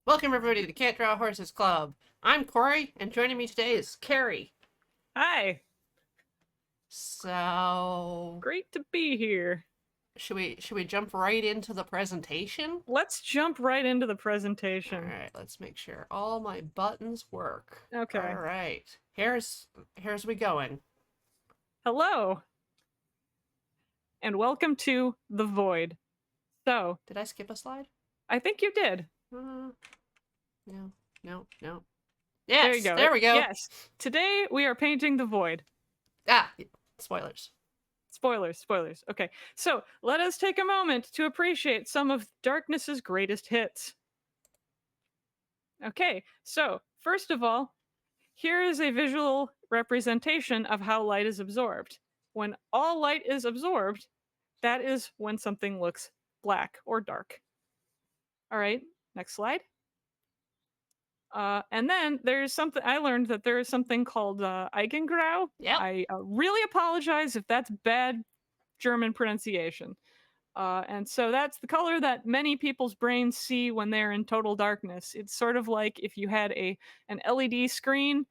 Welcome everybody to the Can't Draw Horses Club. I'm Corey, and joining me today is Carrie. Hi, So, great to be here. should we jump right into the presentation? Let's jump right into the All presentation. right, let's make sure all my buttons work. All Okay. right, here's we going. Hello, and welcome to The Void. So, Did I skip a slide? I think you did. Uh, no, no. There you Yes, go. there we go. Yes. Today we are painting the void. Ah, spoilers. Spoilers, spoilers. Okay. So, let us take a moment to appreciate some of Darkness's greatest hits. Okay. So, first of all, here is a visual representation of how light is absorbed. When all light is absorbed, that is when something looks black or dark. All right, next slide. And then there's something I learned that there is something called Eigengrau. Yep. I really apologize if that's bad German pronunciation. And so that's the color that many people's brains see when they're in total darkness. It's sort of like if you had an LED screen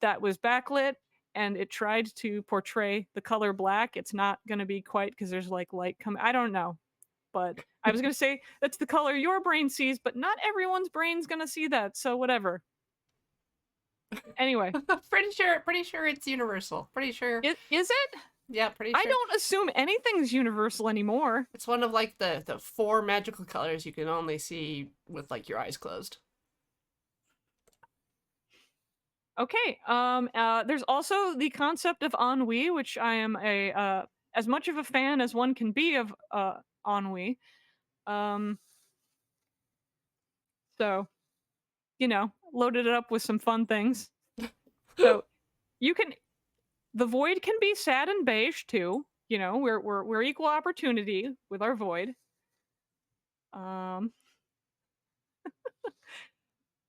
that was backlit and it tried to portray the color black. It's not going to be quite because there's like light coming. I don't know. But I was gonna say that's the color your brain sees, but not everyone's brain's gonna see that. So whatever. Anyway, pretty sure it's universal. Pretty sure. is it? Yeah, pretty I sure. don't assume anything's universal anymore. It's one of like the four magical colors you can only see with like your eyes closed. Okay. There's also the concept of ennui, which I am a as much of a fan as one can be of ennui. Um, so loaded it up with some fun things. So you can the void can be sad and beige too. We're equal opportunity with our void. Um,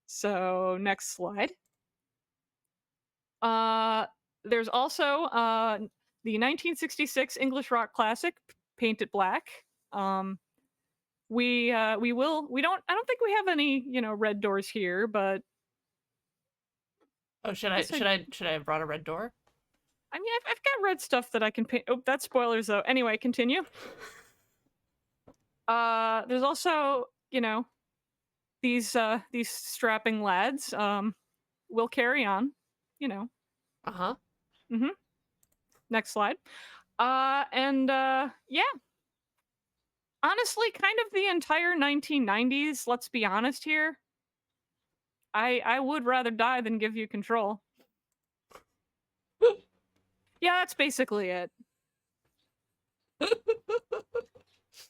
so next slide. Uh, there's also the 1966 English rock classic Paint It Black. We don't I don't think we have any red doors here, but Oh, should I I guess should I should I have brought a red door? I mean I've got red stuff that I can paint. Oh, that's spoilers though. Anyway, continue. There's also these strapping lads. Will carry on. You know. Uh-huh. Mm-hmm. Next slide. And yeah, honestly, kind of the entire 1990s. Let's be honest here. I would rather die than give you control. Yeah, that's basically it.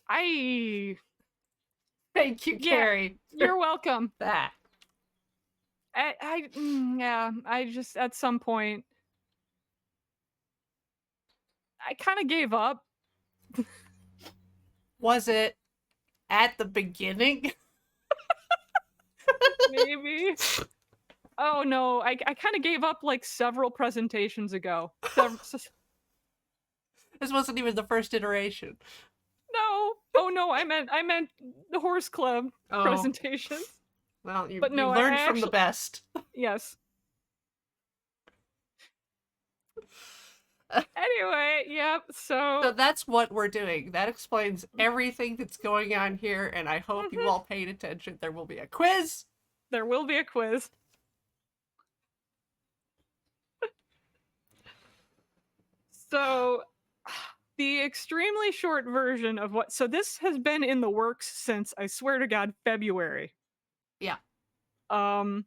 I Thank you, yeah, Carrie, for you're welcome. that. Yeah, I just at some point I kind of gave up. Was it at the beginning? Maybe. Oh no, I kind of gave up like several presentations ago. This wasn't even the first iteration. No. Oh no, I meant the horse club Oh, presentations. well, you But you no, I learned from the actually best. yes. Anyway, yep. So So that's what we're doing. That explains everything that's going on here, and I hope you mhm, all paid attention. There will be a quiz. there will be a quiz. So the extremely short version of what so this has been in the works since I swear to God February. Yeah. Um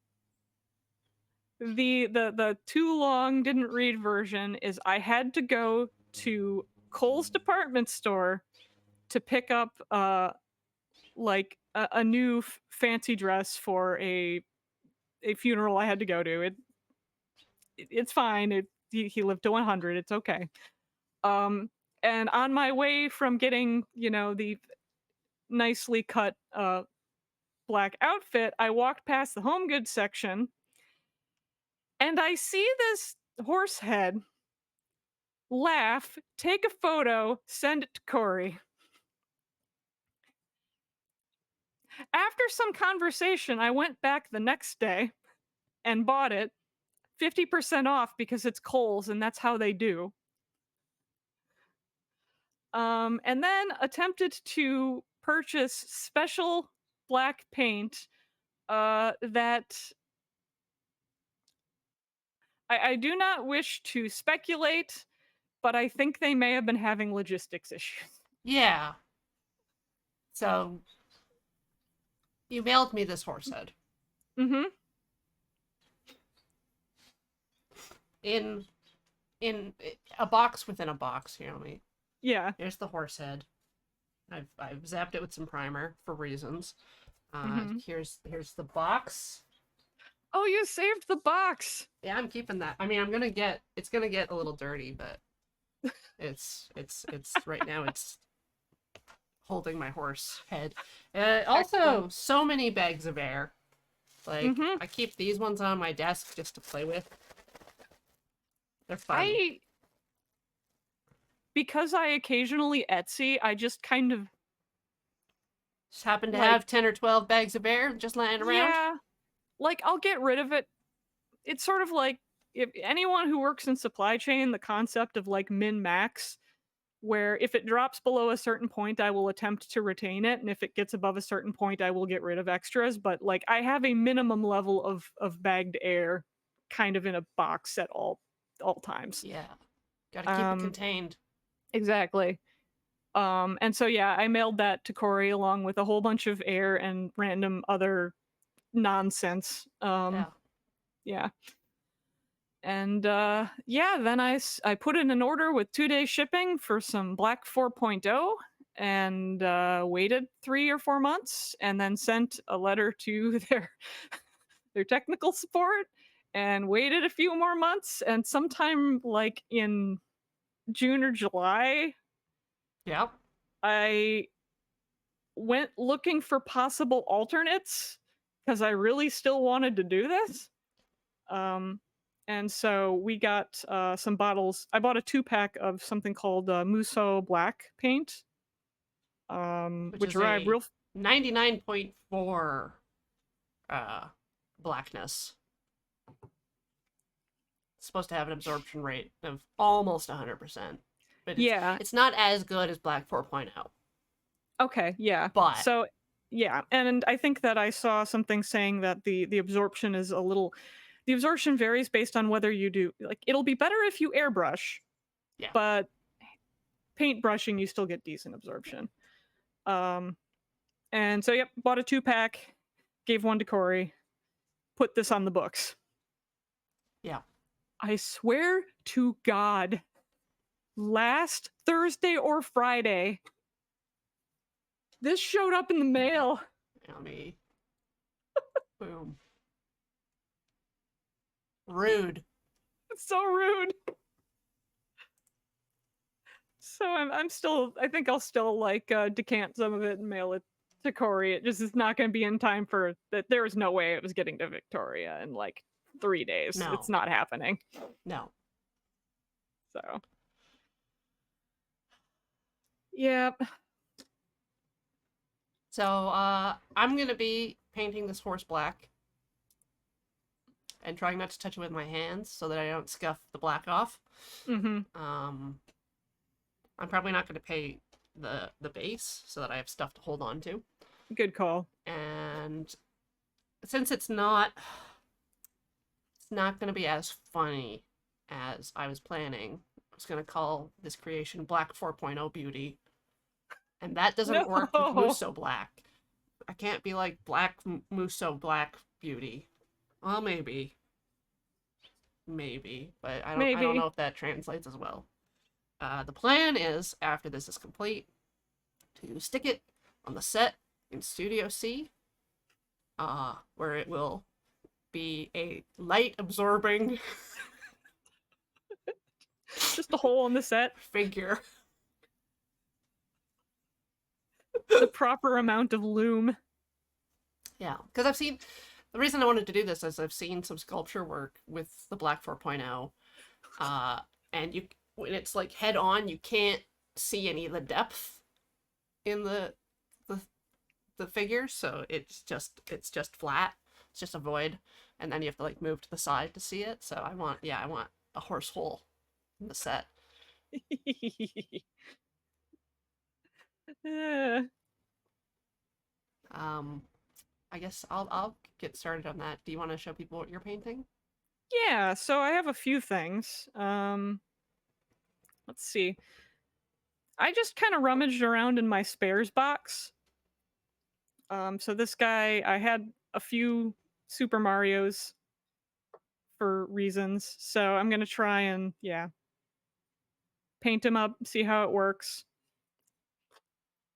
the too long didn't read version is I had to go to Kohl's department store to pick up like a new fancy dress for a funeral I had to go to. It's fine. He lived to 100. It's okay. Um and on my way from getting, the nicely cut black outfit, I walked past the home goods section and I see this horse head laugh, take a photo, send it to Corey. After some conversation, I went back the next day and bought it 50% off because it's Kohl's and that's how they do. And then attempted to purchase special black paint that I do not wish to speculate, but I think they may have been having logistics issues. Yeah. So you mailed me this horse head Mm-hmm. in in a box within a box. You know me. Yeah. Here's the horse head. I've zapped it with some primer for reasons. Mm-hmm. Here's the box. Oh, you saved the box. Yeah, I'm keeping that. I mean, it's gonna get a little dirty, but it's right now it's holding my horse head. Also, Excellent. so many bags of air. Like Mm-hmm. I keep these ones on my desk just to play with. They're fun. I because I occasionally Etsy, I just kind of Just happen to like have 10 or 12 bags of air just lying around. yeah, like I'll get rid of it. It's sort of like if anyone who works in supply chain, the concept of like min max, where if it drops below a certain point, I will attempt to retain it, and if it gets above a certain point, I will get rid of extras. But like I have a minimum level of bagged air, kind of in a box at all times. Yeah. Gotta keep it Um, contained. exactly. And so yeah, I mailed that to Corey along with a whole bunch of air and random other nonsense. Yeah. Yeah. And yeah, then I put in an order with 2 day shipping for some Black 4.0 and waited 3 or 4 months and then sent a letter to their technical support and waited a few more months and sometime like in June or July Yep. I went looking for possible alternates because I really still wanted to do this. Um, and so we got some bottles. I bought a 2 pack of something called Muso Black paint, Which which is arrived a real. 99.4 uh blackness. It's supposed to have an absorption rate of almost 100%. But Yeah. it's not as good as Black 4.0. Okay. Yeah. But So yeah, and I think that I saw something saying that the absorption is a little. The absorption varies based on whether you do like. It'll be better if you airbrush, yeah. but paint brushing you still get decent absorption. Um, and so yep, bought a 2 pack, gave one to Corey, put this on the books. Yeah. I swear to God, last Thursday or Friday, this showed up in the mail. Yummy. Boom. Rude. It's so rude. So I'm still. I think I'll still like decant some of it and mail it to Corey. It just is not going to be in time for that. There was no way it was getting to Victoria in like 3 days. It's No. not happening. No. So yeah. So I'm gonna be painting this horse black and trying not to touch it with my hands so that I don't scuff the black off. Mm-hmm. Um I'm probably not gonna paint the base so that I have stuff to hold on to. Good call. And since it's not gonna be as funny as I was planning. I was gonna call this creation Black 4.0 Beauty. And that doesn't work with No. Muso Black. I can't be like Black Muso Black Beauty. Well, maybe. Maybe. But I don't know Maybe. if that translates as well. The plan is, after this is complete, to stick it on the set in Studio C, where it will be a light absorbing Just a hole in the set. figure. The proper amount of loom. Yeah, because the reason I wanted to do this is I've seen some sculpture work with the Black 4.0, and when it's like head on, you can't see any of the depth in the the figures, so it's just flat. It's just a void, and then you have to like move to the side to see it. So I want a horse hole in the set. Uh, Um, I guess I'll get started on that. Do you want to show people what you're painting? yeah, so I have a few things. Let's see. I just kind of rummaged around in my spares box. So this guy, I had a few Super Marios for reasons. So I'm gonna try and paint him up, see how it works.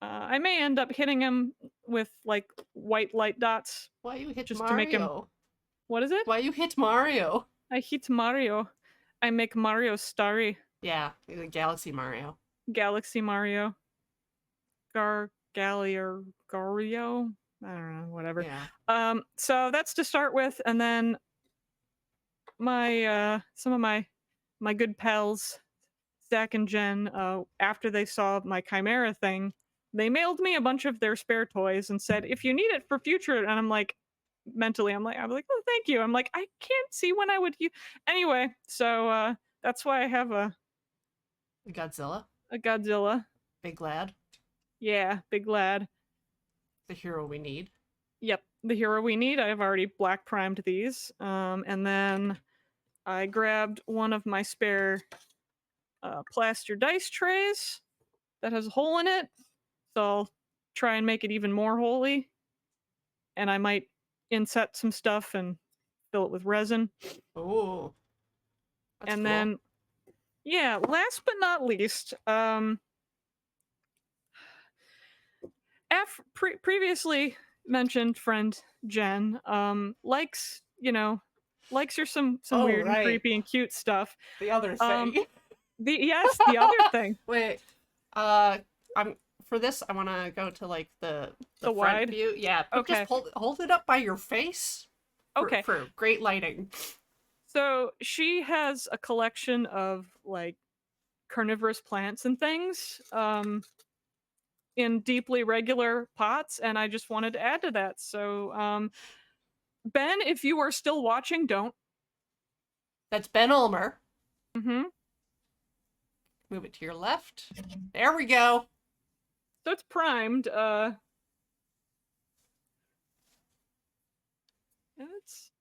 I may end up hitting him with like white light dots Why you hit just to make him. Mario? What is it? Why you hit Mario? I hit Mario. I make Mario starry. Yeah, the Galaxy Mario. Galaxy Mario. Gario. I don't know, whatever. Yeah. So that's to start with, and then my some of my good pals, Zach and Jen, after they saw my Chimera thing, they mailed me a bunch of their spare toys and said, if you need it for future, and I'm like, mentally, I'm like, oh, thank you. I'm like, I can't see when I would use. Anyway, so that's why I have The Godzilla. a Godzilla. Big lad. Yeah, big lad. The hero we need. Yep, the hero we need. I've already black primed these. And then I grabbed one of my spare plaster dice trays that has a hole in it. So I'll try and make it even more holy. And I might inset some stuff and fill it with resin. Oh. That's And cool. then, yeah, last but not least, previously mentioned friend Jen likes your some Oh, weird and right. creepy and cute stuff. The other Um, thing. the other thing, Wait. I'm for this. I want to go to like the the front wide. view. Yeah. Okay. Just hold it up by your face. Okay. For great lighting. So she has a collection of like carnivorous plants and things in deeply regular pots, and I just wanted to add to that. So Ben, if you are still watching, don't. That's Ben Ulmer. Mm-hmm. Move it to your left. There we go. So it's primed. It's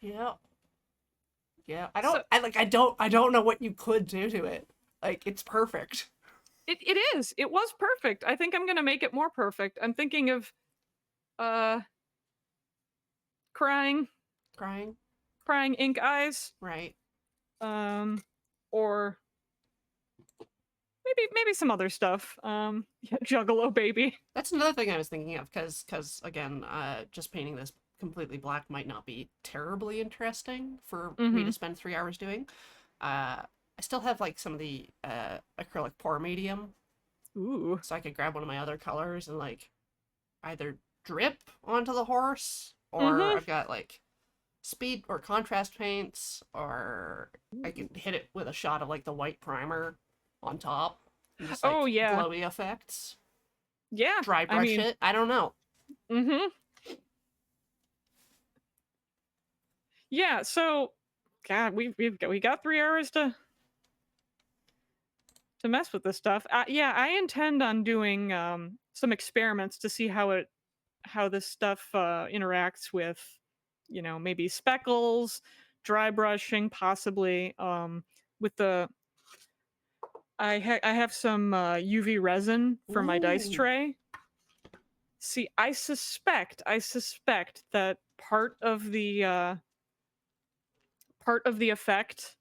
Yeah. Yeah. So- I don't know what you could do to it. Like it's perfect. it is. It was perfect. I think I'm gonna make it more perfect. I'm thinking of crying Crying. ink eyes. Right. Or maybe some other stuff. Yeah, Juggalo baby. That's another thing I was thinking of because again, just painting this completely black might not be terribly interesting for me to spend 3 hours doing. I still have like some of the acrylic pour medium, Ooh. so I could grab one of my other colors and like either drip onto the horse, or I've got like speed or contrast paints, or I can hit it with a shot of like the white primer on top. And just, like, Oh yeah. glowy effects. Yeah. Dry brush it. I don't know. Mm-hmm. Yeah, so God, we got 3 hours to mess with this stuff. Yeah, I intend on doing some experiments to see how this stuff interacts with, maybe speckles, dry brushing, possibly. With the I have some UV resin for my dice Ooh. tray. See, I suspect that part of the effect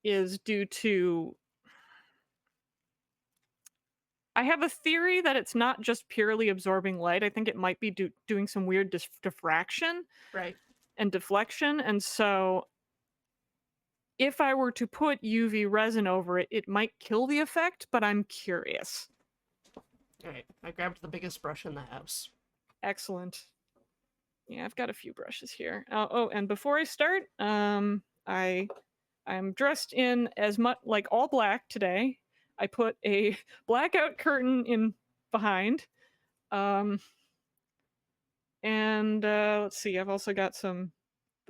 is due to. I have a theory that it's not just purely absorbing light. I think it might be doing some weird diffraction Right. and deflection. And so, if I were to put UV resin over it, it might kill the effect, but I'm curious. All right. I grabbed the biggest brush in the house. Excellent. Yeah, I've got a few brushes here. Oh, and before I start, I'm dressed in as much like all black today. I put a blackout curtain in behind. Um, and let's see, I've also got the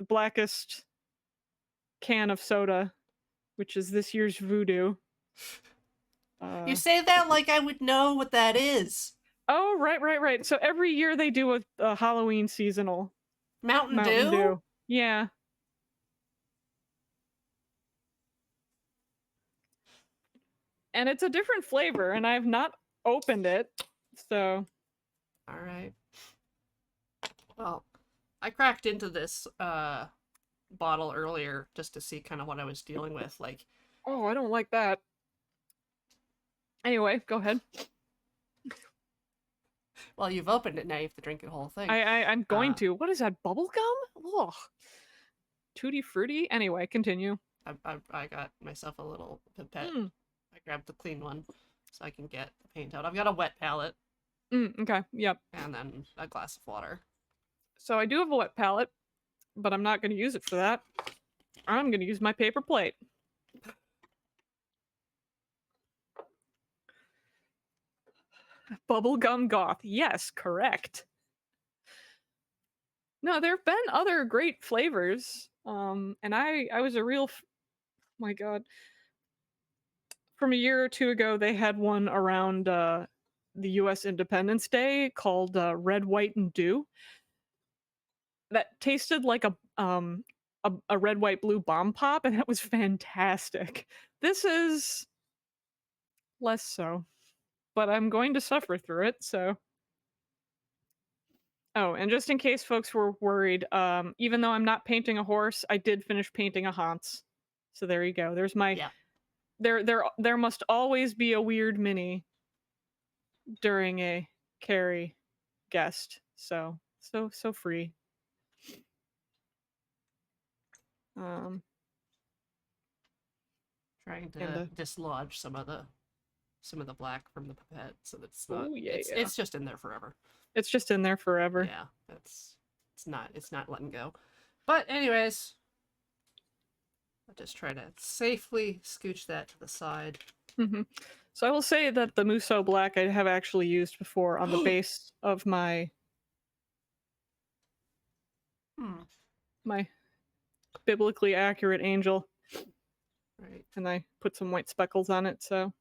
blackest can of soda, which is this year's Voodoo. You say that like I would know what that is. Oh, right. So every year they do a Halloween seasonal Mountain Mountain Dew? Dew. Yeah. And it's a different flavor, and I've not opened it. So. All right. Well, I cracked into this bottle earlier just to see kind of what I was dealing with. Like, Oh, I don't like that. Anyway, go ahead. well, you've opened it now. You have to drink the whole thing. I'm going to. What is that? Bubble gum? Ugh. Tutti frutti. Anyway, continue. I got myself a little pipette. Mm. I grabbed the clean one so I can get the paint out. I've got a wet palette Okay. Yep. and then a glass of water. So I do have a wet palette, but I'm not going to use it for that. I'm going to use my paper plate. Bubblegum goth. Yes, correct. No, there have been other great flavors. And I was a real my god. From a year or two ago, they had one around the US Independence Day called Red, White, and Dew. That tasted like a red, white, blue bomb pop, and that was fantastic. This is less so, but I'm going to suffer through it, so. Oh, and just in case folks were worried, even though I'm not painting a horse, I did finish painting a Hans. So there you go. There's my Yeah. there must always be a weird mini during a Carrie guest. So free. Trying to And dislodge some of the black from the pipette so that it's not. oh yeah, it's just in there forever. It's just in there forever. Yeah, it's not letting go. But anyways, I'll just try to safely scooch that to the side. Mm-hmm. So I will say that the Musso black I have actually used before on the base of my my biblically accurate angel. Right. And I put some white speckles on it, so.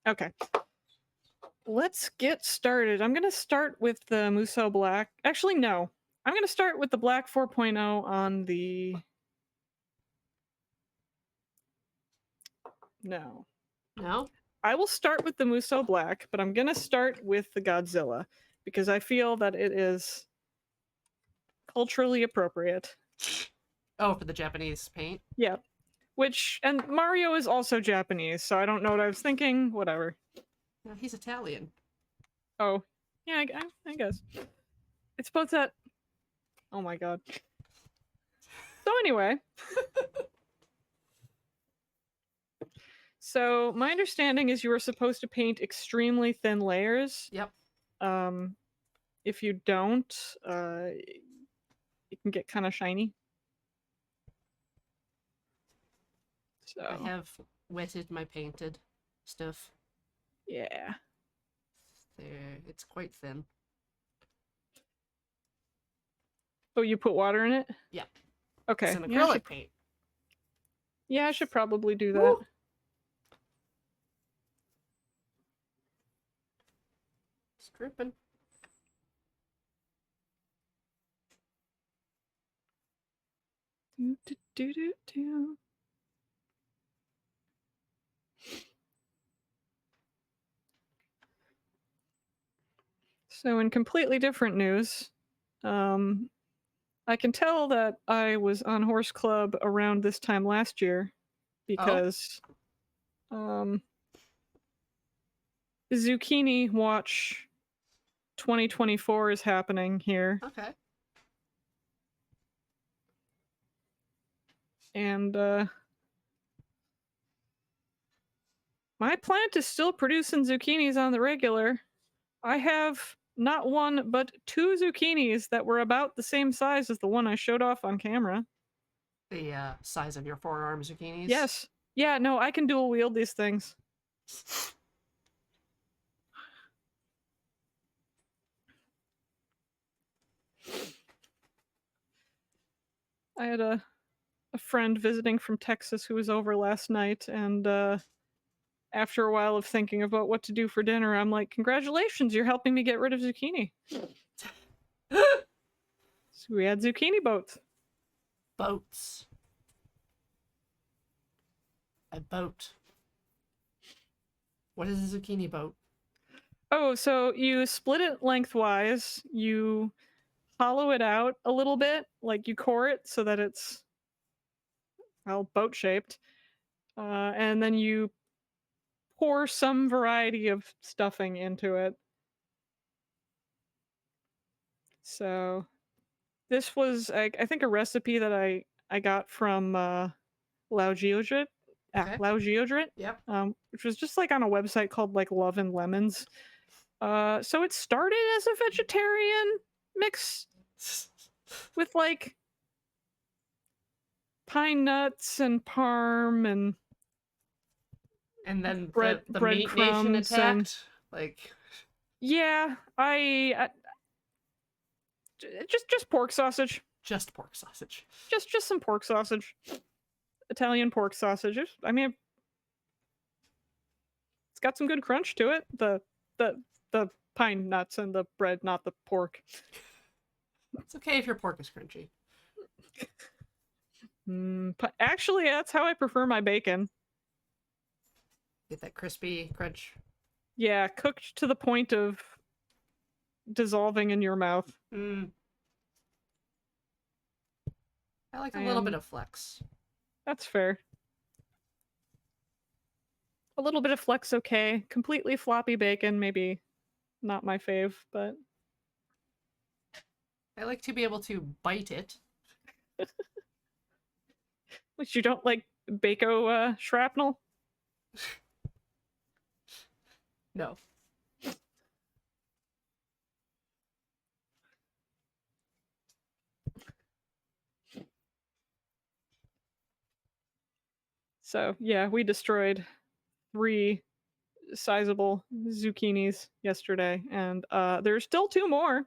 Okay. Let's get started. I'm going to start with the Musso Black. Actually, no. I'm going to start with the Black 4.0 on the... No. No? I will start with the Musso Black, but I'm going to start with the Godzilla because I feel that it is culturally appropriate. Oh, for the Japanese paint? Yeah. And Mario is also Japanese, so I don't know what I was thinking. Whatever. No, he's Italian. Oh. Yeah, I guess. I suppose that... Oh my god. So anyway. So my understanding is you are supposed to paint extremely thin layers. Yep. If you don't, it can get kind of shiny. So I have wetted my painted stuff. Yeah. There, it's quite thin. Oh, you put water in it? Yeah. Okay. It's an acrylic paint. Yeah, I should probably do that. Woo! It's dripping. Do. So in completely different news, I can tell that I was on Horse Club around this time last year because Zucchini Watch 2024 is happening here. Okay. And my plant is still producing zucchinis on the regular. I have not one, but 2 zucchinis that were about the same size as the one I showed off on camera. The size of your forearm zucchinis. Yes. Yeah, no, I can dual wield these things. I had a friend visiting from Texas who was over last night, and after a while of thinking about what to do for dinner, I'm like, "Congratulations, you're helping me get rid of zucchini." So we had zucchini boats. Boats. A boat. What is a zucchini boat? Oh, so you split it lengthwise, you hollow it out a little bit, like you core it so that it's, well, boat shaped, and then you pour some variety of stuffing into it. So this was, I think, a recipe that I got from Lao Geodrit, Okay. Lao Geodrit, Yep. which was just like on a website called like Love and Lemons. So it started as a vegetarian mix with like pine nuts and parm and And then the meat nation breadcrumbs and attacked. Like, yeah, just pork sausage, just pork sausage. just some pork sausage, Italian pork sausage. I mean, it's got some good crunch to it. The pine nuts and the bread, not the pork. It's okay if your pork is crunchy. Actually, that's how I prefer my bacon. Get that crispy crunch. Yeah, cooked to the point of dissolving in your mouth. Mm. I like a little bit And of flex. that's fair. A little bit of flex, okay. Completely floppy bacon, maybe not my fave, but I like to be able to bite it. which you don't like bako shrapnel. No. So yeah, we destroyed 3 sizable zucchinis yesterday, and there's still 2 more.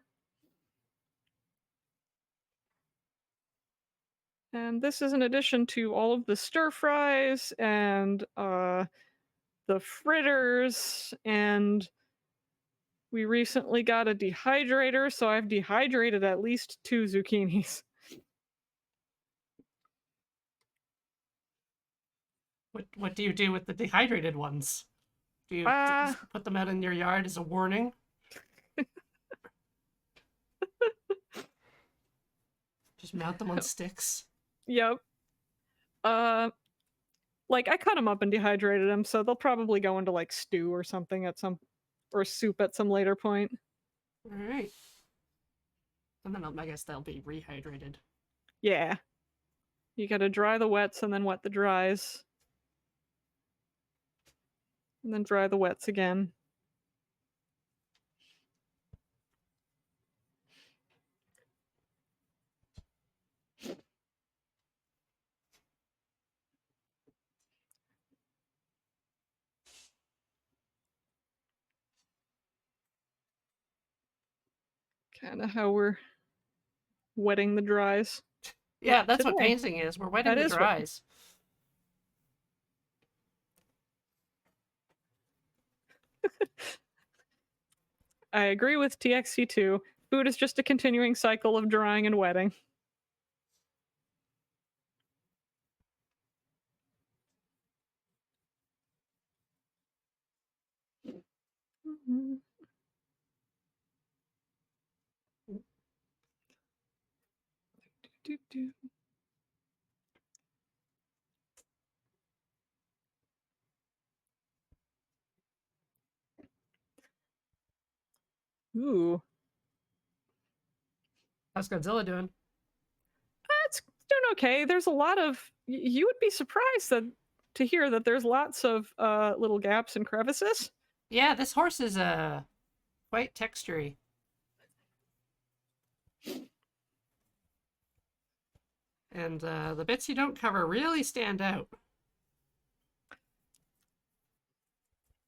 And this is in addition to all of the stir fries and the fritters, and we recently got a dehydrator, so I've dehydrated at least 2 zucchinis. What do you do with the dehydrated ones? Do you Ah, just put them out in your yard as a warning? Just mount them on sticks? yep. Uh, like I cut them up and dehydrated them, so they'll probably go into like stew or something at some, or soup at some later point. All right. And then I guess they'll be rehydrated. Yeah. You gotta dry the wets and then wet the dries. And then dry the wets again. Kind of how we're wetting the dries. Yeah, that's what Today. painting is. We're wetting That the is what. dries. I agree with TXC2. Food is just a continuing cycle of drying and wetting. Ooh, How's Godzilla doing? that's doing okay. There's a lot of. You would be surprised that to hear that there's lots of little gaps and crevices. Yeah, this horse is quite textury. And the bits you don't cover really stand out.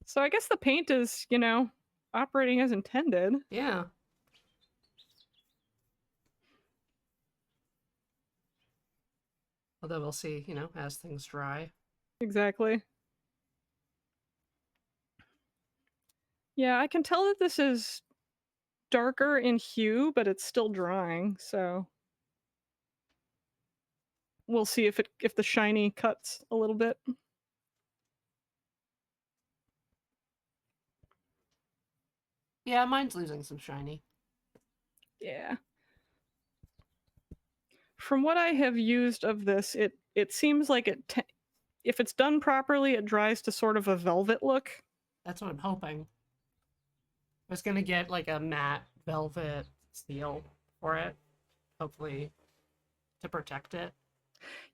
So I guess the paint is, operating as intended. Yeah. Although we'll see, as things dry. Exactly. Yeah, I can tell that this is darker in hue, but it's still drying, so we'll see if the shiny cuts a little bit. Yeah, mine's losing some shiny. Yeah. From what I have used of this, it seems like if it's done properly, it dries to sort of a velvet look. That's what I'm hoping. I was gonna get like a matte velvet seal for it, hopefully to protect it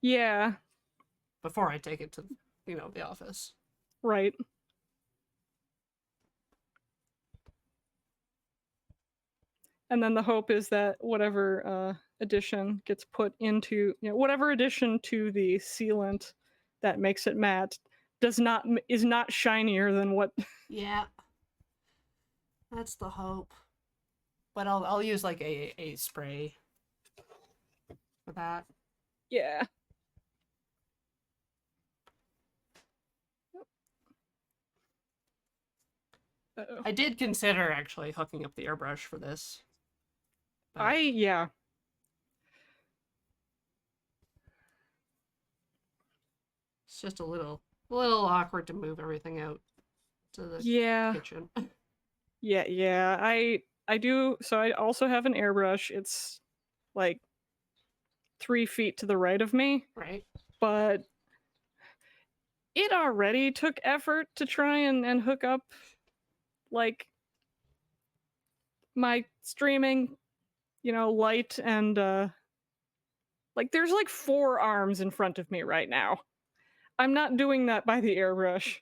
Yeah, before I take it to, the office. right. And then the hope is that whatever addition gets put into, whatever addition to the sealant that makes it matte is not shinier than what. Yeah, that's the hope. But I'll use like a spray for that. Yeah. Uh-oh. I did consider actually hooking up the airbrush for this. But Yeah. it's just a little awkward to move everything out to the Yeah. kitchen. Yeah. I do. So I also have an airbrush. It's like 3 feet to the right of me, Right? but it already took effort to try and hook up like my streaming, light and like there's like 4 arms in front of me right now. I'm not doing that by the airbrush.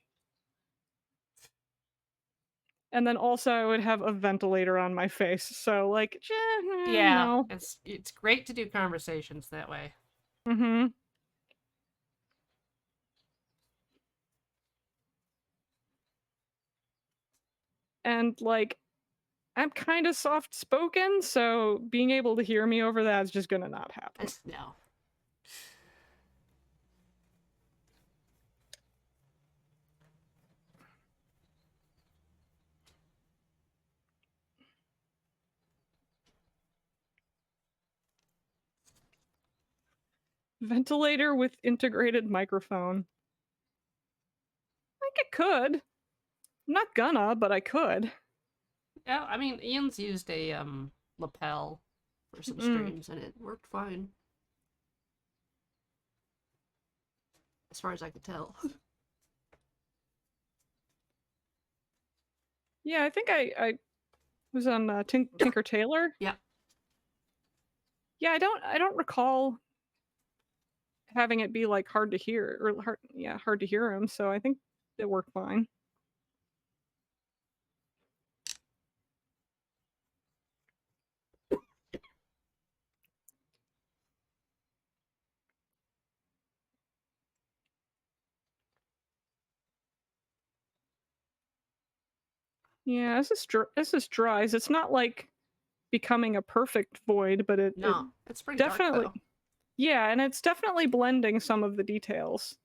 And then also I would have a ventilator on my face. So like, Yeah, no. it's great to do conversations that way. Mhm. And like I'm kind of soft spoken, so being able to hear me over that is just going to not happen. No. Ventilator with integrated microphone. Like it could. I'm not gonna, but I could. Yeah, I mean, Ian's used a lapel for some Mm. streams, and it worked fine, as far as I could tell. Yeah, I think I was on Tinker Tailor. Yeah. Yeah, I don't recall having it be like hard to hear or hard to hear him. So I think it worked fine. Yeah, this is dries. It's not like becoming a perfect void, but it No, it's pretty dark definitely though. yeah, and it's definitely blending some of the details.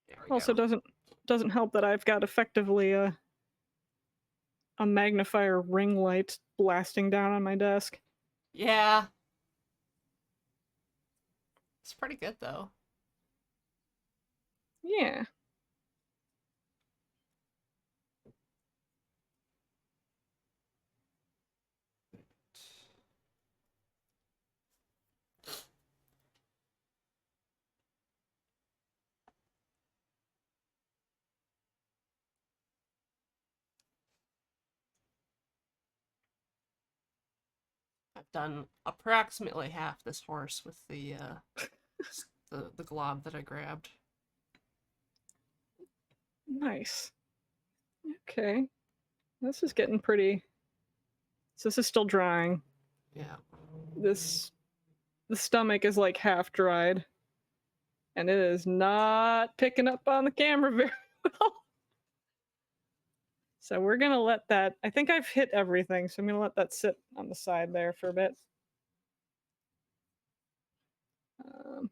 There we Also go. doesn't help that I've got effectively a magnifier ring light blasting down on my desk. Yeah, it's pretty good though. Yeah. I've done approximately half this horse with the glob that I grabbed. Nice. Okay. This is getting pretty. So this is still drying. Yeah. The stomach is like half dried. And it is not picking up on the camera very well. So we're gonna let that. I think I've hit everything, so I'm gonna let that sit on the side there for a bit. Um,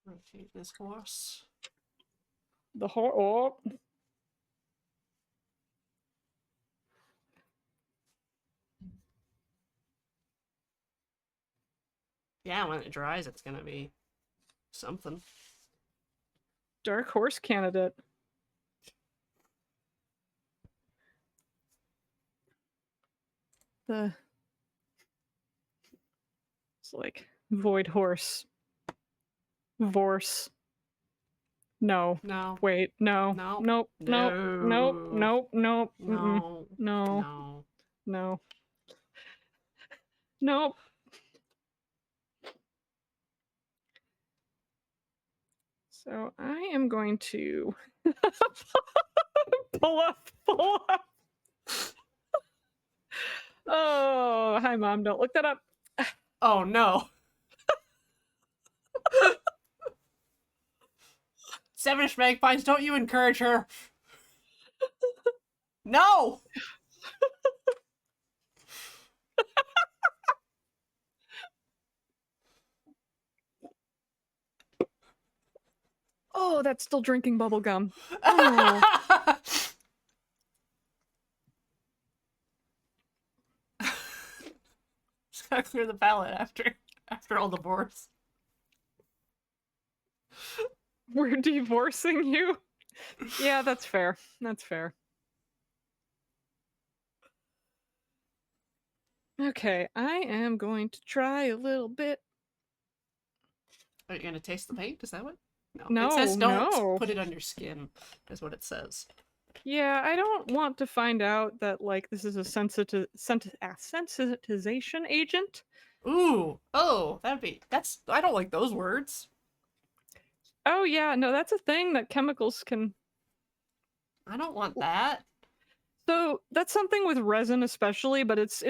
Rotate this horse. the whole. Oh. Yeah, when it dries, it's gonna be something. Dark horse candidate. It's like void horse. Vorse. No. No. Wait. No. No. Nope. Nope. Nope. Nope. Nope. No. No. No. No. Nope. So I am going to pull up. Oh, hi, Mom. Don't look that up. Oh no. Sevenish magpies, don't you encourage her. No! Oh, that's still drinking bubble gum. Oh. Just gotta clear the palate after all the boars. We're divorcing you? Yeah, that's fair. That's fair. Okay, I am going to try a little bit. Are you gonna taste the paint? Is that what? No. No, It says don't no. put it on your skin, is what it says. Yeah, I don't want to find out that like this is a sensitization agent. Ooh. Oh, that's I don't like those words. Oh yeah, no, that's a thing that chemicals can. I don't want that. So that's something with resin, especially, but it's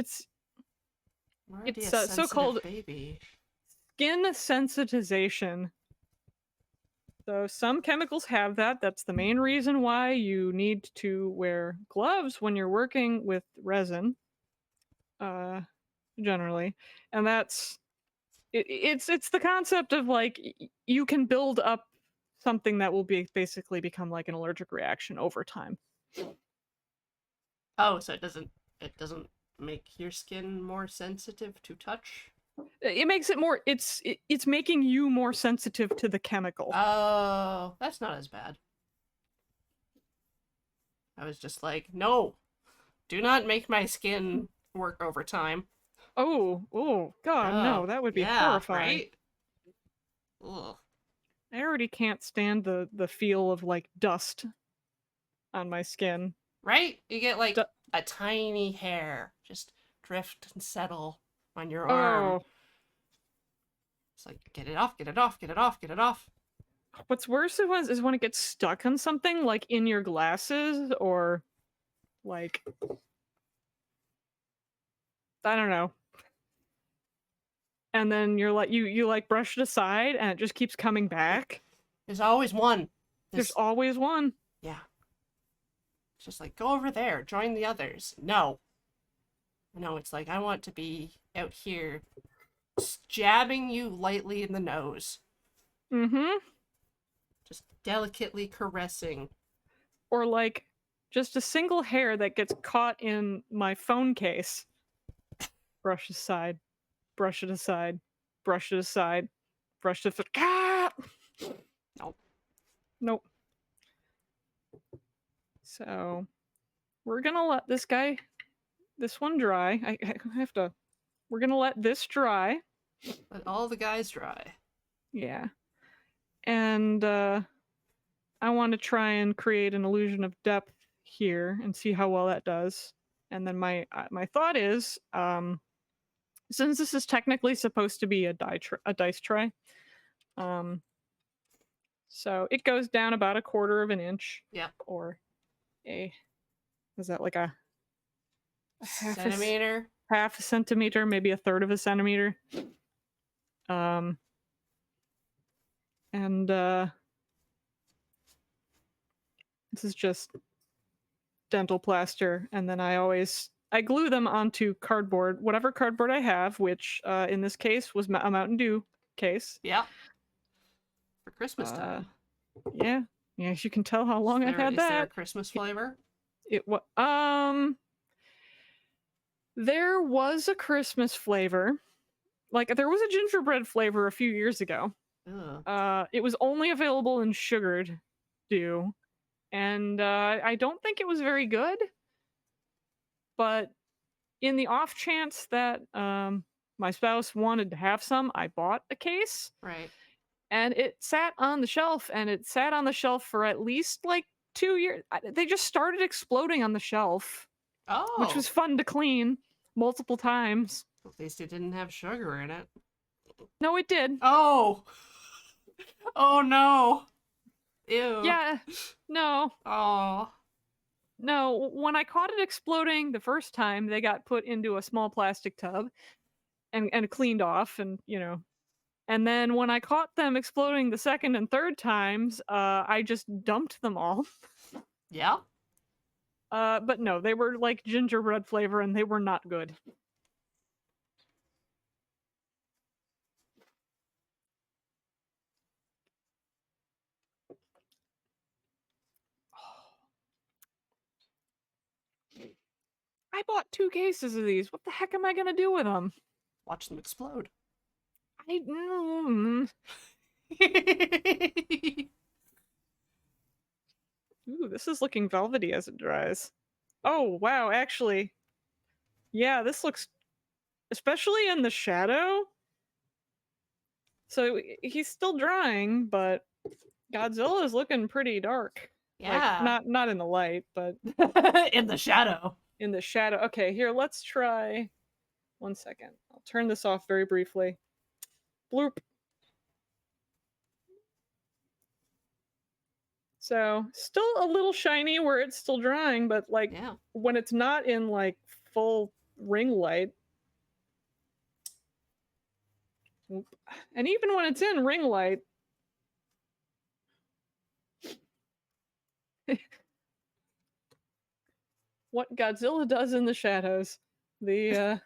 I'm already a so-called sensitive baby. skin sensitization. So some chemicals have that. That's the main reason why you need to wear gloves when you're working with resin, generally, and it's the concept of like you can build up something that will basically become like an allergic reaction over time. Oh, so it doesn't make your skin more sensitive to touch? It makes it more. It's making you more sensitive to the chemical. Oh, that's not as bad. I was just like, no, do not make my skin work overtime. Oh, God, no, Oh, that would be yeah, horrifying. right? Ugh. I already can't stand the feel of like dust on my skin. Right? You get like Du- a tiny hair just drift and settle on your arm. oh, It's like, get it off, get it off, get it off, get it off. what's worse is when it gets stuck on something like in your glasses or like I don't know. And then you're like you like brush it aside and it just keeps coming back. There's always one. There's always one. Yeah. It's just like, go over there, join the others. No. No, it's like, I want to be out here jabbing you lightly in the nose. Mm-hmm. Just delicately caressing. Or like just a single hair that gets caught in my phone case. Brush aside, brush it aside, brush it aside, brush it. Ah! Nope. Nope. So we're gonna let this one dry. I have to. We're gonna let this dry. Let all the guys dry. Yeah. And I want to try and create an illusion of depth here and see how well that does. And then my thought is, since this is technically supposed to be a dice tray, um, so it goes down about a quarter of an inch, Yep. or a is that like a Centimeter. half a centimeter, maybe a third of a centimeter. Um, and this is just dental plaster, and then I glue them onto cardboard, whatever cardboard I have, which in this case was a Mountain Dew case. Yep. For Christmas Uh, time. yeah, yeah, as you can tell how long I've had Is there a that. Christmas flavor? It was there was a Christmas flavor. Like there was a gingerbread flavor a few years ago. Ugh. It was only available in sugared dew, and I don't think it was very good. But in the off chance that my spouse wanted to have some, I bought a case, Right. and it sat on the shelf, and it sat on the shelf for at least like 2 years. They just started exploding on the shelf, which Oh. was fun to clean multiple times. At least it didn't have sugar in it. No, it did. Oh. Oh no. Ew. Yeah, no, Oh. no. When I caught it exploding the first time, they got put into a small plastic tub and cleaned off, and and then when I caught them exploding the second and third times, I just dumped them all. Yeah. But no, they were like gingerbread flavor, and they were not good. I bought 2 cases of these. What the heck am I gonna do with them? Watch them explode. Ooh, this is looking velvety as it dries. Oh wow, actually, yeah, this looks, especially in the shadow. So he's still drying, but Godzilla is looking pretty dark. Like Yeah. not in the light, but In the shadow. in the shadow. Okay, here, let's try. 1 second. I'll turn this off very briefly. Bloop. So, still a little shiny where it's still drying, but like Yeah. when it's not in like full ring light. And even when it's in ring light, what Godzilla does in the shadows. The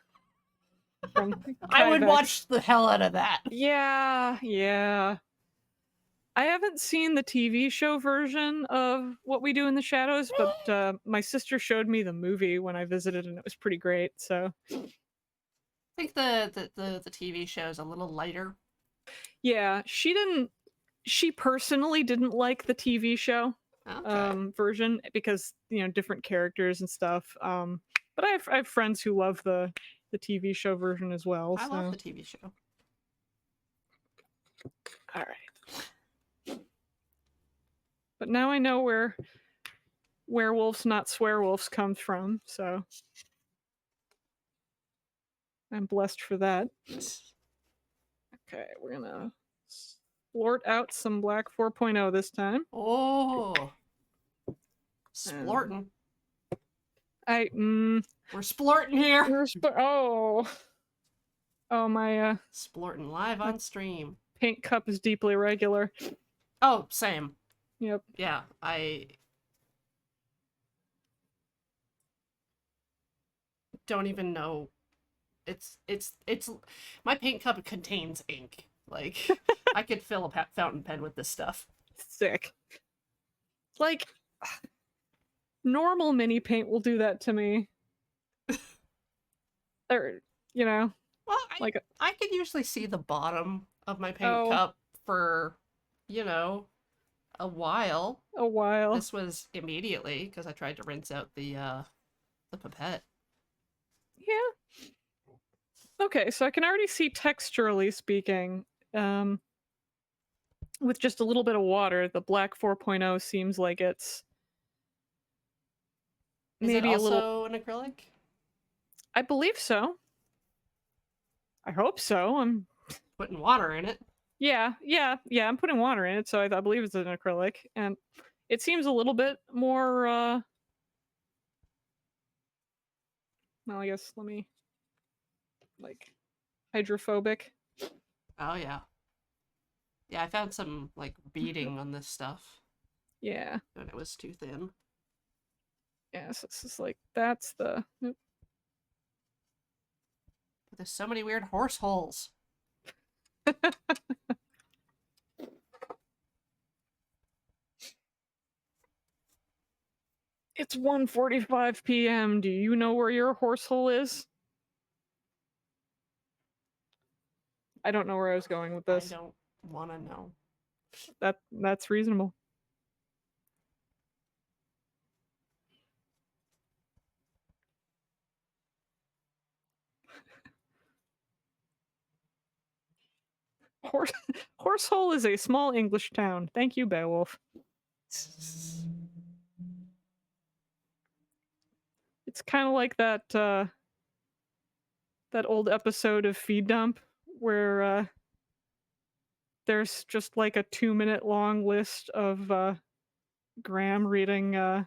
from I would Tyvek. watch the hell out of that. Yeah, yeah. I haven't seen the TV show version of What We Do in the Shadows, but my sister showed me the movie when I visited, and it was pretty great. So I think the TV show is a little lighter. yeah, she personally didn't like the TV show version because different characters and stuff. But I have friends who love the TV show version as well. I so. love the TV show. All right. But now I know where werewolves, not swearwolves, comes from. So I'm blessed for that. Okay, we're gonna splort out some black 4.0 this time. Oh. Splorting. We're splorting here. Oh my Splorting live on stream. Paint cup is deeply irregular. Oh, same. Yep. Yeah, I don't even know. It's my paint cup contains ink. Like I could fill a fountain pen with this stuff. Sick. Like normal mini paint will do that to me. Or Well, like I could usually see the bottom of my paint cup for a while. A while. This was immediately because I tried to rinse out the pipette. Yeah. Okay, so I can already see texturally speaking, with just a little bit of water, the black 4.0 seems like it's Is it maybe a little. also an acrylic? I believe so. I hope so. Putting water in it. Yeah. I'm putting water in it, so I believe it's an acrylic, and it seems a little bit more. Well, I guess let me like hydrophobic. Oh yeah. Yeah, I found some like beading on this stuff Yeah. and it was too thin. Yeah. So this is like that's the. Oop. But there's so many weird horse holes. It's 1:45 p.m. Do you know where your horse hole is? I don't know where I was going with I this. don't want to know. That's reasonable. Horse Horsehole is a small English town. Thank you, Beowulf. It's kind of like that old episode of Feed Dump where there's just like a 2-minute long list of Graham reading.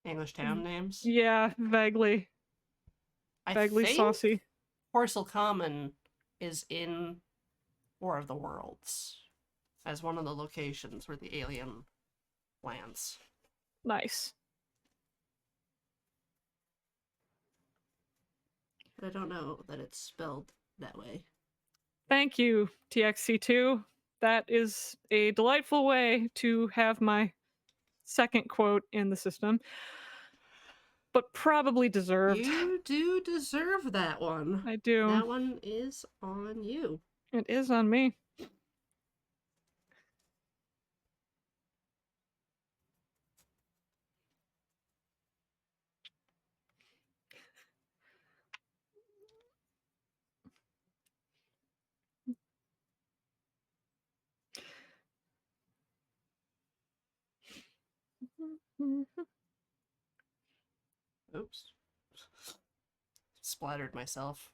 English town names. Yeah, I vaguely think saucy. Horsel Common is in War of the Worlds as one of the locations where the alien lands. Nice. But I don't know that it's spelled that way. Thank you, TXC2. That is a delightful way to have my second quote in the system, but probably deserved. You do deserve that one. I do. That one is on you. It is on me. Oops. Splattered myself.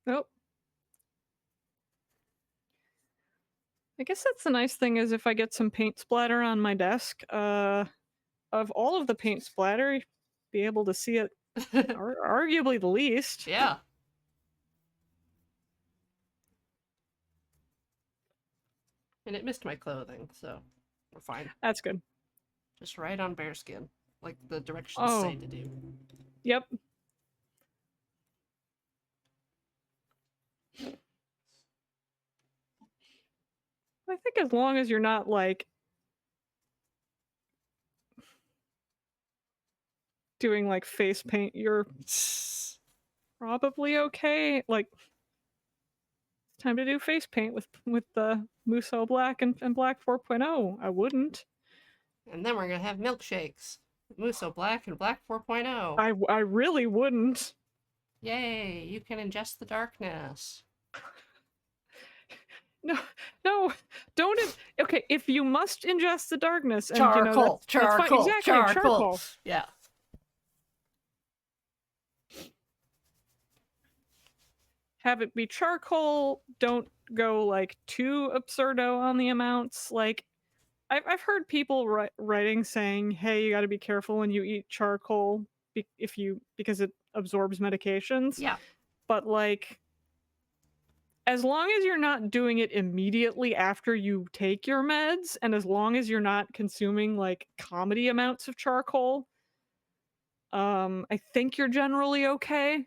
Nope. I guess that's the nice thing is if I get some paint splatter on my desk, of all of the paint splatter, be able to see it arguably the least. Yeah. And it missed my clothing, so we're fine. That's good. Just right on bearskin, like the directions say to do. Yep. I think as long as you're not like doing like face paint, you're probably okay. Like it's time to do face paint with the Muso Black and Black 4.0. I wouldn't. And then we're gonna have milkshakes. Muso Black and Black 4.0. I really wouldn't. Yay, you can ingest the darkness. No, don't. Okay, if you must ingest the darkness, and Charcoal, that's fine. charcoal, Exactly, charcoal. Yeah. Have it be charcoal. Don't go like too absurdo on the amounts. Like I've heard people writing saying, "Hey, you got to be careful when you eat charcoal because it absorbs medications." Yeah. But like, as long as you're not doing it immediately after you take your meds, and as long as you're not consuming like comedy amounts of charcoal, I think you're generally okay.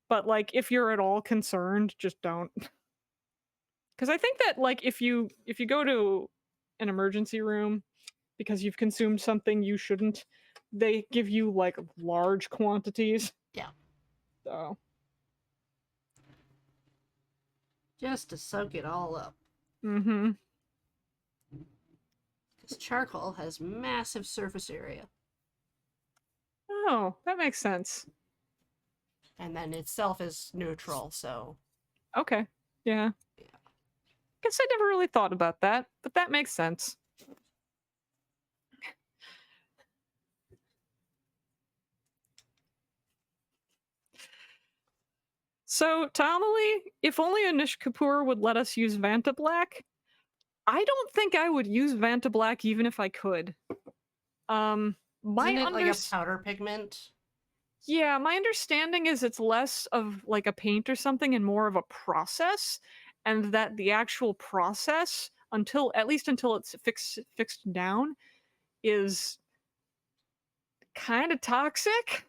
But like, if you're at all concerned, just don't. Because I think that like if you go to an emergency room because you've consumed something you shouldn't, they give you like large quantities. Yeah. So Just to soak it all up. mm-hmm. Because charcoal has massive surface area. Oh, that makes sense. And then itself is neutral, so. Okay. Yeah. Yeah. Guess I never really thought about that, but that makes sense. So, Tomali, if only Anish Kapoor would let us use Vanta Black, I don't think I would use Vanta Black even if I could. Isn't My it like under a powder pigment? Yeah, my understanding is it's less of like a paint or something and more of a process, and that the actual process, until at least until it's fixed down, is kind of toxic.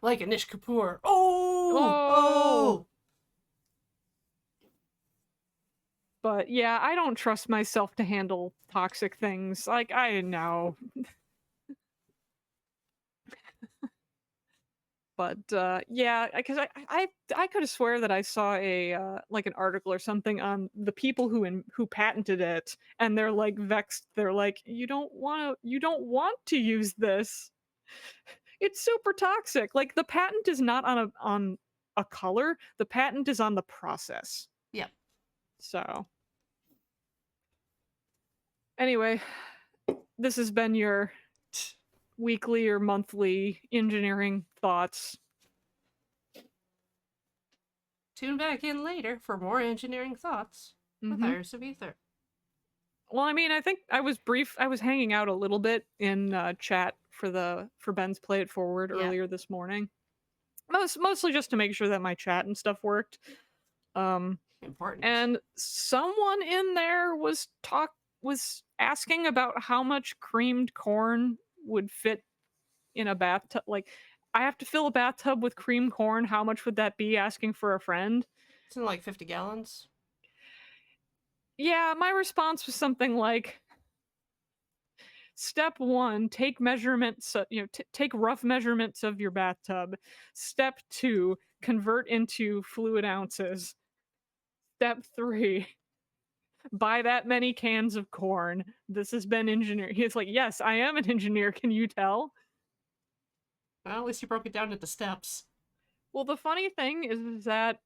Like Anish Kapoor. Oh! Oh, Oh! but yeah, I don't trust myself to handle toxic things. Like I know, but yeah, because I could have swear that I saw a like an article or something on the people who patented it, and they're like vexed. They're like, you don't want to use this. It's super toxic. Like the patent is not on a color. The patent is on the process. Yep. So anyway, this has been your weekly or monthly engineering thoughts. Tune back in later for more engineering thoughts with Hmm. Iris of Ether. Well, I mean, I think I was brief. I was hanging out a little bit in chat for Ben's Play It Forward Yeah. earlier this morning. Mostly just to make sure that my chat and stuff worked. Important. And someone in there was asking about how much creamed corn would fit in a bathtub. Like, I have to fill a bathtub with creamed corn. How much would that be? Asking for a friend. Isn't it like 50 gallons? Yeah, my response was something like, Step 1, take measurements, take rough measurements of your bathtub. Step 2, convert into fluid ounces. Step 3, buy that many cans of corn. This has been engineered. He's like, yes, I am an engineer. Can you tell? Well, at least you broke it down into steps. Well, the funny thing is that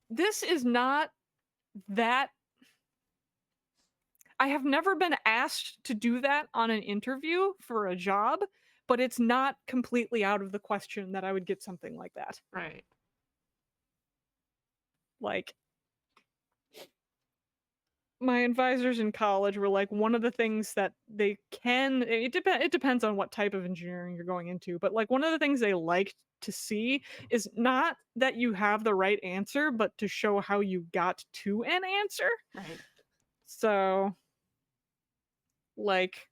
this is not that. I have never been asked to do that on an interview for a job, but it's not completely out of the question that I would get something like that. Right. Like, my advisors in college were like, one of the things that they can, it depends on what type of engineering you're going into, but like one of the things they like to see is not that you have the right answer, but to show how you got to an answer. Right. So like,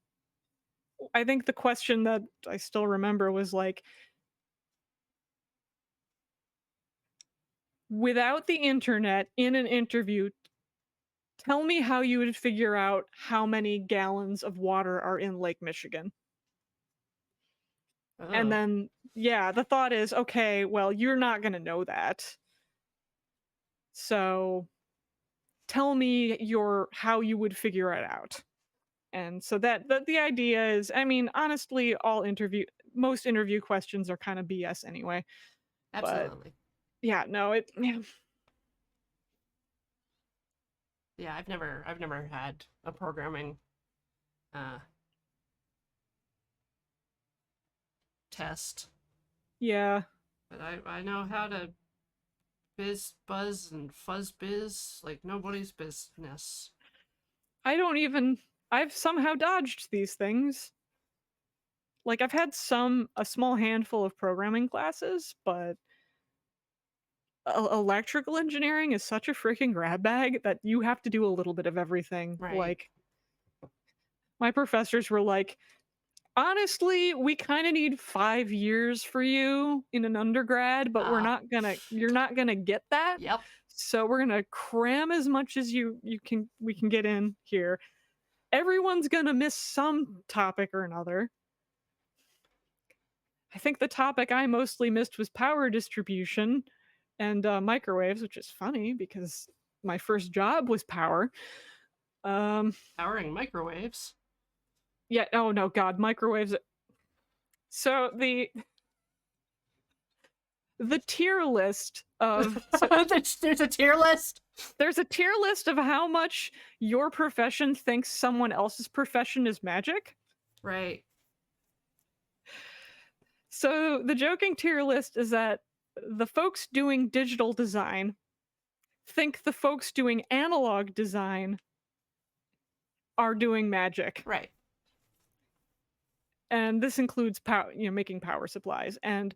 I think the question that I still remember was like, without the internet in an interview, tell me how you would figure out how many gallons of water are in Lake Michigan. And Oh. then, yeah, the thought is, okay, well, you're not going to know that. So tell me how you would figure it out. And so the idea is, I mean, honestly, most interview questions are kind of BS anyway. But Absolutely. yeah, no, yeah. Yeah, I've never had a programming uh test. Yeah. But I know how to biz buzz and fuzz biz like nobody's business. I've somehow dodged these things. Like I've had a small handful of programming classes, but electrical engineering is such a freaking grab bag that you have to do a little bit of everything. Right. Like my professors were like, honestly, we kind of need 5 years for you in an undergrad, but you're not gonna get that. Yep. So we're gonna cram as much as we can get in here. Everyone's gonna miss some topic or another. I think the topic I mostly missed was power distribution and microwaves, which is funny because my first job was power. Powering microwaves. Yeah. Oh no, God, microwaves. So the tier list of There's a tier list. there's a tier list of how much your profession thinks someone else's profession is magic. Right. So the joking tier list is that the folks doing digital design think the folks doing analog design are doing magic. Right. And this includes power, making power supplies. And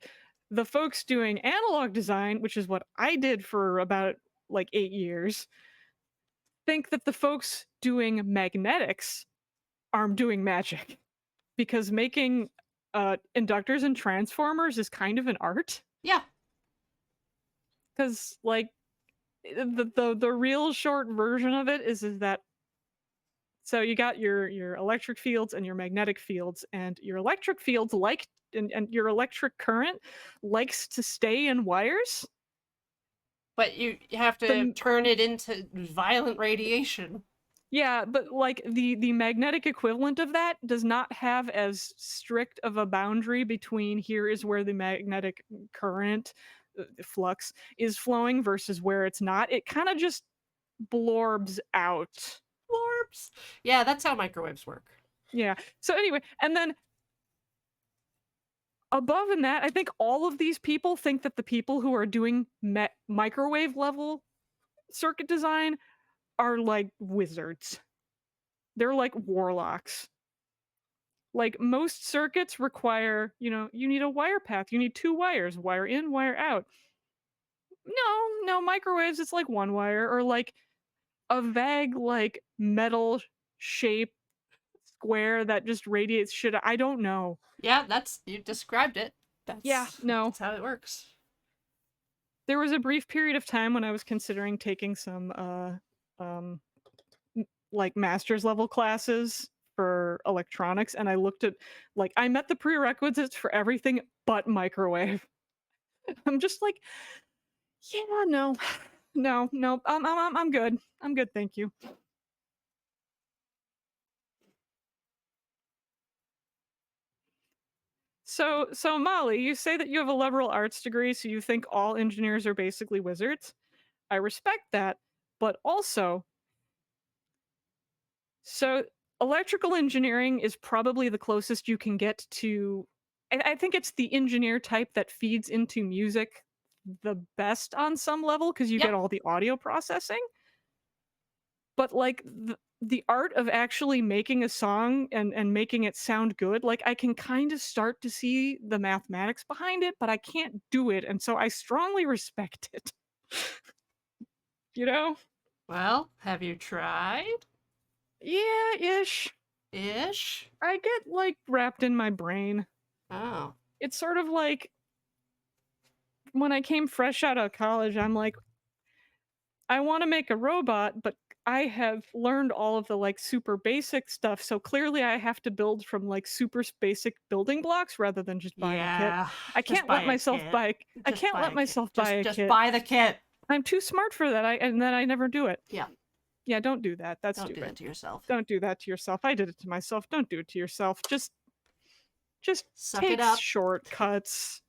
the folks doing analog design, which is what I did for about like 8 years, think that the folks doing magnetics are doing magic because making inductors and transformers is kind of an art. Yeah. Because like the real short version of it is that, so you got your electric fields and your magnetic fields, and your electric fields and your electric current likes to stay in wires. But you have to The turn it into violent radiation. Yeah, but like the magnetic equivalent of that does not have as strict of a boundary between here is where the magnetic current flux is flowing versus where it's not. It kind of just blorbs out. Blorbs. Yeah, that's how microwaves work. Yeah. So anyway, and then above in that, I think all of these people think that the people who are doing microwave level circuit design are like wizards. They're like warlocks. Like most circuits require, you need a wire path. You need two wires, wire in, wire out. No, microwaves, it's like one wire or like a vague, like metal shape square that just radiates shit. I don't know. Yeah, you described it. Yeah, no. That's how it works. There was a brief period of time when I was considering taking some like master's level classes for electronics, and I looked at, like, I met the prerequisites for everything but microwave. I'm just like, yeah, no, no, I'm good. I'm good, thank you. So Molly, you say that you have a liberal arts degree, so you think all engineers are basically wizards. I respect that, but also, so electrical engineering is probably the closest you can get to. I think it's the engineer type that feeds into music the best on some level because you Yep. get all the audio processing. But like the art of actually making a song and making it sound good, like I can kind of start to see the mathematics behind it, but I can't do it, and so I strongly respect it. you know? Well, have you tried? Yeah, ish. Ish? I get like wrapped in my brain. Oh. It's sort of like when I came fresh out of college, I'm like, I want to make a robot, but I have learned all of the like super basic stuff. So clearly I have to build from like super basic building blocks rather than just buying a kit. Yeah. I Just can't buy let a myself kit. buy I Just can't buy let a myself kit. buy a Just kit. buy the kit. I'm too smart for that. And then I never do it. Yeah. Yeah, don't do that. That's Don't stupid. do that to yourself. Don't do that to yourself. I did it to myself. Don't do it to yourself. Just Suck take it up. shortcuts.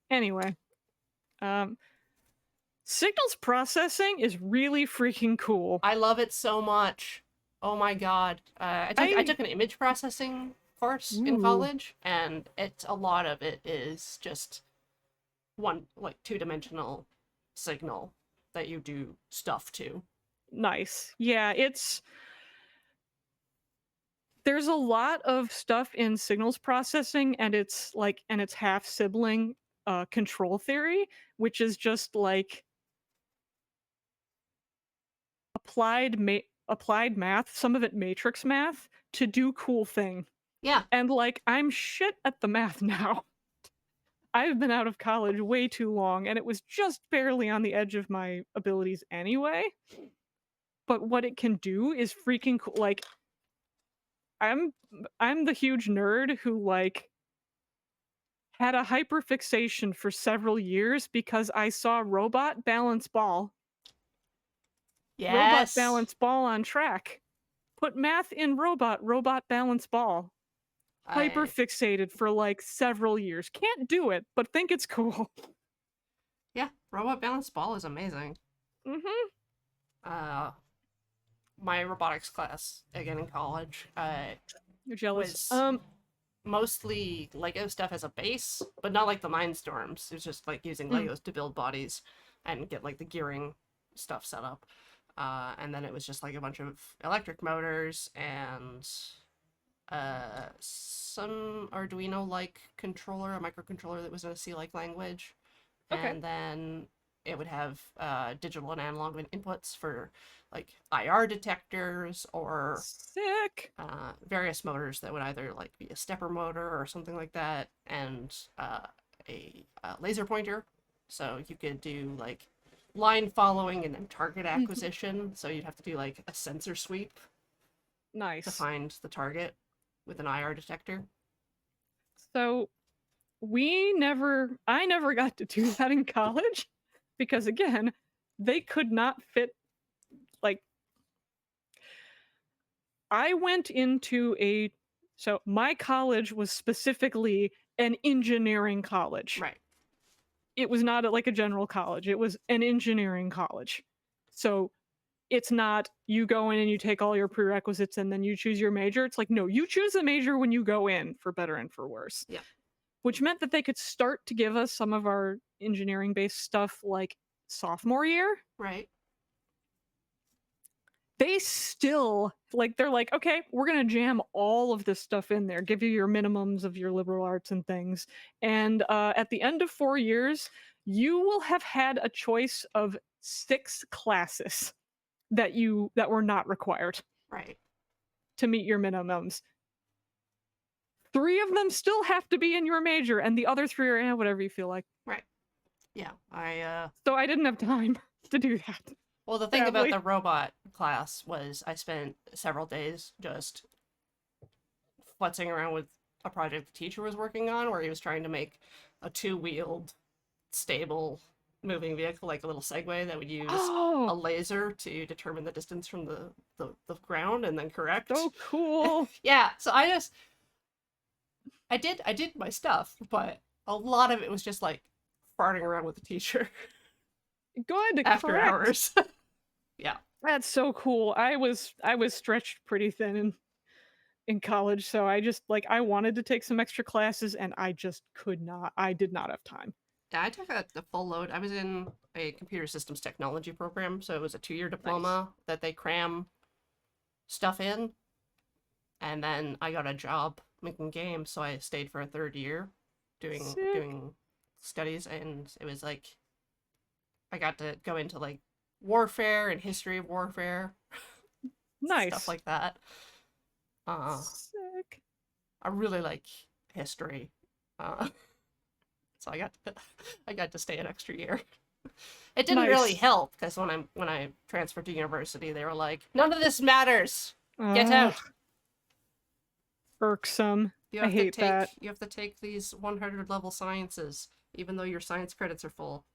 Anyway, signals processing is really freaking cool. I love it so much. Oh my god. I took an image processing course in Ooh. college, and a lot of it is just one, like, two-dimensional signal that you do stuff to. Nice. Yeah, there's a lot of stuff in signals processing, and it's half sibling control theory, which is just like applied math, some of it matrix math, to do cool thing. Yeah. And like I'm shit at the math now. I've been out of college way too long, and it was just barely on the edge of my abilities anyway. But what it can do is freaking cool. Like I'm the huge nerd who like had a hyperfixation for several years because I saw robot balance ball Yes. on track. Put math in robot balance ball. Hyper I fixated for like several years. Can't do it, but think it's cool. Yeah, robot balance ball is amazing. Mm-hmm. My robotics class again in college, You're jealous. was mostly Lego stuff as a base, but not like the Mindstorms. It was just like using Mm, Legos to build bodies and get like the gearing stuff set up. And then it was just like a bunch of electric motors and some Arduino like controller, a microcontroller that was in a C like language. okay. And then it would have digital and analog inputs for like IR detectors or Sick. various motors that would either like be a stepper motor or something like that, and a laser pointer. So you could do like line following and then target Mhm. acquisition. So you'd have to do like a sensor sweep to Nice. find the target with an IR detector. So I never got to do that in college because again, they could not fit like I went into a so my college was specifically an engineering college. Right, It was not like a general college. It was an engineering college. So it's not you go in and you take all your prerequisites and then you choose your major. It's like no, you choose a major when you go in for better and for worse. yeah, Which meant that they could start to give us some of our engineering based stuff like sophomore year. right, They still like they're like, okay, we're gonna jam all of this stuff in there, give you your minimums of your liberal arts and things. And at the end of 4 years, you will have had a choice of 6 classes that were not required right, to meet your minimums. 3 of them still have to be in your major, and the other 3 are whatever you feel like. right. Yeah, I So I didn't have time to do that. well, the thing about Sadly. the robot class was I spent several days just futzing around with a project the teacher was working on where he was trying to make a two-wheeled stable moving vehicle like a little Segway that would use a Oh, laser to determine the distance from the ground and then correct. so cool. Yeah, so I did my stuff, but a lot of it was just like farting around with the teacher Good, after correct. hours. Yeah. That's so cool. I was stretched pretty thin in college, so I just like I wanted to take some extra classes and I just could not. I did not have time. Yeah, I took the full load. I was in a computer systems technology program, so it was a 2 year Nice. diploma that they cram stuff in, and then I got a job making games, so I stayed for a third year doing Sick. doing studies, and it was like I got to go into like warfare and history of warfare, stuff Nice. like that. Uh, Sick. I really like history, uh, so I got to stay an extra year. It didn't really Nice. help because when I transferred to university, they were like, "None of this matters. Get Ugh, out. irksome. You I have to hate take that. you have to take these 100 level sciences, even though your science credits are full."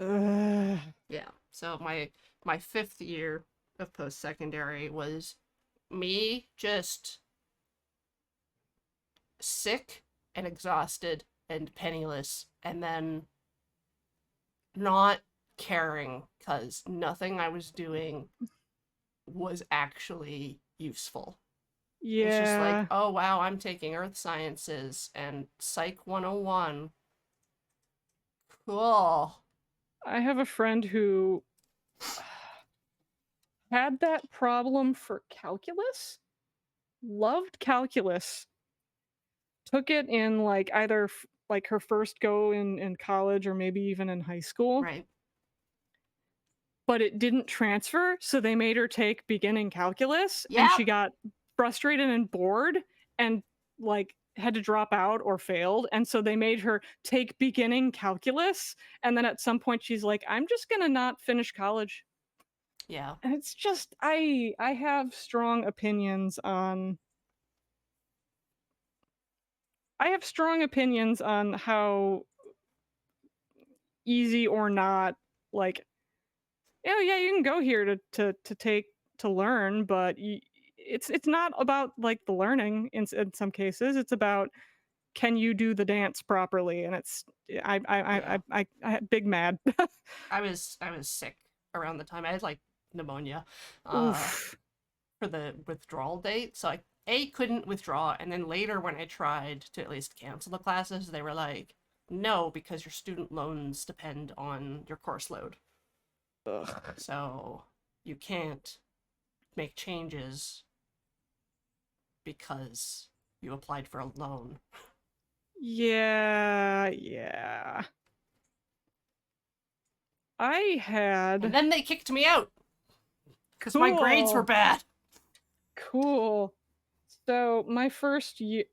Ugh. Yeah. So my fifth year of post secondary was me just sick and exhausted and penniless, and then not caring because nothing I was doing was actually useful. It's just like, Yeah. oh wow, I'm taking earth sciences and psych 101. Cool. I have a friend who had that problem for calculus, loved calculus, took it in like either like her first go in college or maybe even in high school, Right. but it didn't transfer, so they made her take beginning calculus and Yep. she got frustrated and bored and like had to drop out or failed, and so they made her take beginning calculus, and then at some point she's like, I'm just going to not finish college. Yeah. And it's just I have strong opinions on how easy or not like oh yeah, you can go here to take to learn, but it's not about like the learning in some cases. It's about can you do the dance properly, and it's Yeah. I big mad. I was sick around the time I had like pneumonia uh Oof. for the withdrawal date, so I couldn't withdraw, and then later when I tried to at least cancel the classes, they were like, no, because your student loans depend on your course load. Ugh. So you can't make changes because you applied for a loan. Yeah. I had And then they kicked me out because my grades were bad. Cool. So my first year,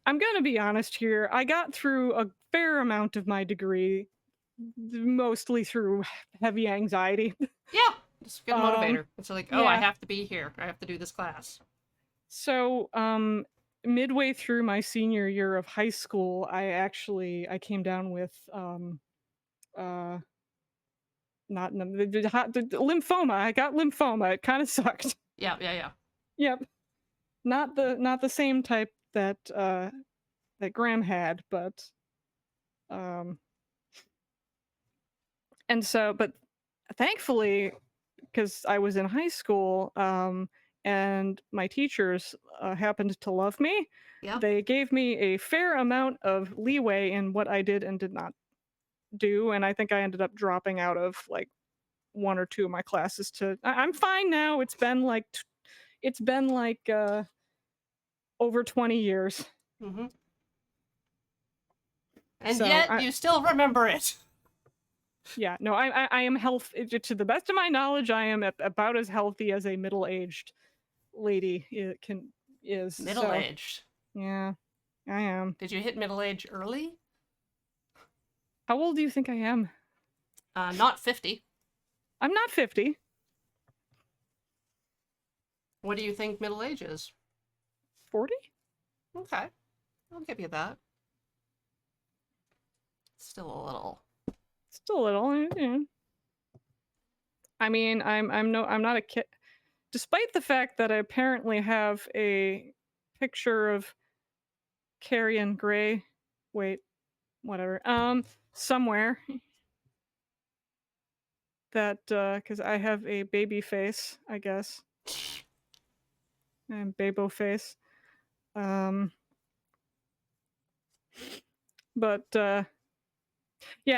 I'm gonna be honest here. I got through a fair amount of my degree, mostly through heavy anxiety. Yeah, it's a good Um, motivator. It's like, oh, I yeah. have to be here. I have to do this class. So, midway through my senior year of high school, I came down with uh not the lymphoma. I got lymphoma. It kind of sucked. Yeah, yeah, yeah. Yep. Not the same type that Graham had, but um and so but thankfully, because I was in high school, and my teachers happened to love me, Yep. they gave me a fair amount of leeway in what I did and did not do, and I think I ended up dropping out of like one or two of my classes to I'm fine now. It's been like over 20 years. Mm-hmm. And So yet you still remember it. yeah, no, I am to the best of my knowledge. I am about as healthy as a middle-aged lady is. Middle So aged. yeah, I am. Did you hit middle age early? How old do you think I am? Not 50. I'm not 50. What do you think middle age is? 40? Okay, I'll give you that. Still a little. Still a little. I mean, I'm not a kid. Despite the fact that I apparently have a picture of Carrie and Gray, wait, whatever, somewhere that because I have a baby face, I guess, and babo face, um, but yeah.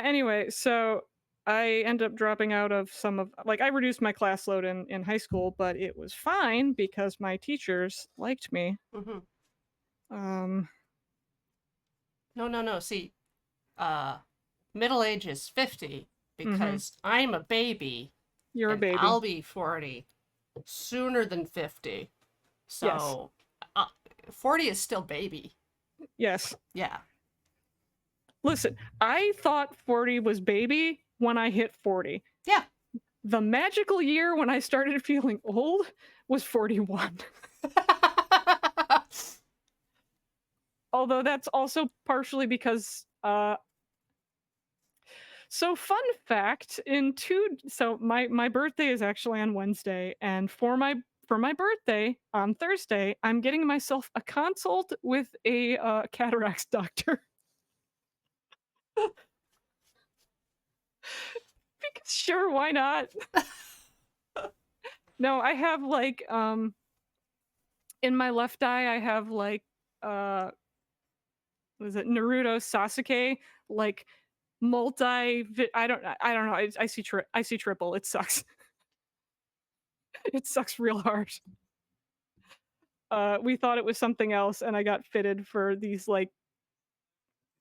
Anyway, so I ended up dropping out of some of I reduced my class load in high school, but it was fine because my teachers liked me. Mm-hmm. Um, No, no, no. See, uh, middle age is 50 mm-hmm. because I'm a baby You're a and baby. I'll be 40 sooner than 50. Yes. So, 40 is still baby. Yes. Yeah. Listen, I thought 40 was baby when I hit 40. Yeah. The magical year when I started feeling old was 41. Although that's also partially because so fun fact so my birthday is actually on Wednesday, and for my birthday on Thursday, I'm getting myself a consult with a cataracts doctor. Because sure, why not? No, I have in my left eye I have uh was it Naruto Sasuke, like I don't know. I see triple. It sucks. It sucks real hard. We thought it was something else, and I got fitted for these like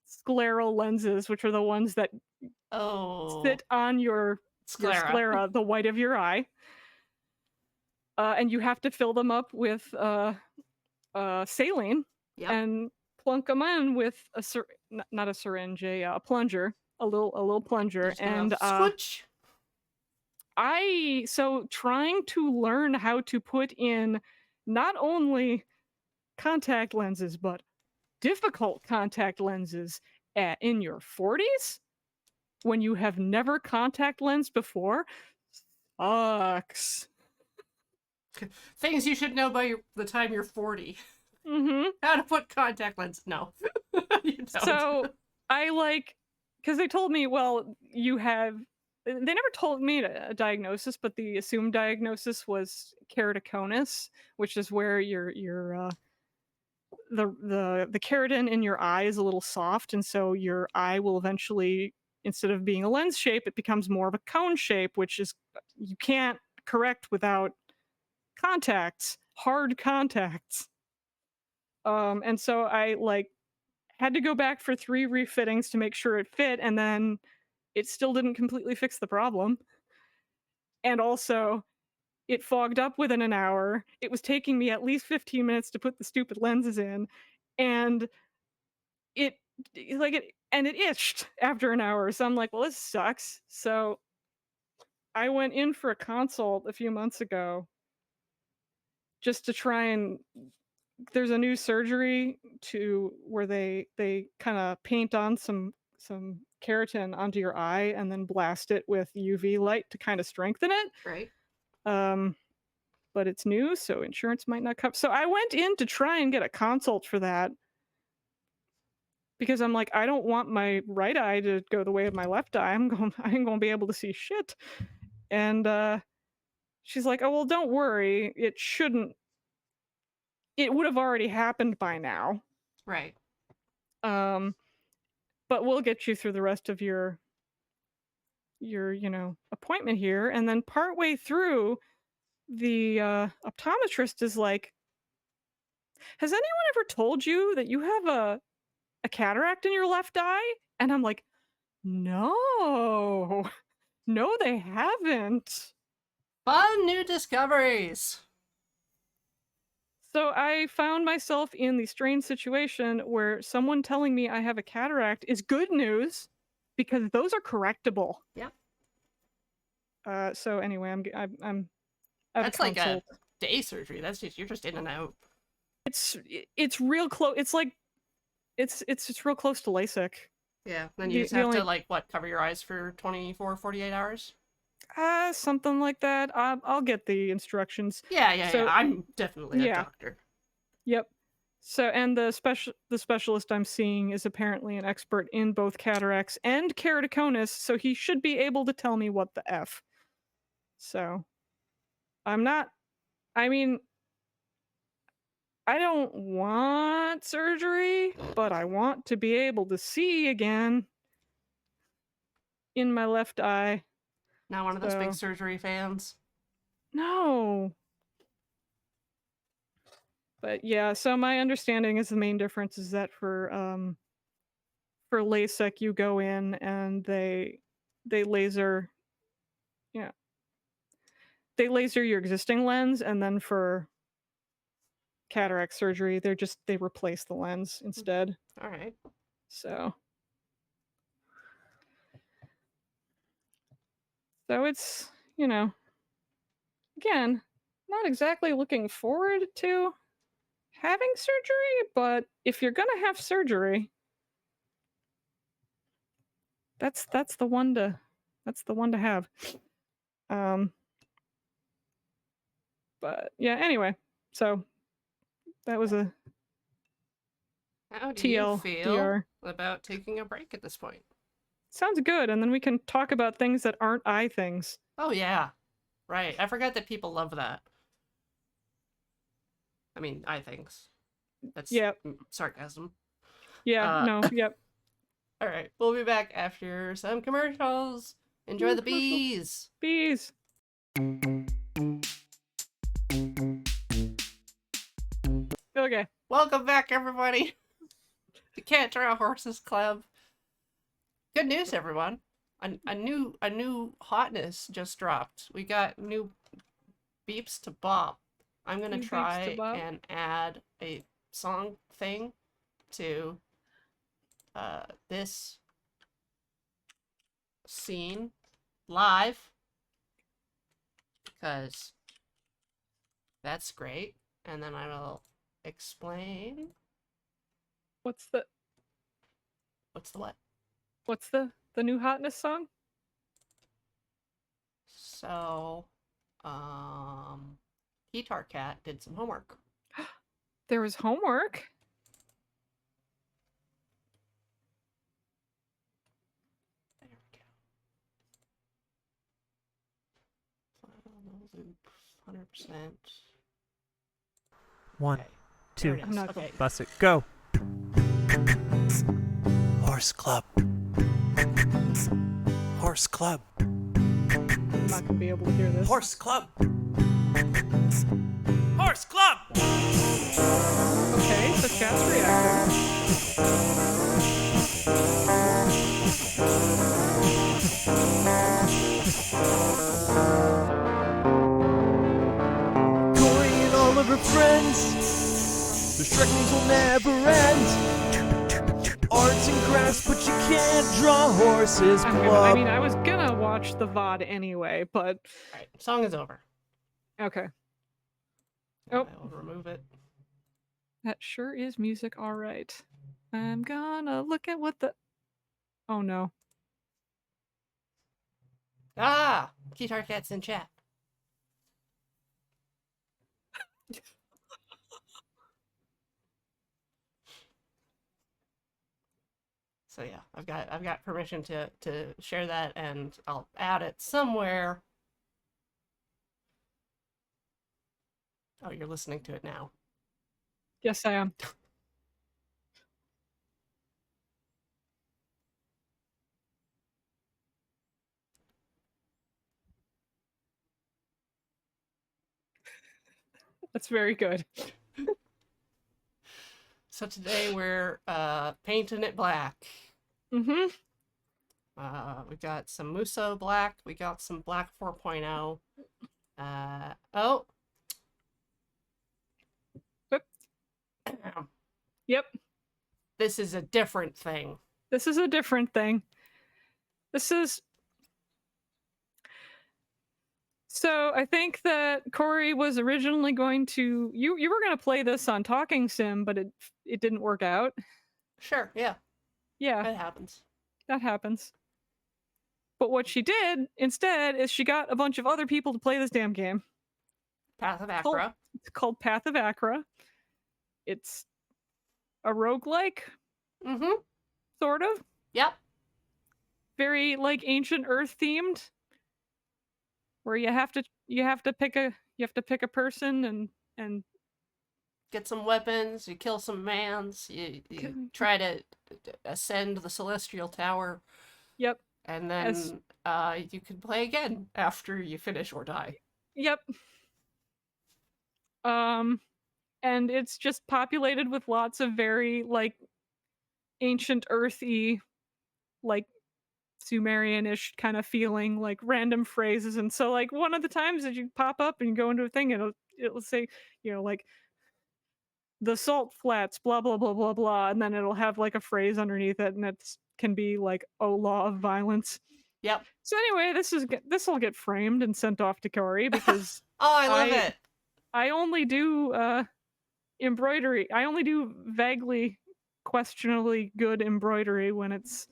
scleral lenses, which are the ones that Oh, sit on your sclera. sclera, the white of your eye. And you have to fill them up with saline Yep. and plunk them in with not a syringe, a plunger, a little plunger, Just gonna and swooch. so trying to learn how to put in not only contact lenses but difficult contact lenses in your 40s when you have never contact lens before sucks. Things you should know by the time you're 40. Mm-hmm. How to put contact lenses. No, you don't. So I because they told me, well, you have they never told me a diagnosis, but the assumed diagnosis was keratoconus, which is where the keratin in your eye is a little soft, and so your eye will eventually, instead of being a lens shape, it becomes more of a cone shape, which is you can't correct without contacts, hard contacts. And so I like had to go back for 3 refittings to make sure it fit, and then it still didn't completely fix the problem. And also, it fogged up within an hour. It was taking me at least 15 minutes to put the stupid lenses in, and it it itched after an hour. So I'm like, "Well, this sucks." So I went in for a consult a few months ago just to try and there's a new surgery to where they kind of paint on some keratin onto your eye and then blast it with UV light to kind of strengthen it. Right. Um, but it's new, so insurance might not cover. So I went in to try and get a consult for that because I'm like, I don't want my right eye to go the way of my left eye. I ain't gonna be able to see shit. And she's like, oh well, don't worry. It shouldn't. It would have already happened by now. Right. Um, but we'll get you through the rest of your appointment here. And then partway through, the optometrist is like, has anyone ever told you that you have a cataract in your left eye? And I'm like, no, no, they haven't. Fun new discoveries. So I found myself in the strange situation where someone telling me I have a cataract is good news because those are correctable. Yep. So anyway, I have a That's like a consult. day surgery. That's just you're just in and out. It's real close. It's like it's real close to LASIK. Yeah. Then you just The have to only like what, cover your eyes for 24, 48 hours? something like that. I'll get the instructions. Yeah, yeah, yeah. So I'm definitely a yeah, doctor. yep. So and the specialist I'm seeing is apparently an expert in both cataracts and keratoconus, so he should be able to tell me what the f. So I'm not. I mean, I don't want surgery, but I want to be able to see again in my left eye. Not one of those big So surgery fans. no. But yeah, so my understanding is the main difference is that for LASIK you go in and they laser, yeah, they laser your existing lens, and then for cataract surgery they replace the lens instead. All right. So it's, again, not exactly looking forward to having surgery, but if you're gonna have surgery, that's the one to have. Um, but yeah, anyway, so that was a How do you feel TLDR. about taking a break at this point? Sounds good, and then we can talk about things that aren't eye things. Oh yeah. Right. I forgot that people love that. I mean, I thinks. That's Yep. sarcasm. Yeah. Uh No. Yep. all right. We'll be back after some commercials. Enjoy Ooh, the commercials. bees. Bees. Okay. Welcome back, everybody. The Can't Draw Horses Club. Good news, everyone. A new hotness just dropped. We got new beeps to bop. I'm gonna New beeps to try bop. and add a song thing to this scene live because that's great. And then I will explain What's the what's the what. what's the new hotness song? So, Guitar Cat did some homework. There was homework. There we go. loop, 100%. One, Okay. two, I'm not Okay. bust it, go. Horse Club. Horse Club. I'm not gonna be able to hear this. Horse Club. Horse Club. Okay, so chat's reacting. Corey and all of her friends. The Shreknings will never end. Arts and crafts, but you can't draw horses club. I was gonna watch the VOD anyway, but Alright, song is over. okay. Now Oh. I will remove it. That sure is music, alright. I'm gonna look at what the... Oh no. Ah! Guitar Cat's in chat. So yeah, I've got permission to share that, and I'll add it somewhere. Oh, you're listening to it now. Yes, I am. That's very good. So today we're painting it black. Mm-hmm. We got some Muso black. We got some black 4.0. Oh. Yep. Yep. This is a different thing. This is a different thing. This is... So I think that Corey was originally going to... You were going to play this on Talking Sim, but it didn't work out. Sure, yeah. Yeah, That happens. that happens. But what she did instead is she got a bunch of other people to play this damn game. Path of Acra. It's called Path of Acra. It's a roguelike, Mm-hmm. sort of. Yep. Very like ancient Earth themed. Where you have to pick a person and Get some weapons, you kill some mans, you try to ascend the Celestial Tower. Yep. And then you can play again after you finish or die. Yep. And it's just populated with lots of very like ancient earthy, like Sumerian-ish kind of feeling, like random phrases. And so like one of the times that you pop up and go into a thing, it'll say, like the salt flats, blah blah blah blah blah, and then it'll have like a phrase underneath it, and it can be like, "Oh, law of violence." Yep. So anyway, this will get framed and sent off to Corey because Oh, I love it. I only do embroidery. I only do vaguely questionably good embroidery when it's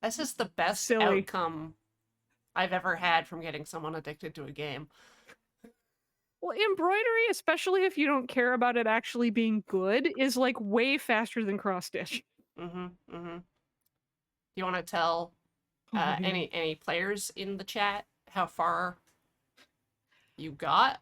This is the best silly. outcome I've ever had from getting someone addicted to a game. Well, embroidery, especially if you don't care about it actually being good, is like way faster than cross stitch. Mm-hmm. Mm-hmm. Do you want to tell any players in the chat how far you got?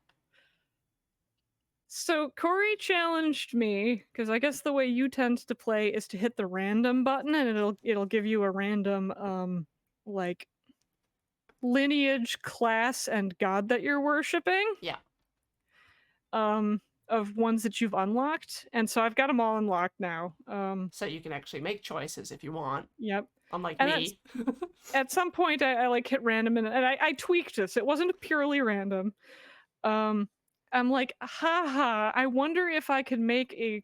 So Corey challenged me because I guess the way you tend to play is to hit the random button and it'll give you a random like lineage, class, and god that you're worshiping. Yeah. Of ones that you've unlocked, and so I've got them all unlocked now. So you can actually make choices if you want. Yep. Unlike And me. At some point I like hit random and I tweaked this. It wasn't purely random. I'm like, haha, I wonder if I could make a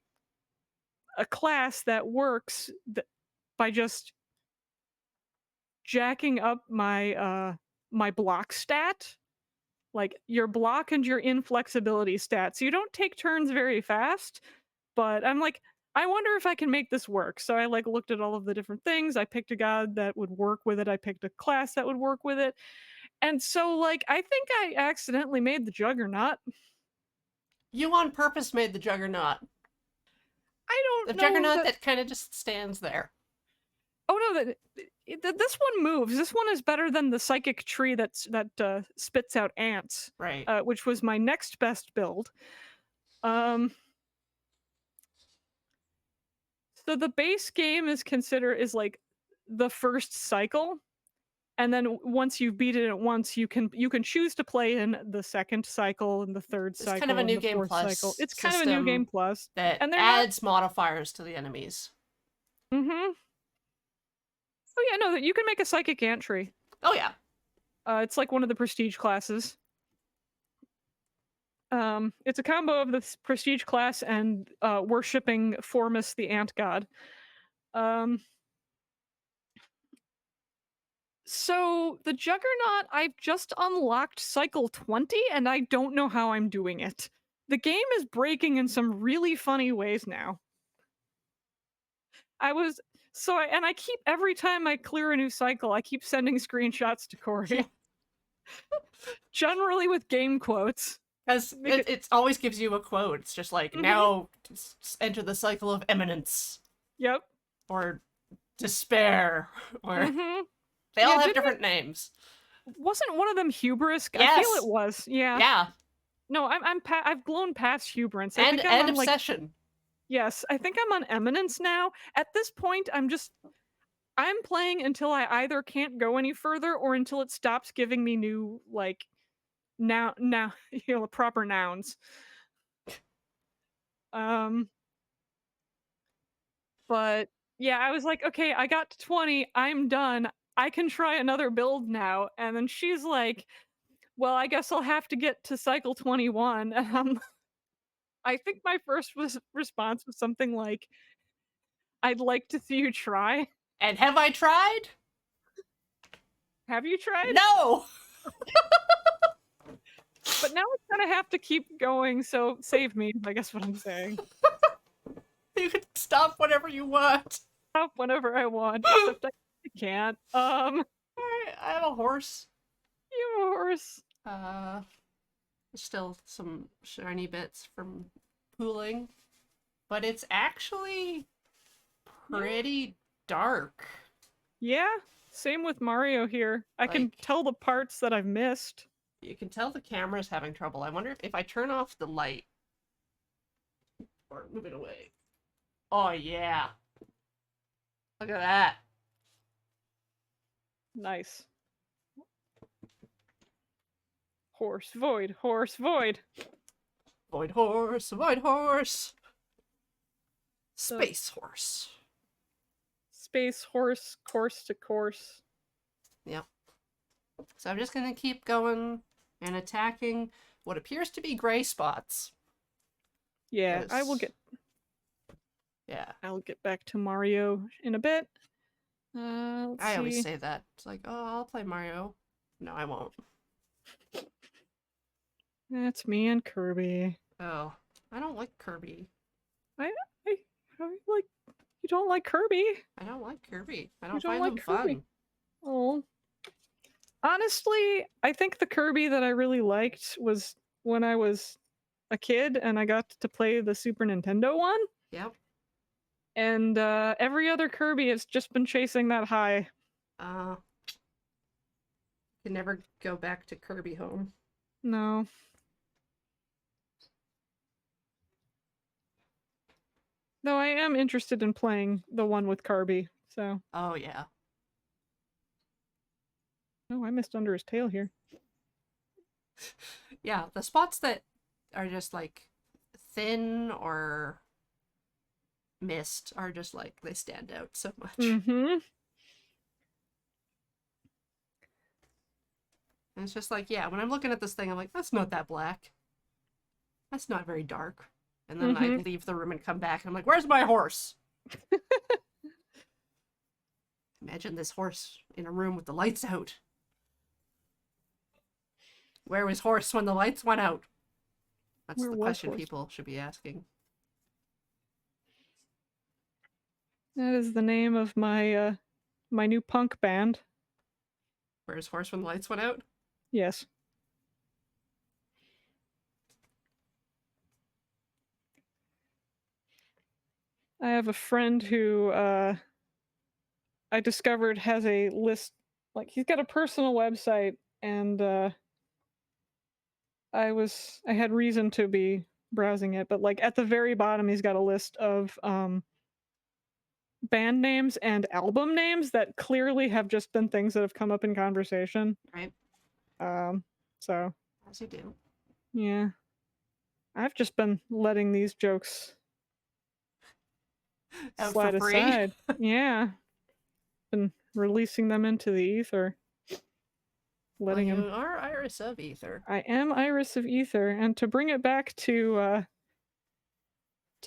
class that works by just jacking up my my block stat. Like your block and your inflexibility stat. So you don't take turns very fast, but I'm like, I wonder if I can make this work. So I like looked at all of the different things. I picked a god that would work with it. I picked a class that would work with it. And so like I think I accidentally made the Juggernaut. You on purpose made the Juggernaut. I don't The know Juggernaut that kind of just stands there. Oh no, this one moves. This one is better than the psychic tree that spits out ants, Right. which was my next best build. Um, so the base game is like the first cycle, and then once you've beaten it once, you can choose to play in the second cycle and the third It's kind of a cycle and new the game fourth cycle. plus It's kind of a new game system plus, that and they're not. adds modifiers to the enemies. Mm-hmm. Oh yeah, no, you can make a psychic ant tree. Oh yeah. It's like one of the prestige classes. It's a combo of the prestige class and worshipping Formus the ant god. Um, so the Juggernaut, I've just unlocked cycle 20, and I don't know how I'm doing it. The game is breaking in some really funny ways now. I was and I keep every time I clear a new cycle, I keep sending screenshots to Corey. Yeah. Generally with game quotes. Because it always gives you a quote. It's just like, Mhm. now enter the cycle of eminence. Yep. Or despair. Or Mhm. they all Yeah, have didn't different names. Wasn't one of them hubris? I Yes. feel it was. Yeah. Yeah. No, I've blown past hubris. I And think I'm on, like, obsession. yes, I think I'm on eminence now. At this point, I'm playing until I either can't go any further or until it stops giving me new, like, now proper nouns. Um, but yeah, I was like, okay, I got to 20, I'm done. I can try another build now. And then she's like, well, I guess I'll have to get to cycle 21. And I think my first response was something like, I'd like to see you try. And have I tried? Have you tried? No! But now it's gonna have to keep going, so save me, I guess what I'm saying. You can stop whenever you want. Stop whenever I want, except I can't. Alright, I have a horse. You horse. Still some shiny bits from pooling. But it's actually pretty dark. Yeah, same with Mario here. I can Like- tell the parts that I've missed. You can tell the camera's having trouble. I wonder if I turn off the light or move it away. Oh yeah. Look at that. Nice. Horse, void, horse, void. Void horse, void horse. Space horse. Space horse, course to course. Yep. So I'm just gonna keep going and attacking what appears to be gray spots. Yeah, I will Yes. get Yeah. I'll get back to Mario in a bit. Let's I see. always say that. It's like, oh, I'll play Mario. No, I won't. That's me and Kirby. Oh, I don't like Kirby. Like, you don't like Kirby? I don't like Kirby. I don't don't find like them Kirby? fun. Oh. Honestly, I think the Kirby that I really liked was when I was a kid and I got to play the Super Nintendo one. Yep. And every other Kirby has just been chasing that high. Can never go back to Kirby home. No. Though I am interested in playing the one with Kirby, so. Oh yeah. Oh, I missed under his tail here. Yeah, the spots that are just like thin or missed are just like they stand out so much. Mm-hmm. And it's just like, yeah, when I'm looking at this thing, I'm like, that's not that black. That's not very dark. And then I leave the room and come back and I'm like, where's my horse? Imagine this horse in a room with the lights out. Where was horse when the lights went out? That's Where the was question horse? people should be asking. That is the name of my my new punk band. Where's horse when the lights went out? Yes. I have a friend who I discovered has a list. Like he's got a personal website, and I had reason to be browsing it, but like at the very bottom, he's got a list of band names and album names that clearly have just been things that have come up in conversation. Right? Um, so As you do. yeah, I've just been letting these jokes Out slide for free. aside. Yeah, been releasing them into the ether, Well, letting you them. are Iris of Ether. I am Iris of Ether, and to bring it back to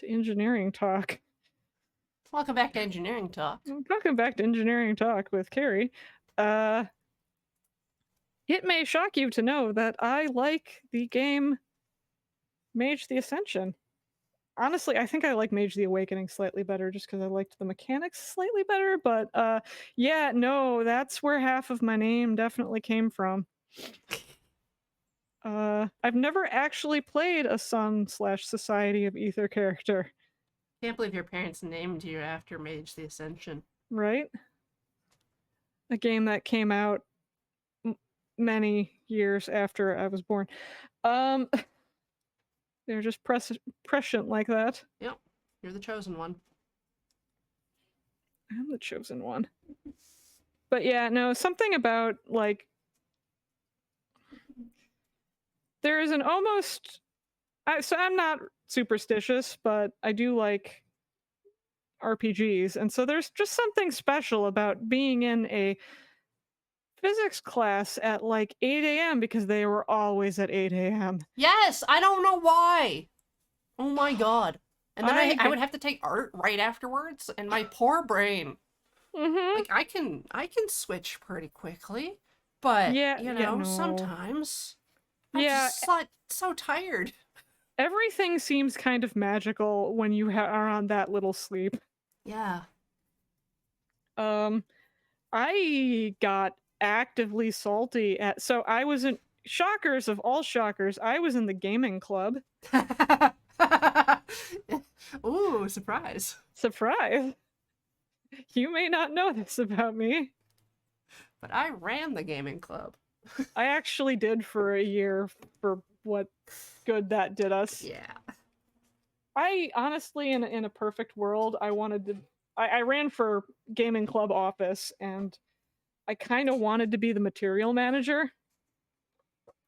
engineering talk. Welcome back to Engineering Talk. Welcome back to engineering talk with Carrie. It may shock you to know that I like the game Mage the Ascension. Honestly, I think I like Mage the Awakening slightly better just because I liked the mechanics slightly better, but yeah, no, that's where half of my name definitely came from. I've never actually played a Sun/Society of Ether character, Can't believe your parents named you after Mage the Ascension. right? A game that came out many years after I was born. They're just prescient like that. Yep. You're the chosen one. I'm the chosen one. But yeah, no, something about like there is an almost so I'm not superstitious, but I do like RPGs, and so there's just something special about being in a physics class at like 8 a.m. because they were always at 8 a.m. Yes, I don't know why. Oh my god. And then I I would have to take art right afterwards, and my poor brain. Mm-hmm. Like I can switch pretty quickly, but Yeah, you yeah, know, no. sometimes I'm Yeah, just like so tired. everything seems kind of magical when you are on that little sleep. Yeah. I got actively salty at so I was in shockers of all shockers, I was in the gaming club. Ooh, surprise. Surprise. You may not know this about me. But I ran the gaming club. I actually did for a year for what good that did us. Yeah. I honestly, in a perfect world, I wanted to. I ran for gaming club office, and I kind of wanted to be the material manager,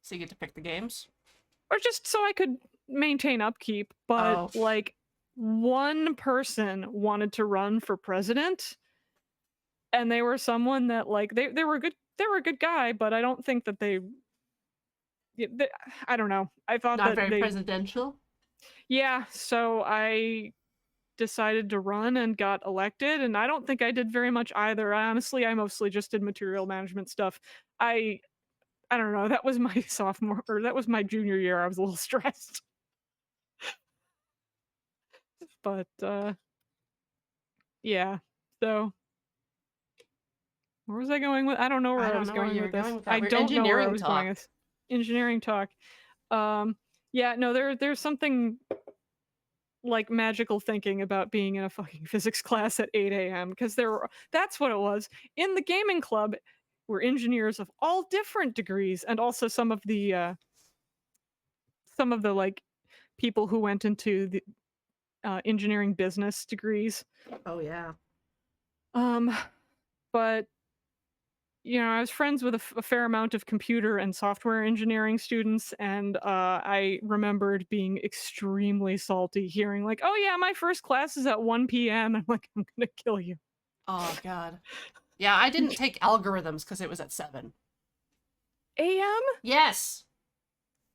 So you get to pick the games? or just so I could maintain upkeep. But Oh. like, one person wanted to run for president, and they were someone that like they were good. They were a good guy, but I don't think that they I don't know. I thought Not that very they. presidential? Yeah, so I decided to run and got elected, and I don't think I did very much either. Honestly, I mostly just did material management stuff. I don't know, that was my sophomore or that was my junior year. I was a little stressed. But yeah. So where was I going with? I don't know where I I don't was know where going you were with this. going with that. I We're don't know where I engineering was going talk. with engineering talk. Yeah, no, there's something like magical thinking about being in a fucking physics class at 8 a.m. because that's what it was. In the gaming club were engineers of all different degrees, and also some of the like people who went into the engineering business degrees. Oh yeah. But you know, I was friends with a fair amount of computer and software engineering students, and I remembered being extremely salty hearing like, "Oh yeah, my first class is at 1 p.m." I'm like, "I'm gonna kill you." Oh god. Yeah, I didn't take algorithms because it was at 7. A.m. Yes.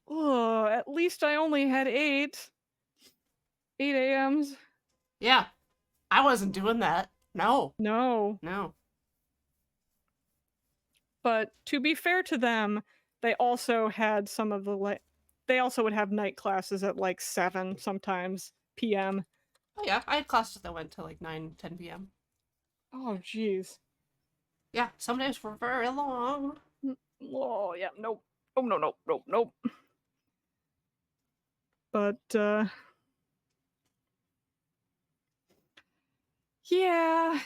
Oh, at least I only had 8 a.m.s. Yeah. I wasn't doing that. No. No. No. But to be fair to them, they also had some of the they also would have night classes at like 7 sometimes p.m. Oh yeah, I had classes that went to like 9, 10 p.m. Oh jeez. Yeah, some days were very long. Oh yeah, nope. Oh nope. But Yeah.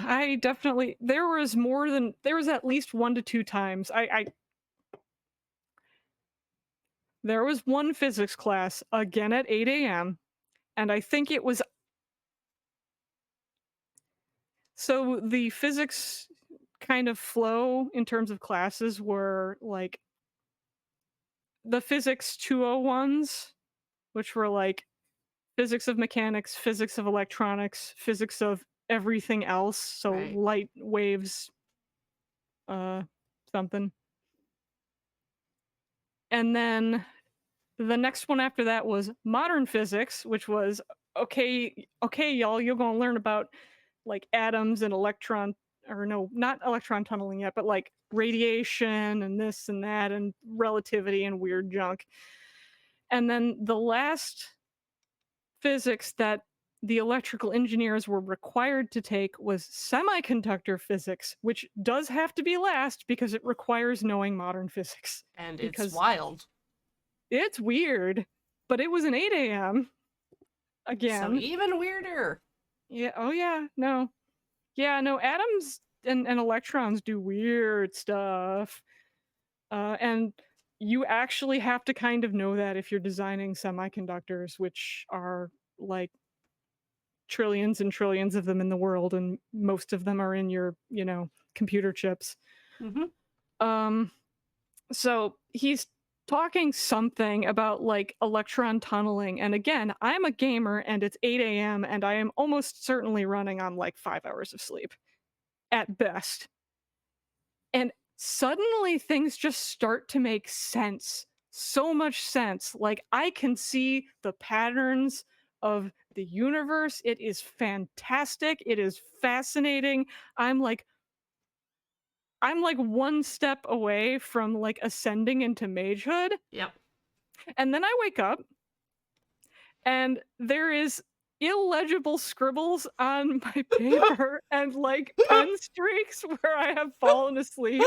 I definitely there was at least 1 to 2 times. There was one physics class again at 8 a.m. and I think it was so the physics kind of flow in terms of classes were like the physics 201s, which were like physics of mechanics, physics of electronics, physics of everything else, so Right. light waves, uh, something. And then the next one after that was modern physics, which was okay, y'all, you're gonna learn about like atoms and electron, or no, not electron tunneling yet, but like radiation and this and that and relativity and weird junk. And then the last physics that the electrical engineers were required to take was semiconductor physics, which does have to be last because it requires knowing modern physics. And it's Because wild. it's weird, but it was an 8 a.m. So again. even weirder. Yeah, oh yeah, no. Yeah, no, atoms and electrons do weird stuff. And you actually have to kind of know that if you're designing semiconductors, which are like trillions and trillions of them in the world, and most of them are in your, computer chips. Mm-hmm. Um, so he's talking something about like electron tunneling, and again, I'm a gamer and it's 8 a.m. and I am almost certainly running on like 5 hours of sleep at best. And suddenly things just start to make sense. So much sense. Like I can see the patterns of the universe. It is fantastic. It is fascinating. I'm like I'm like one step away from like ascending into magehood. Yep. And then I wake up and there is illegible scribbles on my paper and like pen streaks where I have fallen asleep.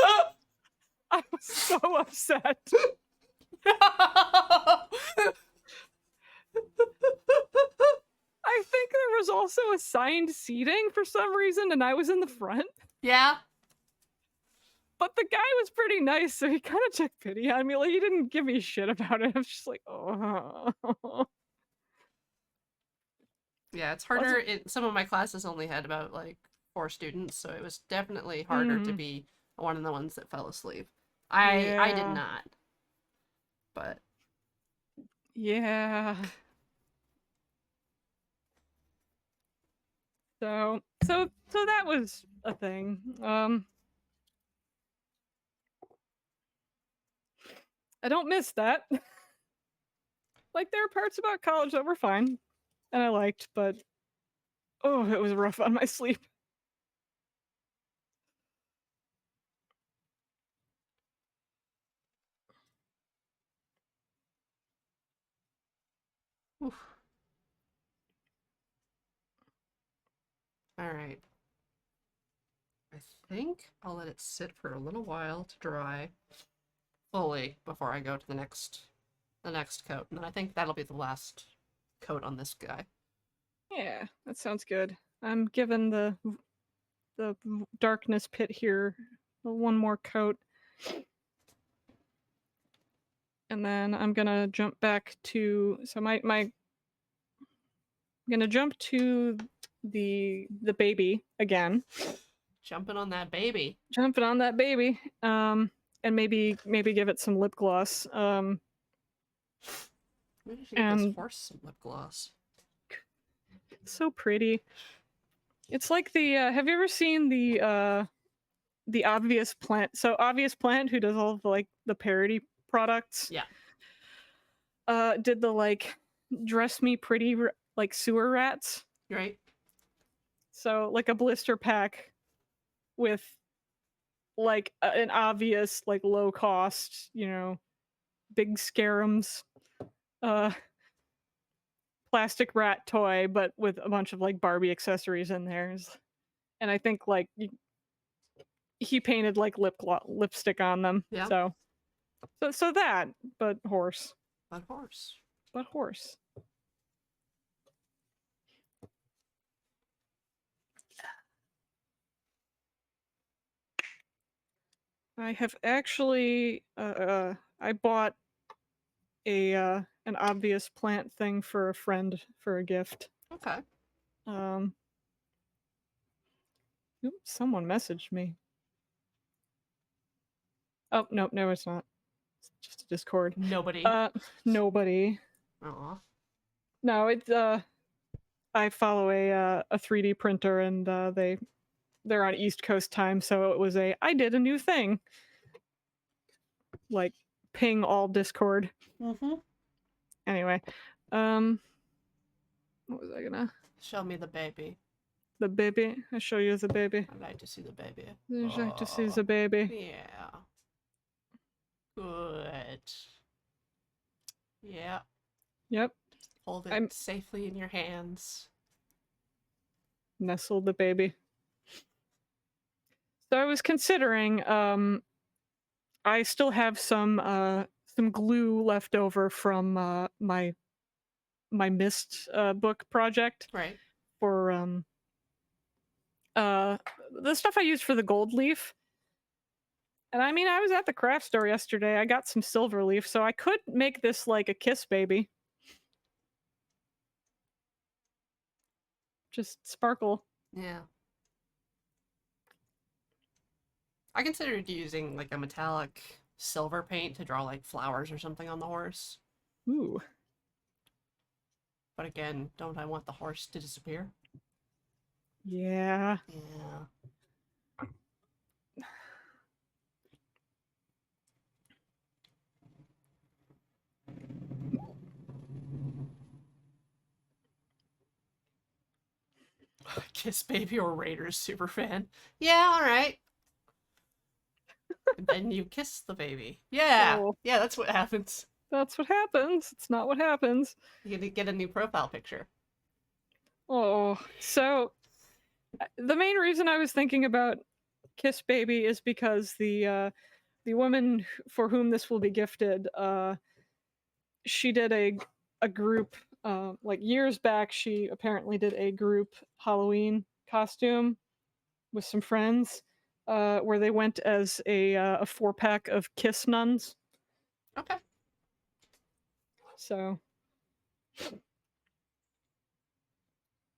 I was so upset. I think there was also assigned seating for some reason, and I was in the front. Yeah. But the guy was pretty nice, so he kind of took pity on me. Like, he didn't give me shit about it. I was just like, oh. Yeah, it's harder. Some of my classes only had about like 4 students, so it was definitely harder to be one of the ones that fell asleep. I did Yeah. not. But Yeah. So that was a thing. I don't miss that. Like there are parts about college that were fine and I liked, but oh, it was rough on my sleep. oof. All right. I think I'll let it sit for a little while to dry fully before I go to the next coat. And then I think that'll be the last coat on this guy. Yeah, that sounds good. I'm giving the darkness pit here one more coat. And then I'm gonna jump back to I'm gonna jump to the baby again. Jumping on that baby. Jumping on that baby. And maybe give it some lip gloss. Maybe I should get this horse some lip gloss. So pretty. It's like the have you ever seen the Obvious Plant? So Obvious Plant, who does all of like the parody products, Yeah. did the like dress me pretty like sewer rats. Right? So like a blister pack with like an obvious like low cost, big scarums, uh plastic rat toy, but with a bunch of like Barbie accessories in there. And I think like he painted like lipstick on them. Yeah. So that, but horse. But horse. But horse. I have actually I bought a an obvious plant thing for a friend for a gift. Okay. Um, oops, someone messaged me. Oh, no, it's not. It's just a Discord. Nobody. Nobody. Aw. No, it's I follow a 3D printer, and they're on East Coast time, so it was I did a new thing. Like ping all Discord. Mm-hmm. Anyway, what was I gonna? Show me the baby. The baby. I show you the baby. I'd like to see the baby. I'd like to see Oh, the baby. yeah. Good. Yeah. Yep. Hold it I'm- safely in your hands. Nestled the baby. So I was considering. I still have some glue left over from my Mist book project Right. for the stuff I used for the gold leaf. And I mean, I was at the craft store yesterday. I got some silver leaf, so I could make this like a kiss baby. Just sparkle. Yeah. I considered using like a metallic silver paint to draw like flowers or something on the horse. Ooh. But again, don't I want the horse to disappear? Yeah. Yeah. Kiss Baby or Raiders super fan. Yeah, alright. And then you kiss the baby. Yeah. Oh. Yeah, that's what happens. That's what happens. It's not what happens. You get a new profile picture. Oh. So the main reason I was thinking about Kiss Baby is because the woman for whom this will be gifted, she did a group like years back. She apparently did a group Halloween costume with some friends, where they went as a 4-pack of Kiss nuns. Okay. So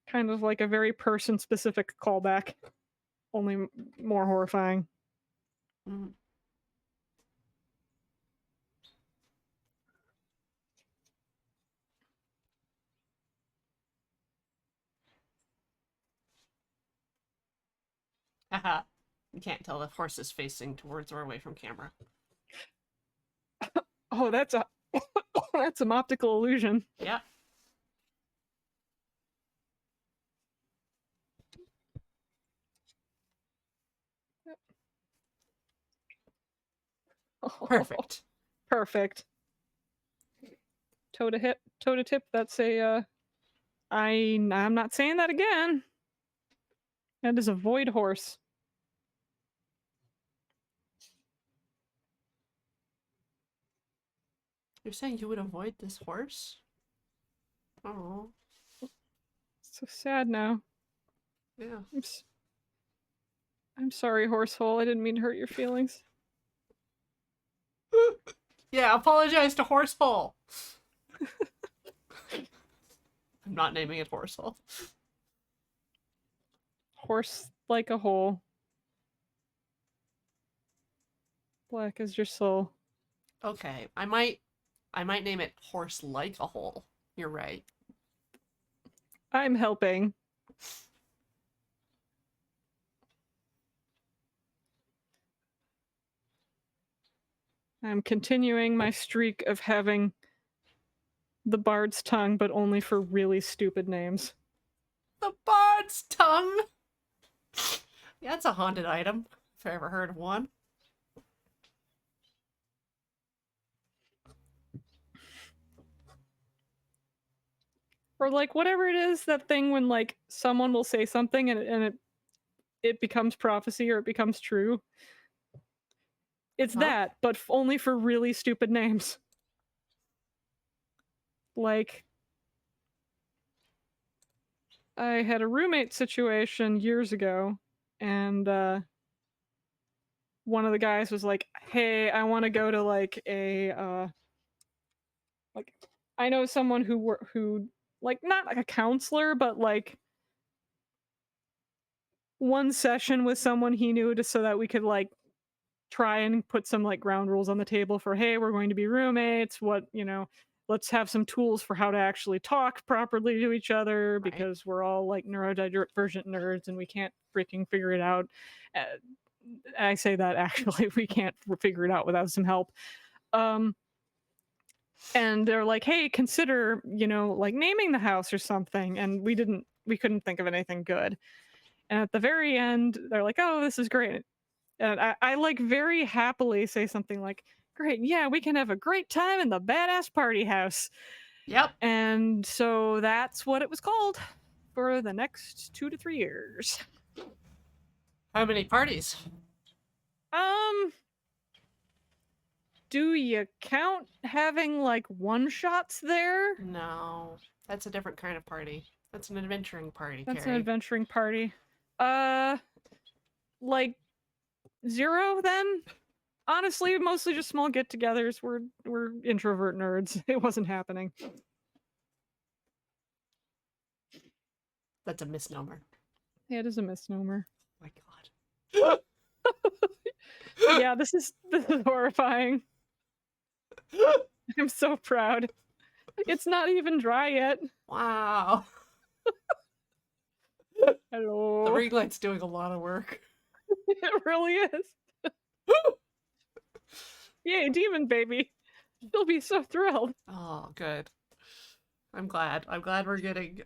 kind of like a very person specific callback, only more horrifying. Mm. Haha. You can't tell the horse is facing towards or away from camera. Oh, that's a that's some optical illusion. Yeah. Perfect. Perfect. Toe to tip. That's a. I'm not saying that again. That is a void horse. You're saying you would avoid this horse? Oh. So sad now. Yeah. I'm sorry, horsehole. I didn't mean to hurt your feelings. Yeah, apologize to Horsehole. I'm not naming it Horsehole. Horse like a hole. Black as your soul. Okay, I might name it Horse Like a Hole. You're right. I'm helping. I'm continuing my streak of having the bard's tongue, but only for really stupid names. The Bard's Tongue! Yeah, that's a haunted item, if I ever heard of one. Or like whatever it is, that thing when like someone will say something and it becomes prophecy or it becomes true. It's Huh? that, but only for really stupid names. Like, I had a roommate situation years ago, and one of the guys was like, "Hey, I want to go to like a like I know someone who like not like a counselor, but like one session with someone he knew just so that we could like try and put some like ground rules on the table for hey, we're going to be roommates, what, let's have some tools for how to actually talk properly to each other Right. because we're all like neurodivergent nerds and we can't freaking figure it out." Uh, I say that actually we can't figure it out without some help. Um and they're like, "Hey, consider, like naming the house or something." And we couldn't think of anything good. And at the very end, they're like, "Oh, this is great." And I like very happily say something like, "Great, yeah, we can have a great time in the badass party house." Yep. And so that's what it was called for the next 2 to 3 years. How many parties? Um, do you count having like one shots there? No, that's a different kind of party. That's an adventuring party, That's an Carrie. adventuring party. Like 0 then? Honestly, mostly just small get-togethers. We're introvert nerds. It wasn't happening. That's a misnomer. Yeah, it is a misnomer. Oh my god. Yeah, this is horrifying. I'm so proud. It's not even dry yet. Wow. Hello. The ring light's doing a lot of work. It really is. Yay, demon baby. She'll be so thrilled. Oh, good. I'm glad. I'm glad we're getting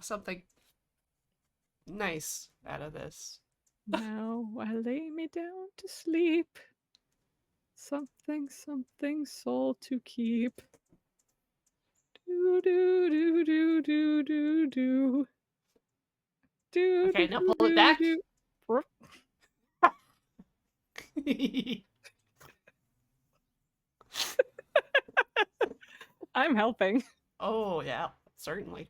something nice out of this. Now I lay me down to sleep. Something, something, soul to keep. Do do do do do do do. Do Okay, do now pull it back. do. I'm helping. Oh, yeah, certainly.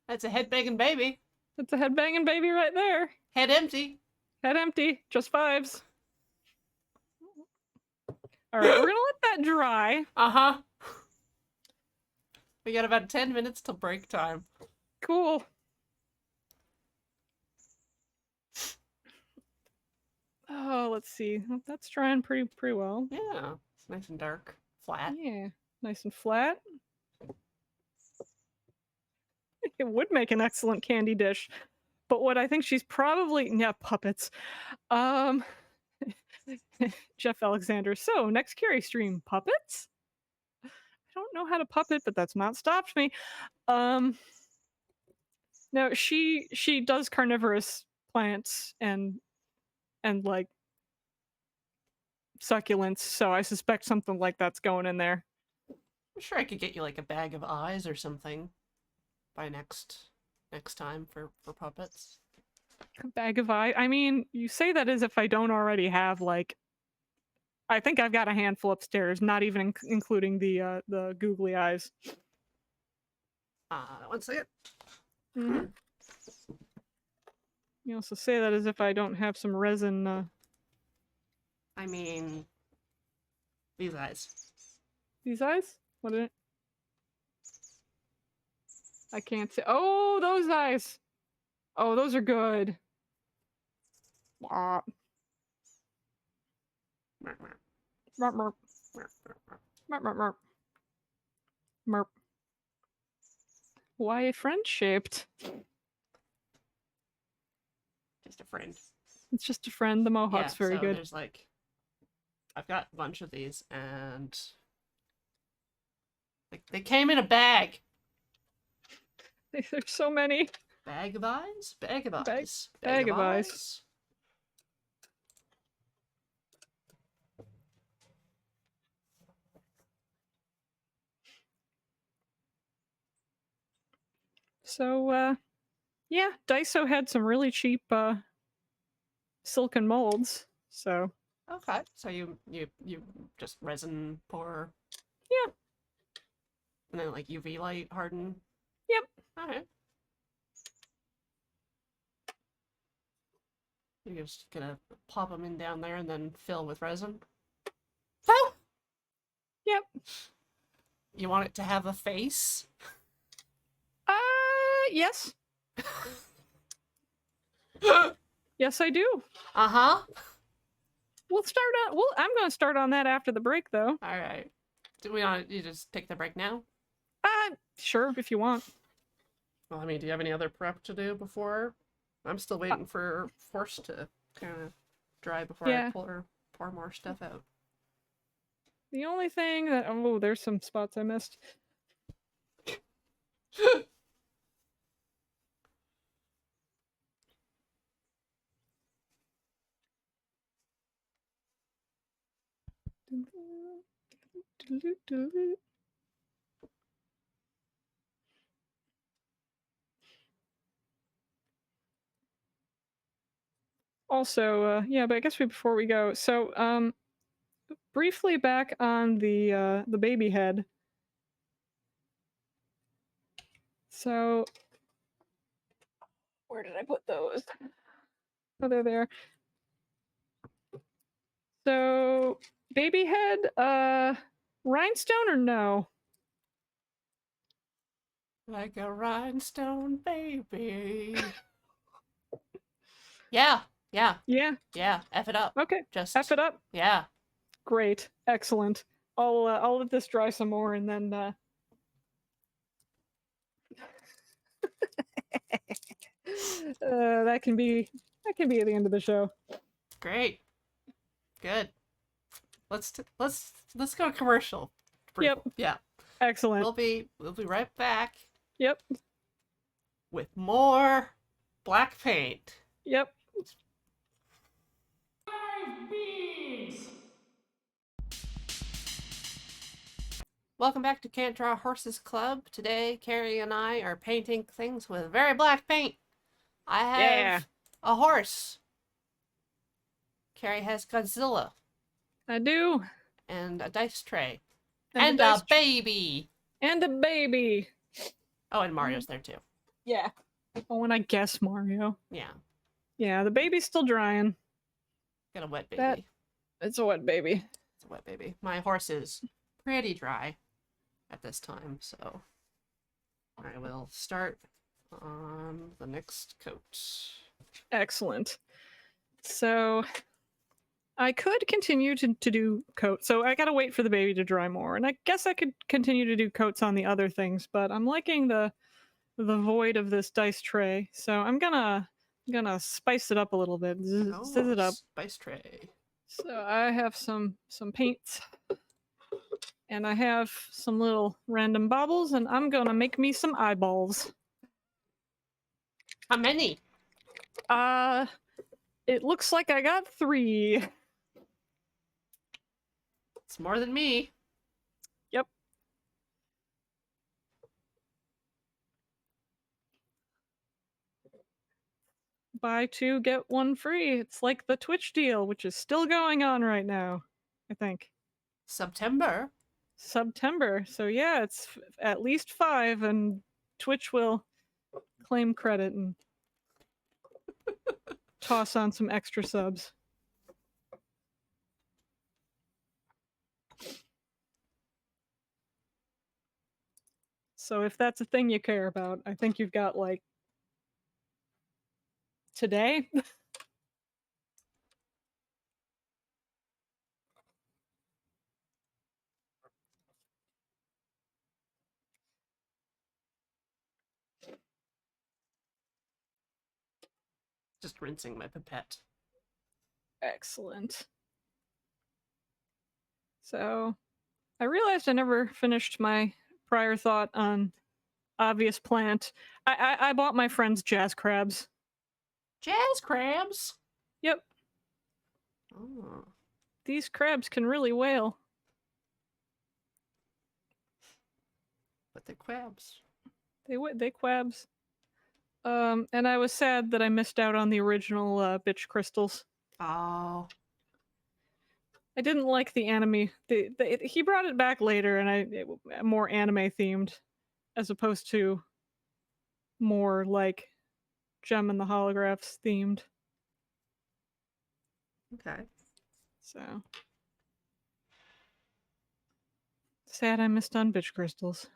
That's a head-banging baby. That's a headbanging baby right there. Head empty. Head empty. Just vibes. All right, we're gonna let that dry. Uh-huh. We got about 10 minutes till break time. Cool. Oh, let's see. That's drying pretty well. Yeah, it's nice and dark. Flat. Yeah, nice and flat. It would make an excellent candy dish. But what I think she's probably puppets. Jeff Alexander. So next Carrie stream, puppets? I don't know how to puppet, but that's not stopped me. No, she does carnivorous plants and like succulents, so I suspect something like that's going in there. I'm sure I could get you like a bag of eyes or something by next time for puppets. A bag of eye. I mean, you say that as if I don't already have like. I think I've got a handful upstairs, not even including the googly eyes. One second. Mm-hmm. You also say that as if I don't have some resin. I mean, these eyes. These eyes? What is it? I can't see. Oh, those eyes. Oh, those are good. Merp, merp. Merp, merp, merp. Merp. Why friend-shaped? Just a friend. It's just a friend. The mohawk's Yeah, very so good. there's like, I've got a bunch of these, and like they came in a bag. There's so many. Bag of eyes. Bag of eyes. Bag of eyes. So, yeah, Daiso had some really cheap silken molds. So Okay, so you just resin pour. Yeah. And then like UV light harden. Yep. All right. You're just gonna pop them in down there and then fill with resin. Oh! Yep. You want it to have a face? Yes. Yes, I do. Uh-huh. We'll start on. Well, I'm going to start on that after the break, though. All right. Do we want you just take the break now? Sure, if you want. Well, I mean, do you have any other prep to do before? I'm still waiting for Force to kind of dry before Yeah. I pour more stuff out. The only thing that there's some spots I missed. Also, yeah, but I guess before we go, so briefly back on the baby head. So where did I put those? Oh, they're there. So baby head, rhinestone or no? Like a rhinestone baby. Yeah. Yeah. F it up. Okay. Just F it up. Yeah. Great. Excellent. I'll let this dry some more and then that can be at the end of the show. Great. Good. Let's go commercial. Yep. Yeah. Excellent. We'll be right back. Yep. With more black paint. Yep. Welcome back to Can't Draw Horses Club. Today, Carrie and I are painting things with very black paint. I have a horse. Carrie has Godzilla. I do. And a dice tray. And a baby. And a baby. Oh, and Mario's there too. Yeah. Oh, and I guess Mario. Yeah. Yeah, the baby's still drying. Got a wet baby. It's a wet baby. It's a wet baby. My horse is pretty dry at this time, so I will start on the next coat. Excellent. So I could continue to do coats. So I gotta wait for the baby to dry more. And I guess I could continue to do coats on the other things, but I'm liking the void of this dice tray. So I'm gonna spice it up a little bit. Sizz it up. Spice tray. So I have some paints. And I have some little random baubles, and I'm gonna make me some eyeballs. How many? It looks like I got 3. It's more than me. Yep. Buy 2, get 1 free. It's like the Twitch deal, which is still going on right now, I think. September. So yeah, it's at least 5, and Twitch will claim credit and toss on some extra subs. So if that's a thing you care about, I think you've got like today. Just rinsing my pipette. Excellent. So I realized I never finished my prior thought on obvious plant. I bought my friend's jazz crabs. Jazz crabs? Yep. Oh. These crabs can really wail. But they're crabs. They quabs. And I was sad that I missed out on the original bitch crystals. Oh. I didn't like the anime. He brought it back later, and more anime themed, as opposed to more like Gem and the Holographs themed. Okay. So sad I missed on bitch crystals.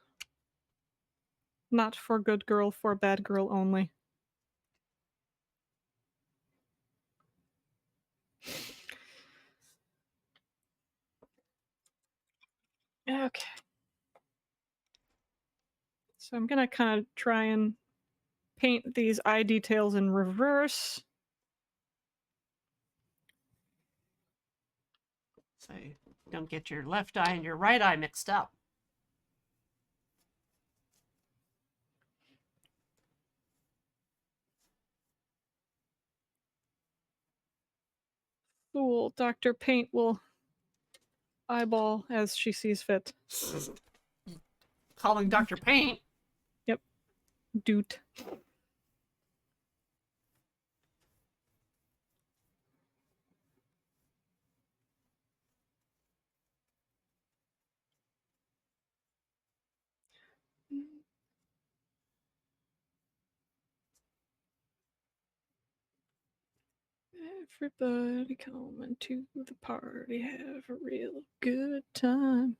Not for good girl, for bad girl only. Okay. So I'm gonna kind of try and paint these eye details in reverse. So you don't get your left eye and your right eye mixed up. Fool, Dr. Paint will eyeball as she sees fit. Calling Dr. Paint. Doot. Everybody coming to the party, have a real good time.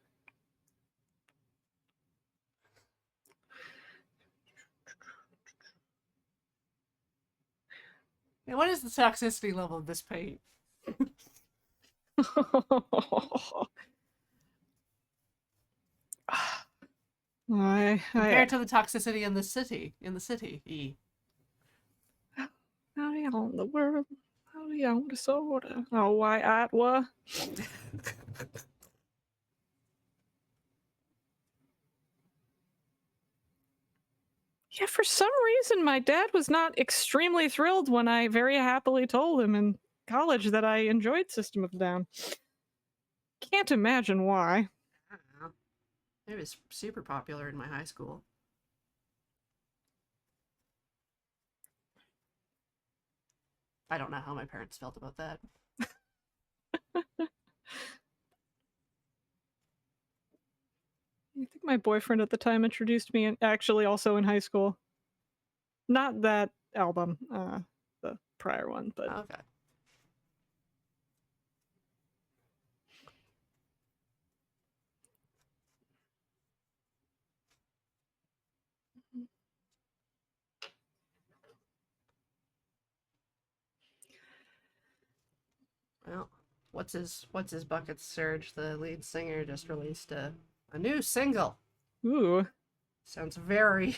Hey, what is the toxicity level of this paint? I Compared to the toxicity in the city. E. howdy on the world, howdy on the soda. Oh, why Atwa? Yeah, for some reason, my dad was not extremely thrilled when I very happily told him in college that I enjoyed System of a Down. Can't imagine why. I don't know. It was super popular in my high school. I don't know how my parents felt about that. I think my boyfriend at the time introduced me, actually also in high school. Not that album, the prior one, but Okay. Well, what's his bucket Surge, the lead singer, just released a new single. ooh, Sounds very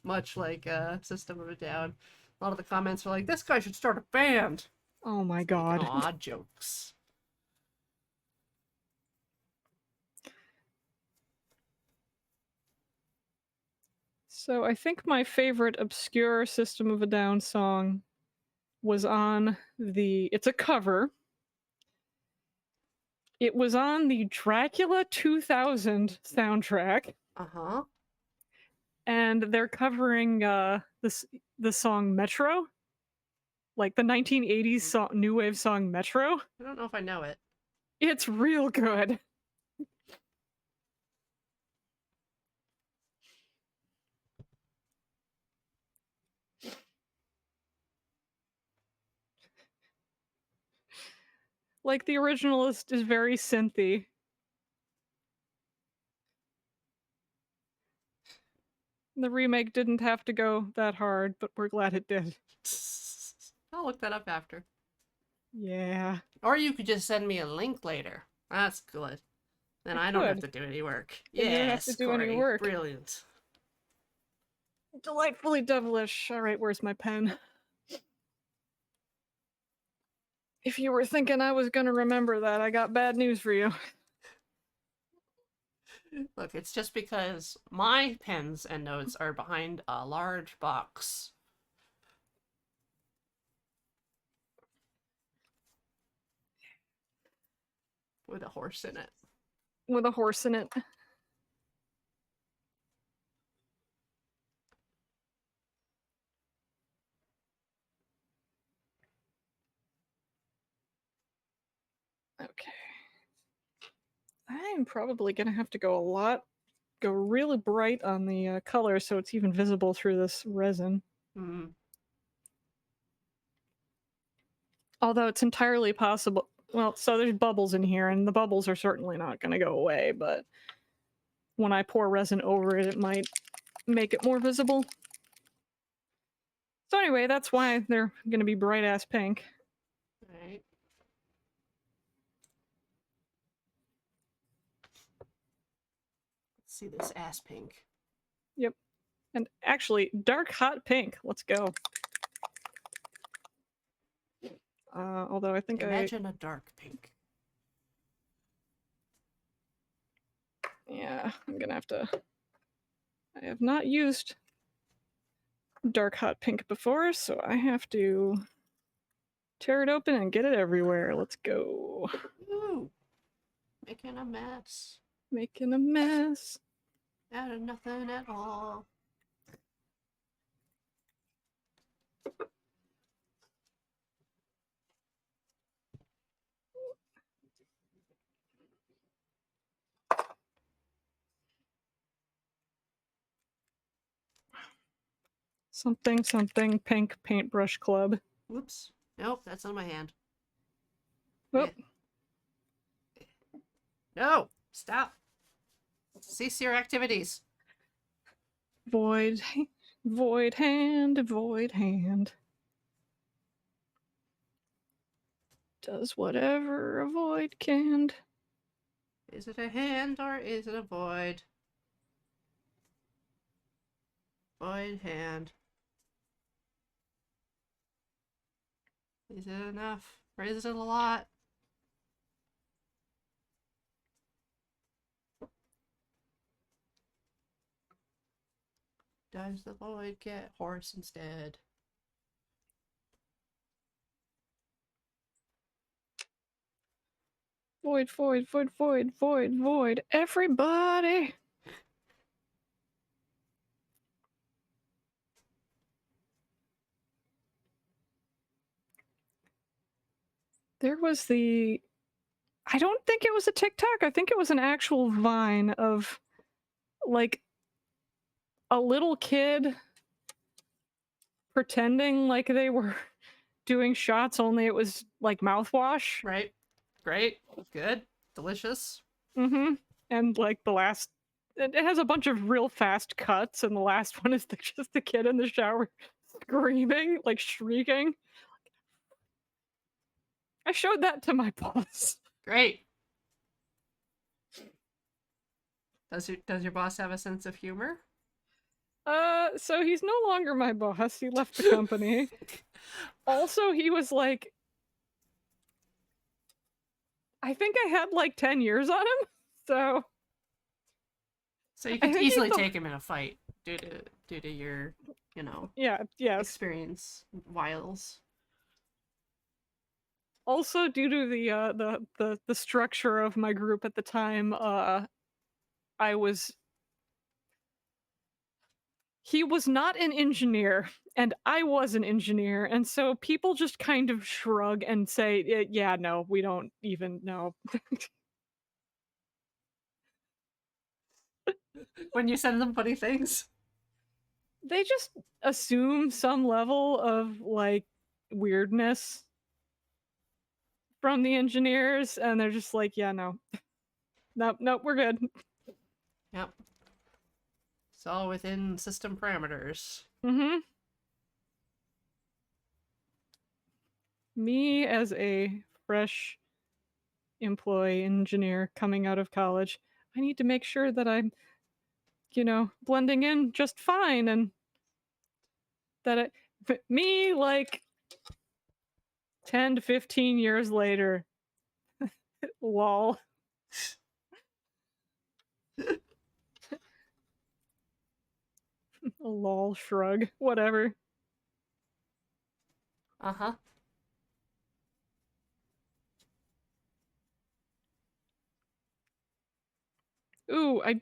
much like System of a Down. A lot of the comments were like, "This guy should start a band." oh my Like, god. aw, jokes. So I think my favorite obscure System of a Down song was on it's a cover. It was on the Dracula 2000 soundtrack, Uh-huh. and they're covering the song Metro, like the 1980s new wave song Metro. I don't know if I know it. It's real good. Like the originalist is very synthy. The remake didn't have to go that hard, but we're glad it did. I'll look that up after. Yeah. Or you could just send me a link later. That's good. Then I don't have to could. do any work. Then you don't have Yes, to do any Corey. work. Brilliant. Delightfully devilish. All right, where's my pen? If you were thinking I was going to remember that, I got bad news for you. Look, it's just because my pens and notes are behind a large box. With a horse in it. With a horse in it. Okay. I'm probably going to have to go really bright on the color so it's even visible through this resin. Hmm. Although it's entirely possible. Well, so there's bubbles in here, and the bubbles are certainly not going to go away, but when I pour resin over it, it might make it more visible. So anyway, that's why they're going to be bright-ass pink. Alright. Let's see this ass pink. Yep. And actually, dark hot pink. Let's go. Although I think Imagine a dark pink. Yeah, I'm gonna have to... I have not used dark hot pink before, so I have to tear it open and get it everywhere. Let's go. Ooh, making a mess. Making a mess. Out of nothing at all. Something something pink paintbrush club. Whoops. Nope, that's on my hand. Oh, No! Stop! Cease your activities. void, void hand, void hand. Does whatever a void can. Is it a hand or is it a void? Void hand. Is it enough? Or is it a lot? Does the void get horse instead? Void, void, void, void, void, void. Everybody! There was the... I don't think it was a TikTok. I think it was an actual Vine of, like, a little kid pretending like they were doing shots, only it was, like, mouthwash. Right? Great. Good. Delicious. Mm-hmm. And, like, the last... It has a bunch of real fast cuts, and the last one is just the kid in the shower screaming, like, shrieking. I showed that to my boss. Great. Does your boss have a sense of humor? So he's no longer my boss. He left the company. Also, he was like... I think I had like 10 years on him, so... So you I could think easily he's the- take him in a fight due to your, you know, Yeah, yes. experience wiles. Also, due to the structure of my group at the time, he was not an engineer, and I was an engineer, and so people just kind of shrug and say, yeah, no, we don't even know. When you send them funny things. They just assume some level of, like, weirdness from the engineers, and they're just like, yeah, no. Nope, we're good. Yep. It's all within system parameters. Mm-hmm. Me as a fresh employee engineer coming out of college, I need to make sure that I'm, blending in just fine, and that me, like, 10 to 15 years later, lol. A lol shrug, whatever. Uh-huh. Ooh, I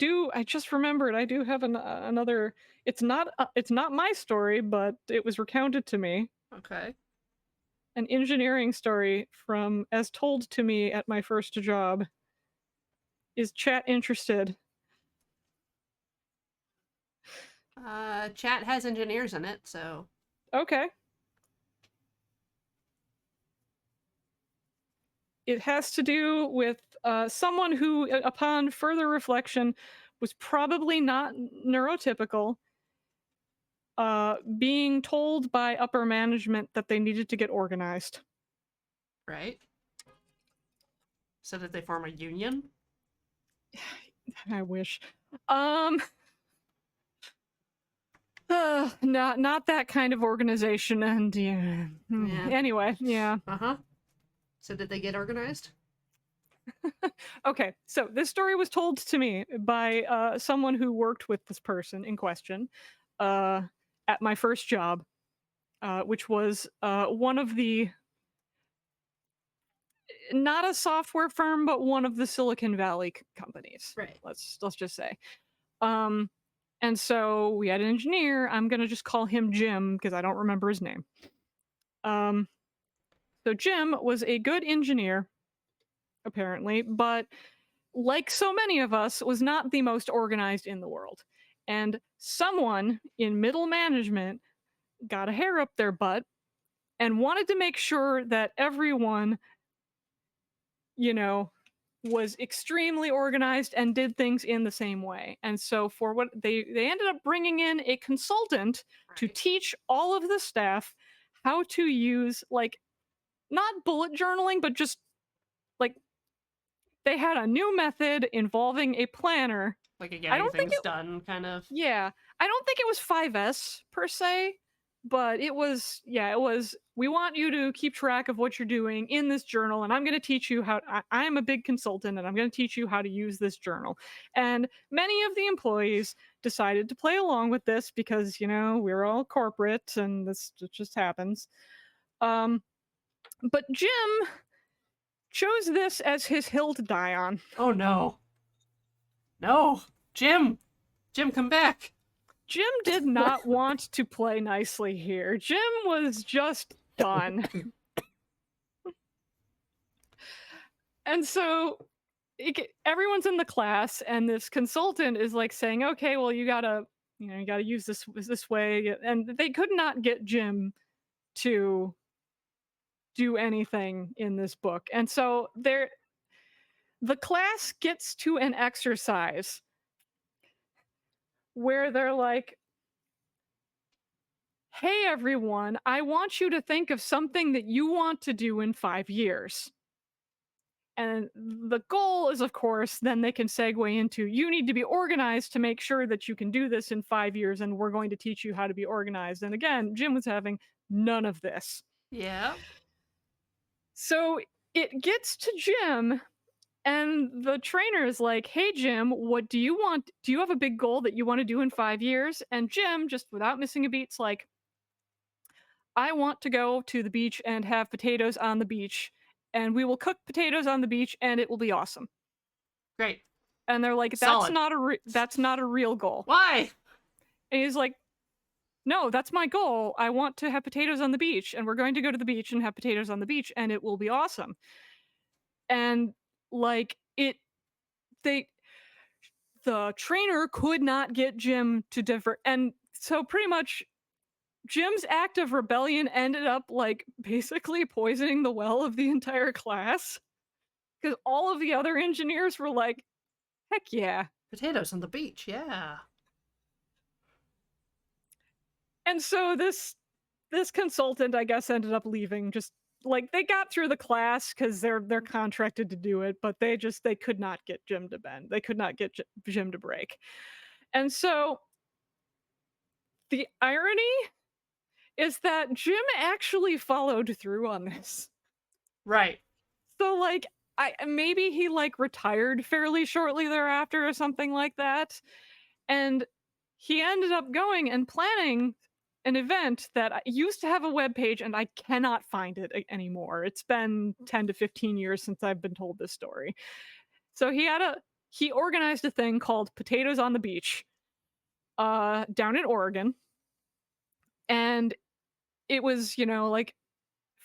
just remembered, I do have another... It's not my story, but it was recounted to me. Okay. An engineering story from as told to me at my first job. Is chat interested? Chat has engineers in it, so... Okay. it has to do with someone who, upon further reflection, was probably not neurotypical, being told by upper management that they needed to get organized. Right? So that they form a union? I wish. Not that kind of organization, and yeah. Yeah. Anyway, yeah. Uh-huh. So did they get organized? Okay, so this story was told to me by someone who worked with this person in question at my first job, which was one of the, not a software firm, but one of the Silicon Valley companies. Right. Let's just say. And so we had an engineer. I'm gonna just call him Jim because I don't remember his name. So Jim was a good engineer, apparently, but like so many of us, was not the most organized in the world. And someone in middle management got a hair up their butt and wanted to make sure that everyone, you know, was extremely organized and did things in the same way. And so for what they ended up bringing in a consultant to Right. teach all of the staff how to use, like, not bullet journaling, but just like, they had a new method involving a planner. Like a I getting don't think things done kind of. Yeah, I don't think it was 5S per se, but it was, yeah, it was, we want you to keep track of what you're doing in this journal, and I'm going to teach you how, I'm a big consultant, and I'm going to teach you how to use this journal. And many of the employees decided to play along with this because, we're all corporate, and this just happens. But Jim chose this as his hill to die on. Oh no. No. Jim, come back. Jim did not want to play nicely here. Jim was just done. And so everyone's in the class, and this consultant is like saying, okay, well, you gotta use this way. And they could not get Jim to do anything in this book. And so the class gets to an exercise where they're like, hey everyone, I want you to think of something that you want to do in 5 years. And the goal is, of course, then they can segue into, you need to be organized to make sure that you can do this in 5 years, and we're going to teach you how to be organized. And again, Jim was having none of this. Yeah. So it gets to Jim, and the trainer is like, hey Jim, what do you want? Do you have a big goal that you want to do in 5 years? And Jim, just without missing a beat's like, I want to go to the beach and have potatoes on the beach, and we will cook potatoes on the beach, and it will be awesome. Great. And they're like, Solid. that's not a real goal. Why? And he's like, no, that's my goal. I want to have potatoes on the beach, and we're going to go to the beach and have potatoes on the beach, and it will be awesome. And like the trainer could not get Jim to differ, and so pretty much Jim's act of rebellion ended up like basically poisoning the well of the entire class, because all of the other engineers were like, heck yeah. Potatoes on the beach, yeah. And so this consultant, I guess, ended up leaving. Just like, they got through the class because they're contracted to do it, but they could not get Jim to bend. They could not get Jim to break. And so the irony is that Jim actually followed through on this. Right. So like, maybe he like retired fairly shortly thereafter or something like that. And he ended up going and planning an event that used to have a web page, and I cannot find it anymore. It's been 10 to 15 years since I've been told this story. So he organized a thing called Potatoes on the Beach down in Oregon. And it was, like,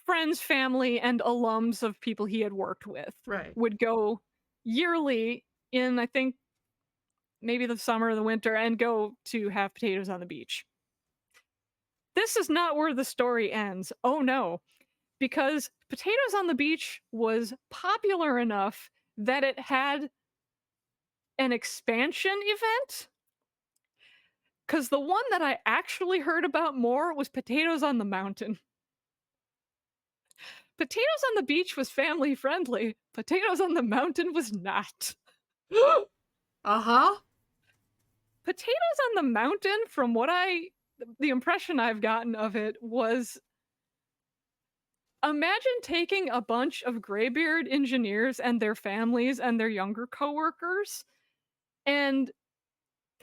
friends, family, and alums of people he had worked with Right. would go yearly in, I think, maybe the summer or the winter, and go to have potatoes on the beach. This is not where the story ends. Oh no. because Potatoes on the Beach was popular enough that it had an expansion event. Because the one that I actually heard about more was Potatoes on the Mountain. Potatoes on the Beach was family friendly. Potatoes on the Mountain was not. Uh-huh. Potatoes on the Mountain, from the impression I've gotten of it was, imagine taking a bunch of graybeard engineers and their families and their younger coworkers and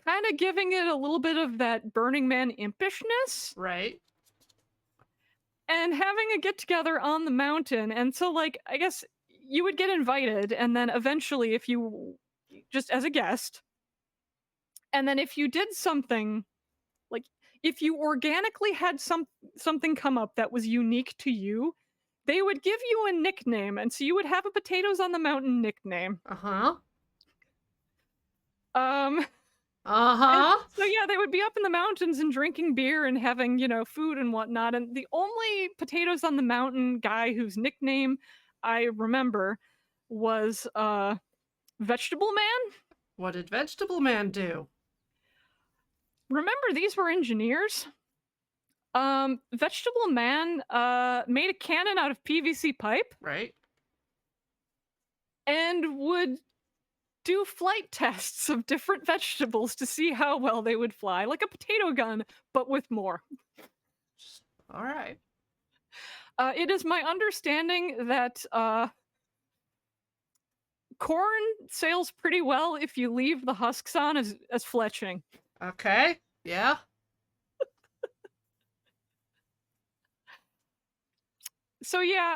kind of giving it a little bit of that Burning Man impishness Right. and having a get together on the mountain. And so, like, I guess you would get invited, and then eventually, if you just as a guest, and then if you did something, like if you organically had something come up that was unique to you, they would give you a nickname, and so you would have a Potatoes on the Mountain nickname. Uh-huh. And Uh-huh. so yeah, they would be up in the mountains and drinking beer and having, food and whatnot. And the only Potatoes on the Mountain guy whose nickname I remember was Vegetable Man. What did Vegetable Man do? Remember, these were engineers. Vegetable Man made a cannon out of PVC pipe Right? and would do flight tests of different vegetables to see how well they would fly, like a potato gun, but with more. All right. It is my understanding that corn sells pretty well if you leave the husks on as fletching. Okay. Yeah. So yeah,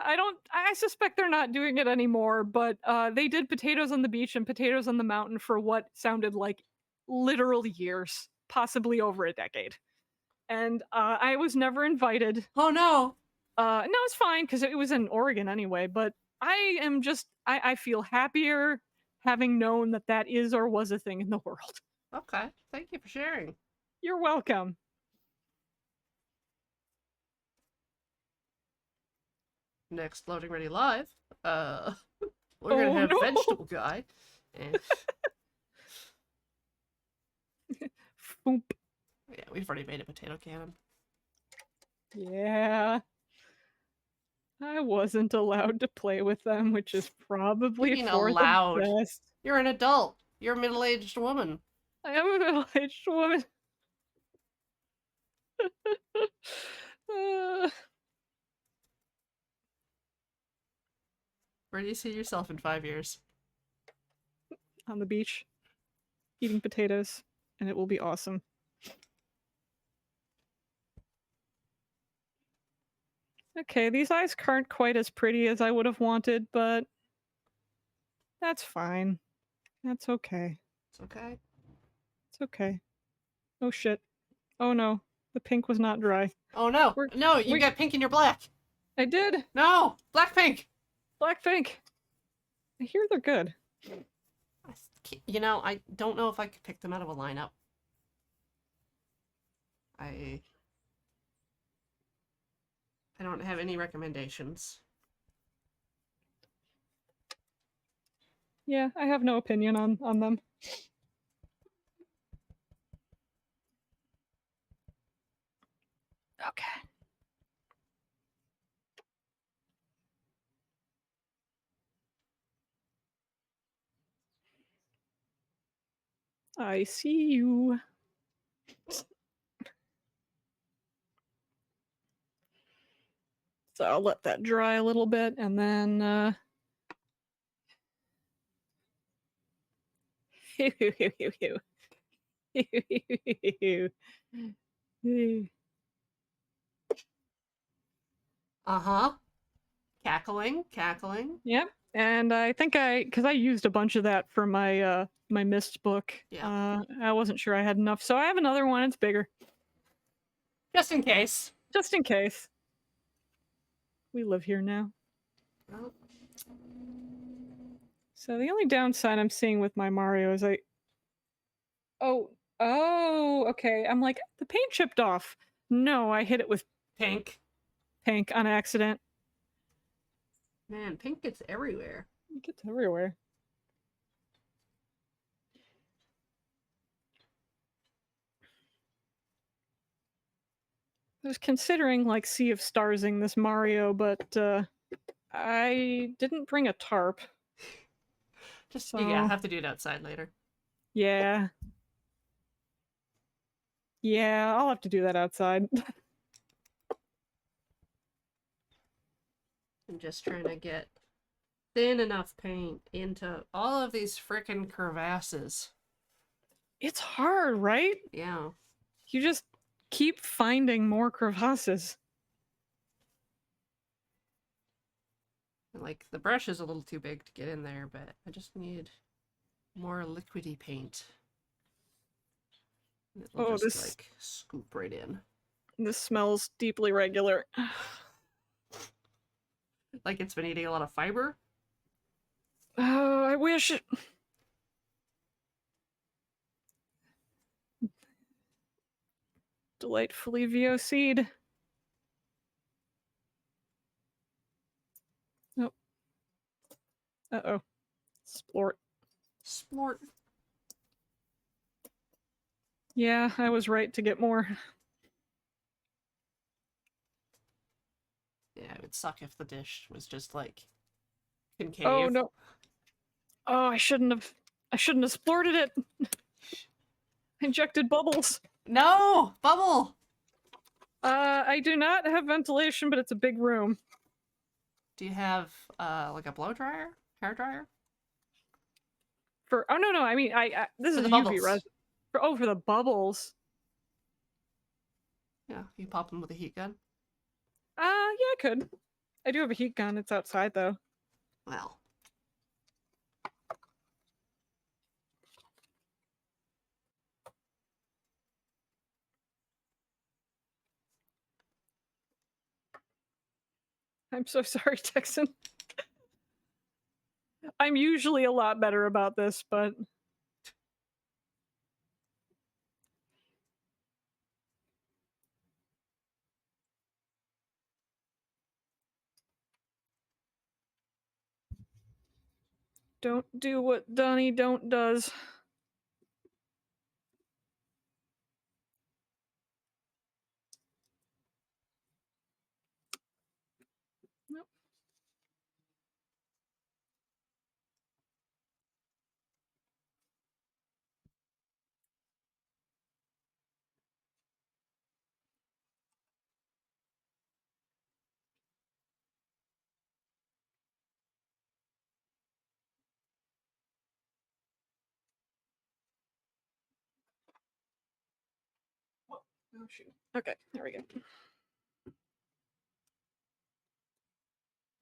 I suspect they're not doing it anymore, but they did Potatoes on the Beach and Potatoes on the Mountain for what sounded like literal years, possibly over a decade. And I was never invited. Oh no. No, it's fine because it was in Oregon anyway, but I feel happier having known that that is or was a thing in the world. Okay. Thank you for sharing. You're welcome. Next loading ready live. We're gonna have no. Vegetable Guy. And Boop. yeah, we've already made a potato cannon. Yeah. I wasn't allowed to play with them, which is probably You mean for allowed? the best. You're an adult. You're a middle-aged woman. I am a middle-aged woman. Where do you see yourself in 5 years? On the beach, eating potatoes, and it will be awesome. Okay, these eyes aren't quite as pretty as I would have wanted, but that's fine. That's okay. It's okay. It's okay. Oh shit. Oh no, the pink was not dry. Oh no. No, you we- got pink in your black. I did. No, black pink. Black pink. I hear they're good. You know, I don't know if I could pick them out of a lineup. I don't have any recommendations. Yeah, I have no opinion on them. Okay. I see you. So I'll let that dry a little bit and then Uh-huh. Cackling. Yep. And I think because I used a bunch of that for my my mist book. Yeah. I wasn't sure I had enough, so I have another one. It's bigger, Just in case. just in case. We live here now. Oh, So the only downside I'm seeing with my Mario is oh, okay. I'm like, the paint chipped off. No, I hit it with pink. pink on accident. Man, pink gets everywhere. It gets everywhere. I was considering like Sea of Starsing this Mario, but I didn't bring a tarp. Just So yeah, have to do it outside later. yeah. Yeah, I'll have to do that outside. I'm just trying to get thin enough paint into all of these frickin' crevasses. It's hard, right? Yeah. You just keep finding more crevasses. And, like, the brush is a little too big to get in there, but I just need more liquidy paint. And it'll Oh, just, this like, scoop right in. this smells deeply regular. Like it's been eating a lot of fiber. Oh, I wish. Delightfully VOC'd. Nope. Uh-oh. Splort. Splort. Yeah, I was right to get more. Yeah, it would suck if the dish was just like concave. Oh no. Oh, I shouldn't have splorted it. Injected bubbles. No! Bubble! I do not have ventilation, but it's a big room. Do you have like a blow dryer? Hair dryer? For oh no, I mean I this For is the UV bubbles. res for the bubbles. Yeah, you pop them with a heat gun. Yeah, I could. I do have a heat gun. It's outside though. Well. I'm so sorry, Texan. I'm usually a lot better about this, but don't do what Donnie don't does. Nope. Oh shoot. Okay, there we go.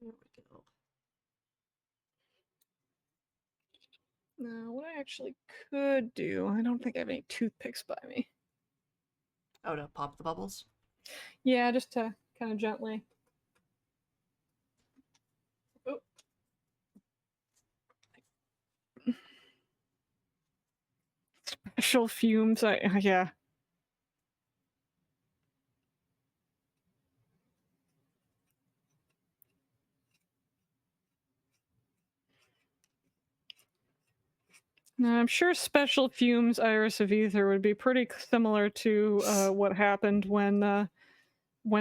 There we go. Now, what I actually could do, I don't think I have any toothpicks by me. Oh, to pop the bubbles? Yeah, just to kind of gently. Oh. Special fumes. Yeah. Now, I'm sure special fumes iris of ether would be pretty similar to what happened when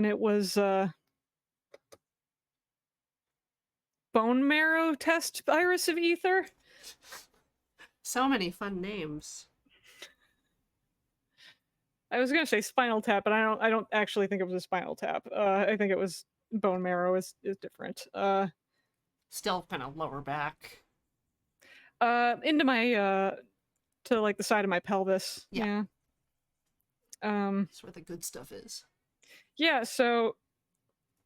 it was bone marrow test iris of ether. So many fun names. I was gonna say Spinal Tap, but I don't actually think it was a Spinal Tap. I think it was bone marrow is different. Still kind of lower back. Into my to like the side of my pelvis. Yeah. Yeah. That's where the good stuff is. Yeah. So,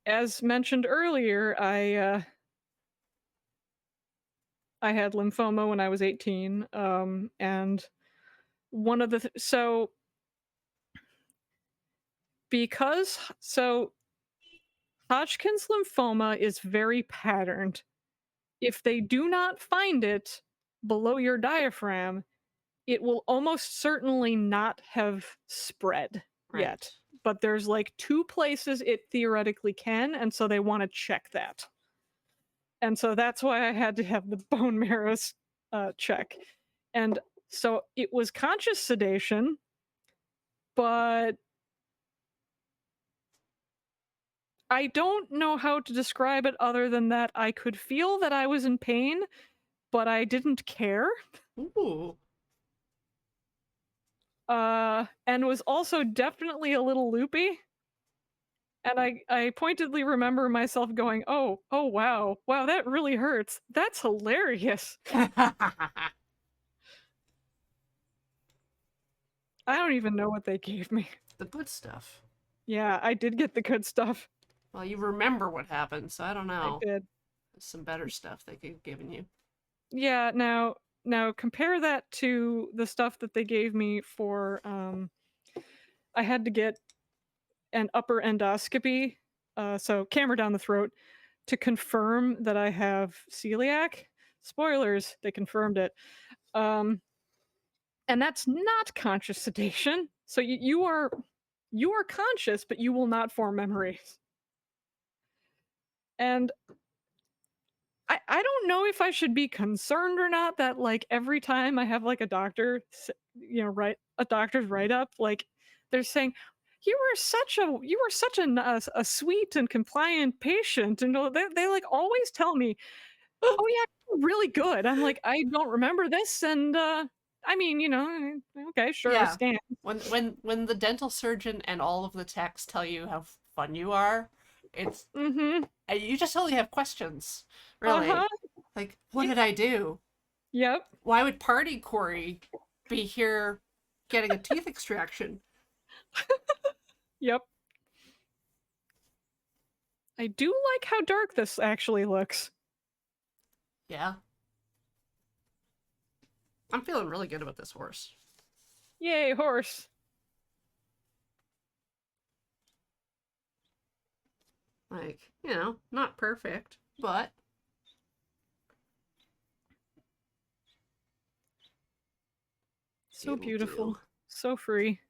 as mentioned earlier, I had lymphoma when I was 18. And one of the so because so Hodgkin's lymphoma is very patterned. If they do not find it below your diaphragm, it will almost certainly not have spread Right. yet. But there's like 2 places it theoretically can, and so they want to check that. And so that's why I had to have the bone marrows check. And so it was conscious sedation, but I don't know how to describe it other than that I could feel that I was in pain, but I didn't care. Ooh. And was also definitely a little loopy. And I pointedly remember myself going, oh, wow, that really hurts. That's hilarious. I don't even know what they gave me. The good stuff. Yeah, I did get the good stuff. Well, you remember what happened, so I don't know. I did. There's some better stuff they could have given you. Yeah, now compare that to the stuff that they gave me for I had to get an upper endoscopy, so camera down the throat, to confirm that I have celiac. Spoilers, they confirmed it. And that's not conscious sedation. So you are conscious, but you will not form memories. And I don't know if I should be concerned or not that like every time I have like a doctor, write a doctor's write up, like they're saying you were such a sweet and compliant patient, and they like always tell me, oh yeah, you're really good. I'm like, I don't remember this, and I mean, okay, sure, I Yeah. stand. When the dental surgeon and all of the techs tell you how fun you are, it's you just only have questions, really. Like, what did I do? Yep. Why would Party Corey be here getting a teeth extraction? Yep. I do like how dark this actually looks. Yeah. I'm feeling really good about this horse. Yay, horse. Like, not perfect, but So it'll beautiful. do. So free.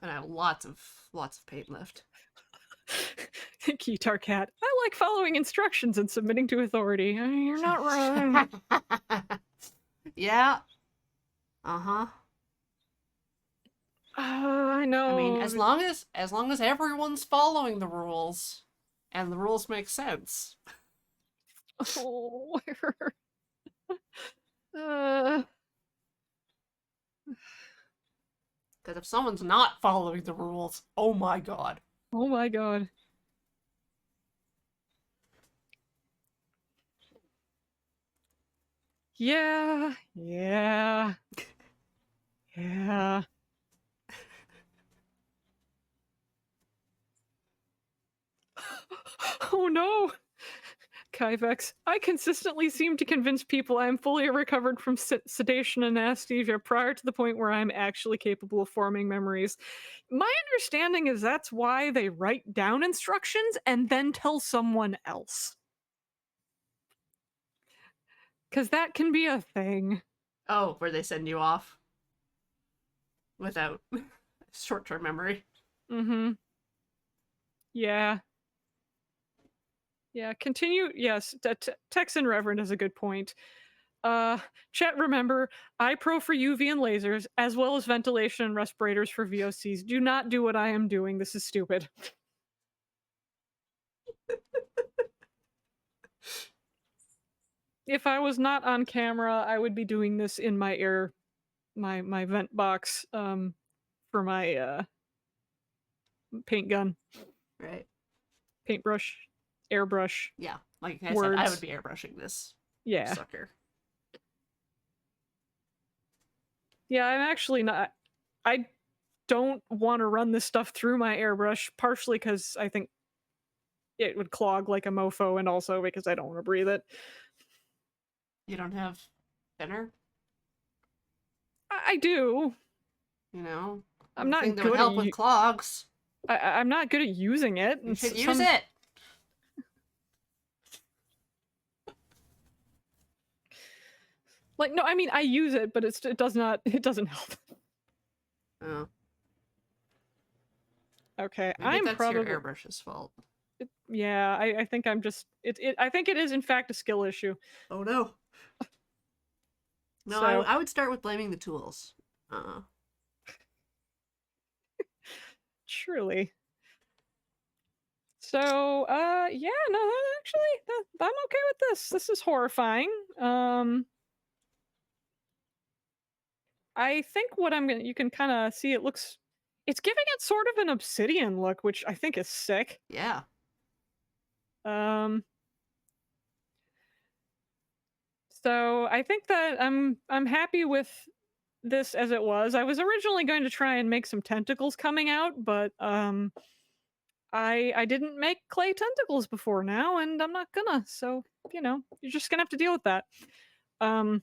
And I have lots of paint left. Guitar cat. I like following instructions and submitting to authority. You're not wrong. Yeah. Uh-huh. I know. I mean, as long as everyone's following the rules and the rules make sense. Oh. Because if someone's not following the rules, oh my god. Oh my god. Yeah. Yeah. Yeah. Oh no! Kyvex, I consistently seem to convince people I am fully recovered from sedation and anesthesia prior to the point where I'm actually capable of forming memories. My understanding is that's why they write down instructions and then tell someone else. Because that can be a thing. Oh, where they send you off without short-term memory. Mm-hmm. Yeah. Yeah, continue. Yes, Texan Reverend has a good point. Chat, remember, iPro for UV and lasers, as well as ventilation and respirators for VOCs. Do not do what I am doing. This is stupid. If I was not on camera, I would be doing this in my my vent box, for my paint gun. Right. Paintbrush. Airbrush. Yeah, like I words. said, I would be airbrushing this sucker. Yeah, I'm actually not. I don't want to run this stuff through my airbrush, partially because I think it would clog like a mofo, and also because I don't want to breathe it. You don't have thinner? I do. I'm not good that would help with clogs. I'm not good at using it. You should use it. Like, no, I mean, I use it, but it doesn't help. Oh. Okay, Maybe I'm that's probably your airbrush's fault. Yeah, I think I'm just I think it is in fact a skill issue. Oh no. No, So I would start with blaming the tools. truly. So yeah, no, actually I'm okay with this. This is horrifying. I think what I'm gonna you can kind of see it's giving it sort of an obsidian look, which I think is sick. Yeah. Um so I think that I'm happy with this as it was. I was originally going to try and make some tentacles coming out, but I didn't make clay tentacles before now, and I'm not gonna. So you're just gonna have to deal with that. Um,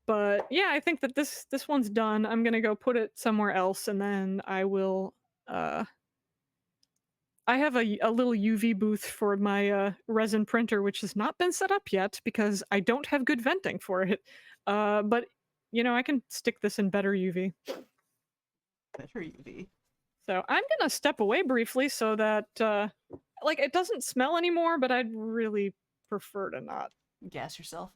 but yeah, I think that this one's done. I'm gonna go put it somewhere else, and then I will. I have a little UV booth for my resin printer, which has not been set up yet because I don't have good venting for it. But I can stick this in better UV. Better UV. So I'm gonna step away briefly so that it doesn't smell anymore, but I'd really prefer to not. Gas yourself.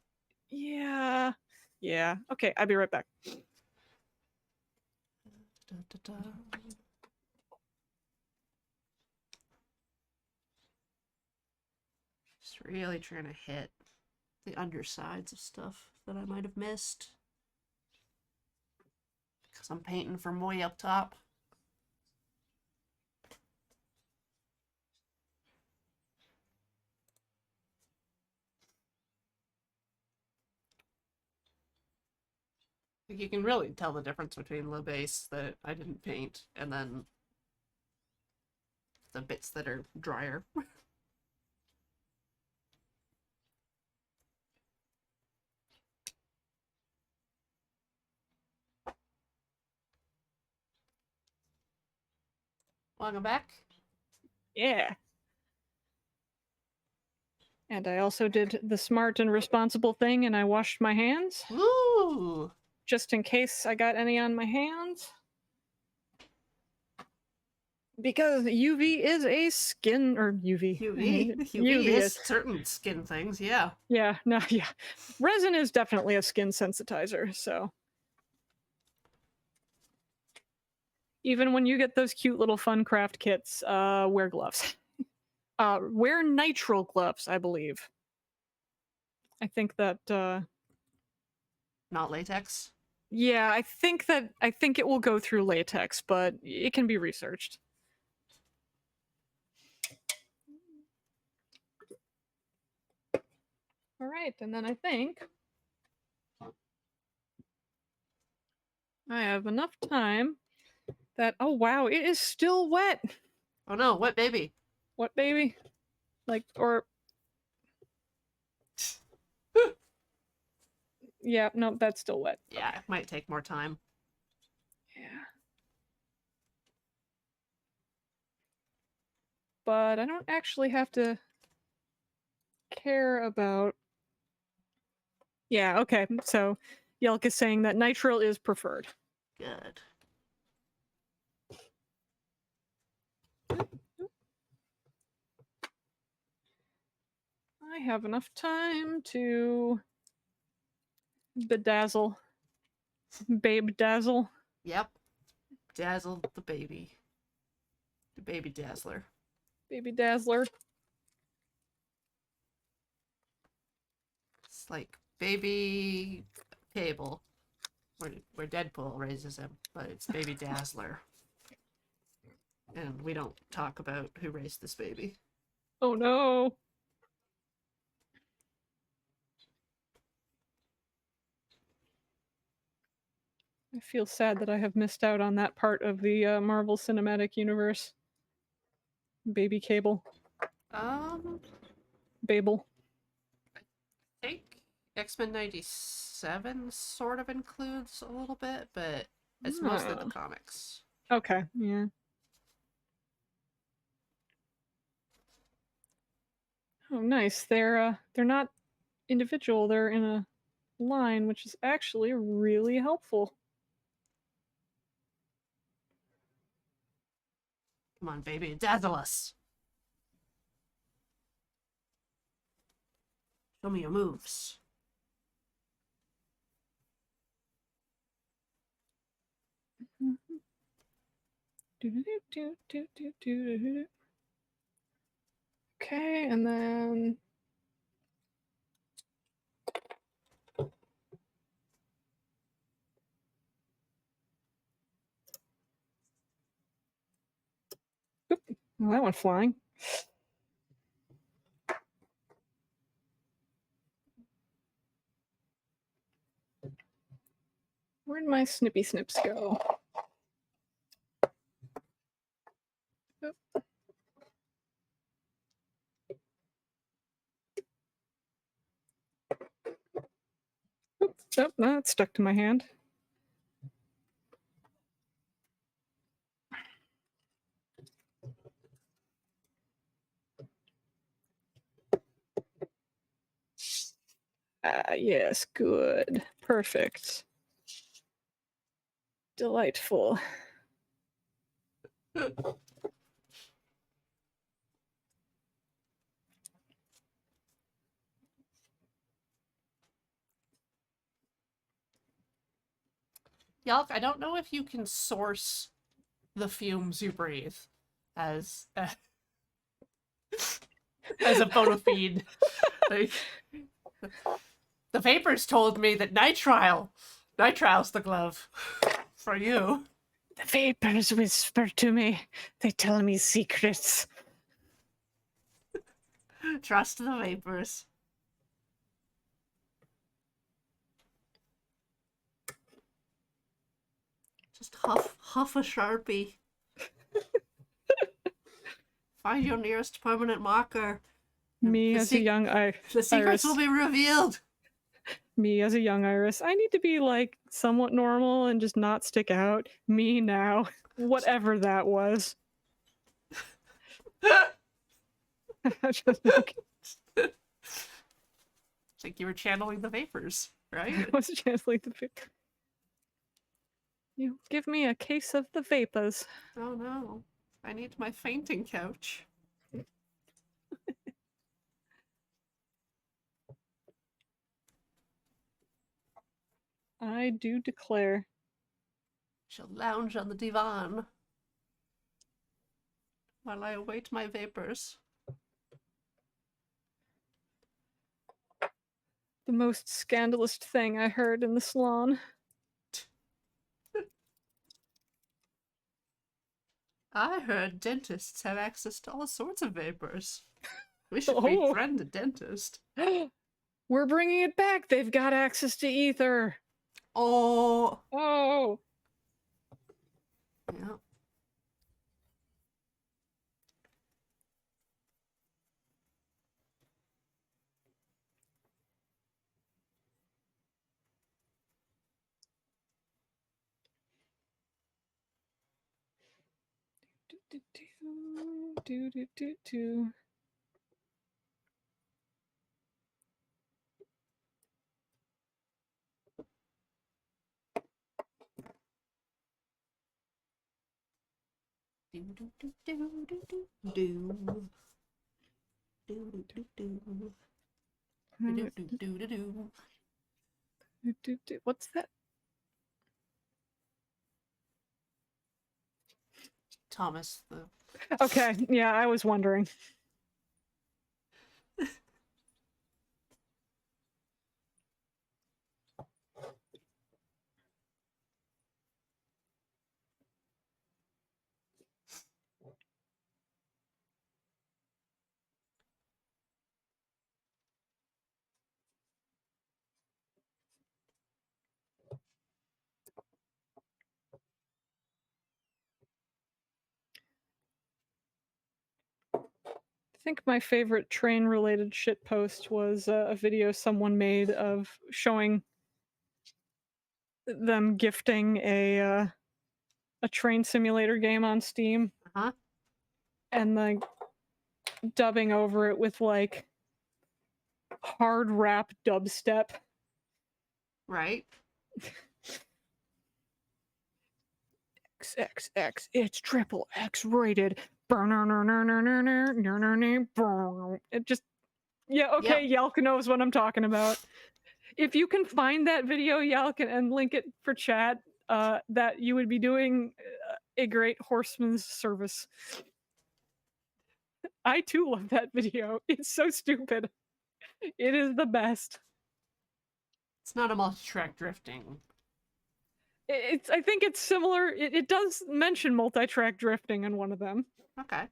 Yeah. Yeah. Okay, I'll be right back. Da, da, da. Just really trying to hit the undersides of stuff that I might have missed. Because I'm painting from way up top. Like you can really tell the difference between the base that I didn't paint and then the bits that are drier. Welcome back. Yeah. And I also did the smart and responsible thing and I washed my hands Ooh. just in case I got any on my hands. Because UV is a skin or UV. UV is certain skin things, yeah. Yeah, no, yeah. Resin is definitely a skin sensitizer, so even when you get those cute little fun craft kits, wear gloves. Wear nitrile gloves, I believe. I think that Not latex. yeah, I think it will go through latex, but it can be researched. All right, and then I think I have enough time that oh wow, it is still wet. Oh no, wet baby. What baby? Or yeah, no, that's still wet. Yeah, Okay. it might take more time. Yeah. But I don't actually have to care about. Yeah, okay. So Yelk is saying that nitrile is preferred. Good. I have enough time to bedazzle. Babe dazzle. Yep. Dazzle the baby. The baby dazzler. Baby dazzler. It's like baby Cable, where Deadpool raises him, but it's baby Dazzler. And we don't talk about who raised this baby. Oh no. I feel sad that I have missed out on that part of the Marvel Cinematic Universe. Baby Cable. Babel. I think X-Men 97 sort of includes a little bit, but it's mostly the comics. Okay, yeah. Oh, nice. They're not individual. They're in a line, which is actually really helpful. Come on, baby, dazzle us. Show me your moves. Okay, and then oop, well, that went flying. Where'd my snippy snips go? Oop. Oop, oh, that stuck to my hand. Ah, yes, good. Perfect. Delightful. Yalk, I don't know if you can source the fumes you breathe as as a bona fide. Like, the vapors told me that nitril's the glove for you. The vapors whisper to me. They tell me secrets. Trust the vapors. Just huff a Sharpie. Find your nearest permanent marker. Me The as a young The secrets Iris. will be revealed. Me as a young Iris. I need to be like somewhat normal and just not stick out. Me now. Whatever that was. Just like, It's like you were channeling the vapors, right? I was channeling the vapor. You give me a case of the vapors. Oh no. I need my fainting couch. I do declare. Shall lounge on the divan while I await my vapors. The most scandalous thing I heard in the salon. I heard dentists have access to all sorts of vapors. We should Oh. befriend a dentist. We're bringing it back. They've got access to ether. Oh. Oh. Yeah. Do. Do do do do do do do. Do do do do. Do do do do do. What's that? Thomas, the Okay, yeah, I was wondering. I think my favorite train-related shitpost was a video someone made of showing them gifting a train simulator game on Steam, and like dubbing over it with like hard rap dubstep. right. XXX, it's triple X rated. It just Yeah, okay, Yelk knows what I'm talking about. If you can find that video, Yelk, and link it for chat, that you would be doing a great horseman's service. I too love that video. It's so stupid. It is the best. It's not a multi-track drifting. I think it's similar. It does mention multi-track drifting in one of them. Okay.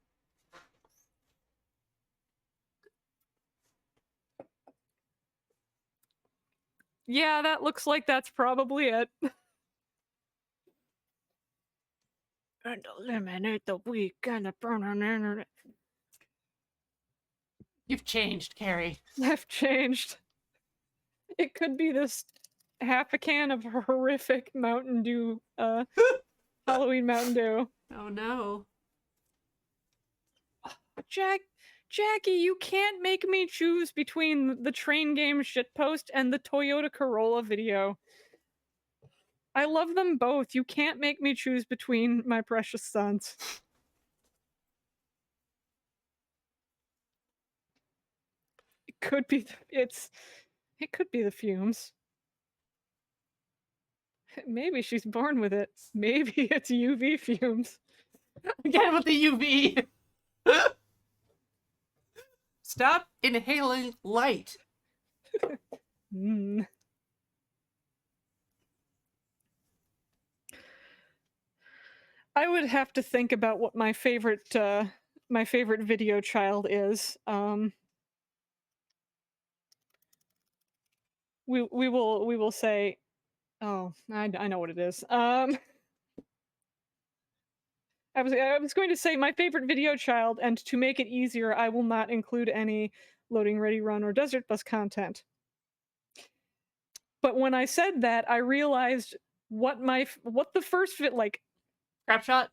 Yeah, that looks like that's probably it. And eliminate the weak and the burning internet. You've changed, Carrie. I've changed. It could be this half a can of horrific Mountain Dew, Halloween Mountain Dew. Oh no. Jackie, you can't make me choose between the train game shitpost and the Toyota Corolla video. I love them both. You can't make me choose between my precious sons. It could be it could be the fumes. Maybe she's born with it. Maybe it's UV fumes. Again with the UV. Stop inhaling light. Mm. I would have to think about what my favorite video child is. We will say, oh, I know what it is. I was going to say my favorite video child, and to make it easier, I will not include any loading ready run or desert bus content. But when I said that, I realized what the first like. Crap shot?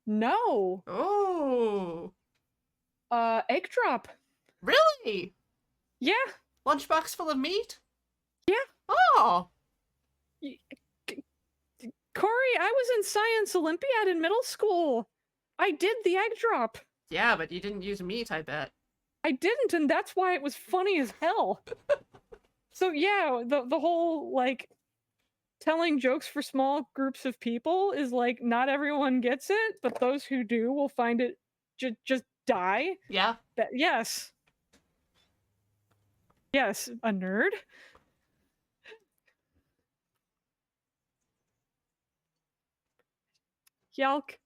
No. Oh. Egg drop. Really? Yeah. Lunchbox full of meat? Yeah. Oh. Corey, I was in Science Olympiad in middle school. I did the egg drop. Yeah, but you didn't use meat, I bet. I didn't, and that's why it was funny as hell. So yeah, the whole like telling jokes for small groups of people is like not everyone gets it, but those who do will find it just die. Yeah. Yes, a nerd. Yalk,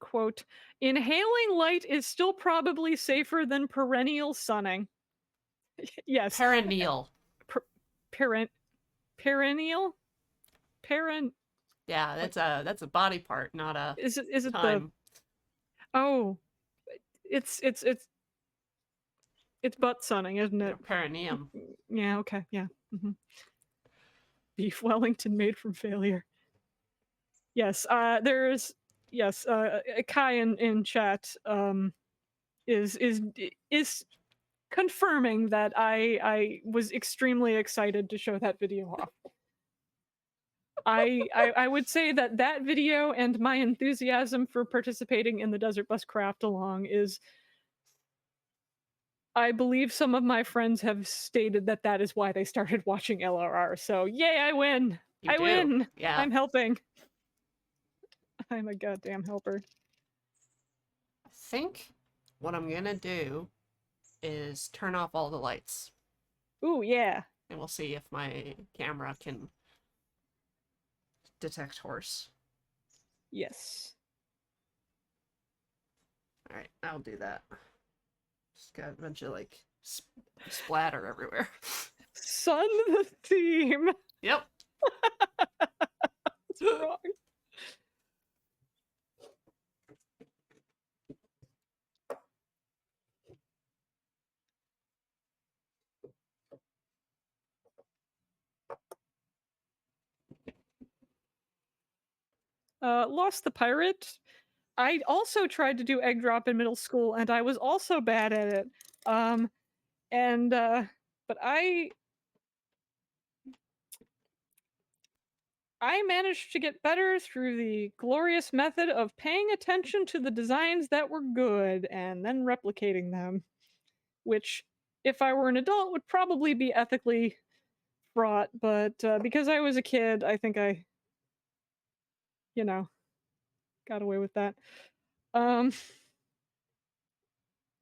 quote, inhaling light is still probably safer than perennial sunning. Yes. Perennial. Perennial? Yeah, that's a body part, not a Is it time. Oh. It's butt sunning, isn't it? Perineum. Yeah, okay, yeah. Mm-hmm. Beef Wellington made from failure. Yes, there's Kai in chat is confirming that I was extremely excited to show that video off. I would say that video and my enthusiasm for participating in the Desert Bus Craft Along is, I believe some of my friends have stated that is why they started watching LRR. So yay, I win! I win! Yeah. I'm helping. I'm a goddamn helper. I think what I'm gonna do is turn off all the lights. Ooh, yeah. And we'll see if my camera can detect horse. Yes. Alright, I'll do that. Just got a bunch of like splatter everywhere. Sun the theme. Yep. What's wrong? Lost the Pirate. I also tried to do egg drop in middle school, and I was also bad at it. But I managed to get better through the glorious method of paying attention to the designs that were good and then replicating them. which, if I were an adult, would probably be ethically fraught. But because I was a kid, I think I, you know, got away with that. Um,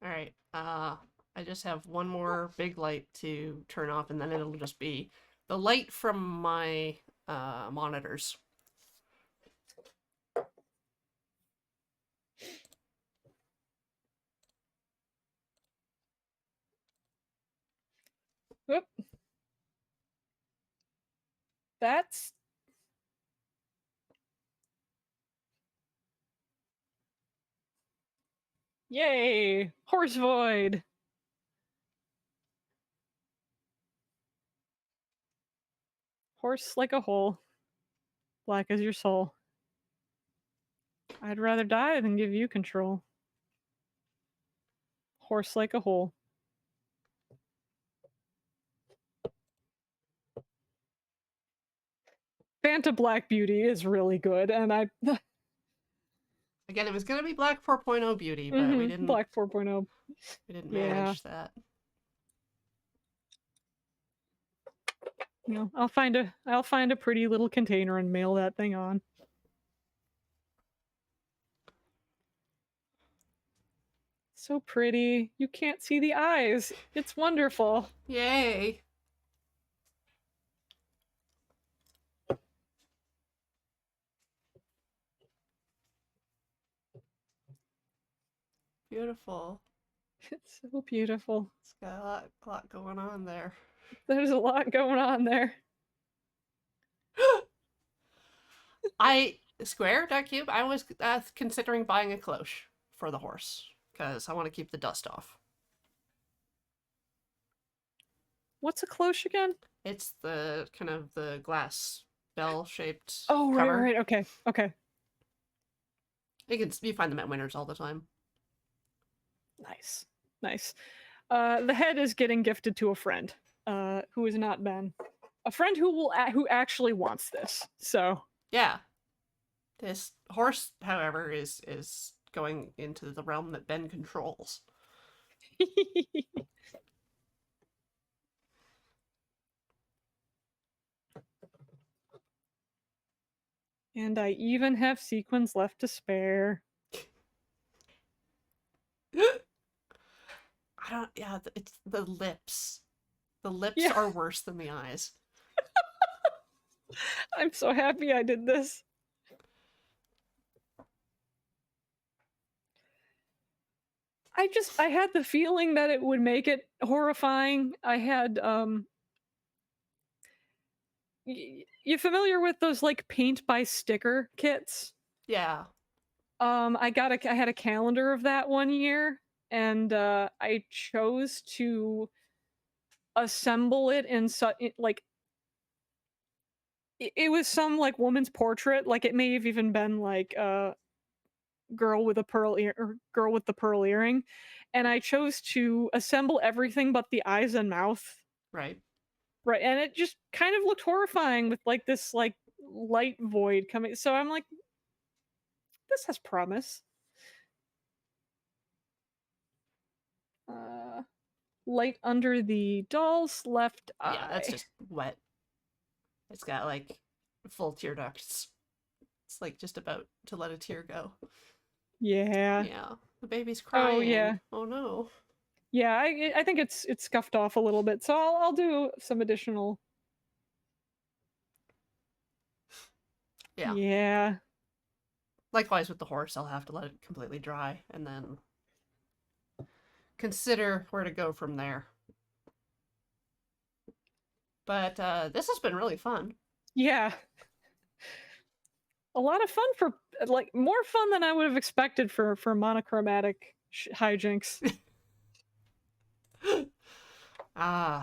All right. I just have one more big light to turn off, and then it'll just be the light from my monitors. whoop. That's yay! Horse void. Horse like a hole, black as your soul. I'd rather die than give you control. Horse like a hole. Fanta Black Beauty is really good, and I Again, it was gonna be Black 4.0 Beauty, but we didn't. Black 4.0. We didn't Yeah. manage that. You know, I'll find a pretty little container and mail that thing on. So pretty. You can't see the eyes. It's wonderful. Yay! Beautiful. It's so beautiful. It's got a lot going on there. There's a lot going on there. Square.cube, I was considering buying a cloche for the horse because I want to keep the dust off. What's a cloche again? It's the kind of the glass bell shaped Oh, cover. right. Okay. You find them at Winners all the time. Nice. The head is getting gifted to a friend, who is not Ben. A friend who actually wants this. So Yeah. This horse, however, is going into the realm that Ben controls. And I even have sequins left to spare. It's the lips. The lips Yeah. are worse than the eyes. I'm so happy I did this. I had the feeling that it would make it horrifying. I had you familiar with those like paint by sticker kits? Yeah. I had a calendar of that one year, and I chose to assemble it in like it was some like woman's portrait. Like it may have even been like girl with a girl with the pearl earring, and I chose to assemble everything but the eyes and mouth. Right. Right, and it just kind of looked horrifying with like this like light void coming. So I'm like, this has promise. Light under the doll's left eye. Yeah, that's just wet. It's got like full tear ducts. It's like just about to let a tear go. Yeah. Yeah. The baby's crying. Oh yeah. Oh no. Yeah, I think it's scuffed off a little bit, so I'll do some additional. Yeah. Yeah. Likewise with the horse, I'll have to let it completely dry and then consider where to go from there. But this has been really fun. Yeah. A lot of fun for like more fun than I would have expected for monochromatic hijinks.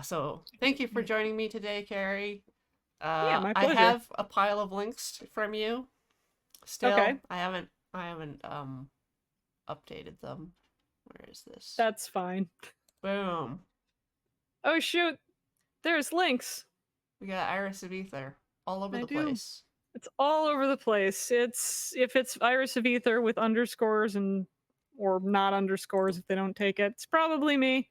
So thank you for joining me today, Carrie. Yeah, my I pleasure. have a pile of links from you. Still, Okay. I haven't updated them. Where is this? That's fine. Boom. Oh shoot. There's links. We got Iris of Ether all over I the do. place. It's all over the place. If it's Iris of Ether with underscores or not underscores if they don't take it, it's probably me.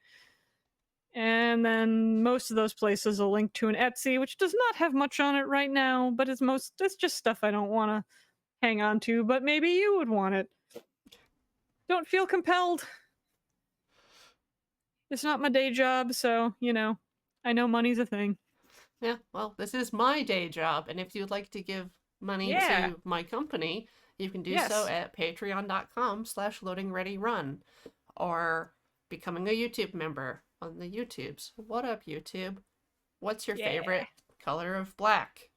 And then most of those places will link to an Etsy, which does not have much on it right now, but it's just stuff I don't want to hang on to, but maybe you would want it. Don't feel compelled. It's not my day job, so, I know money's a thing. Yeah, well, this is my day job, and if you'd like to give money Yeah. to my company, you can do Yes. so at patreon.com/loadingreadyrun, or becoming a YouTube member on the YouTubes. What up, YouTube? What's your favorite color of black?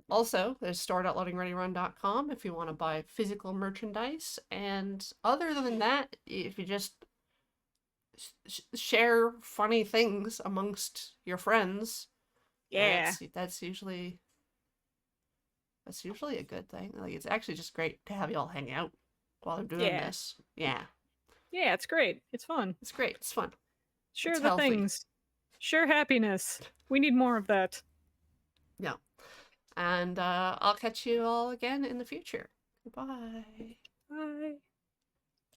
Also, there's store.loadingreadyrun.com if you want to buy physical merchandise, and other than that, if you just share funny things amongst your friends, Yeah. that's usually a good thing. Like, it's actually just great to have you all hang out while I'm doing this. Yeah, Yeah, it's great. It's fun. it's great. It's fun. Share It's the healthy. things. Share happiness. We need more of that. Yeah. And I'll catch you all again in the future. Goodbye. Bye.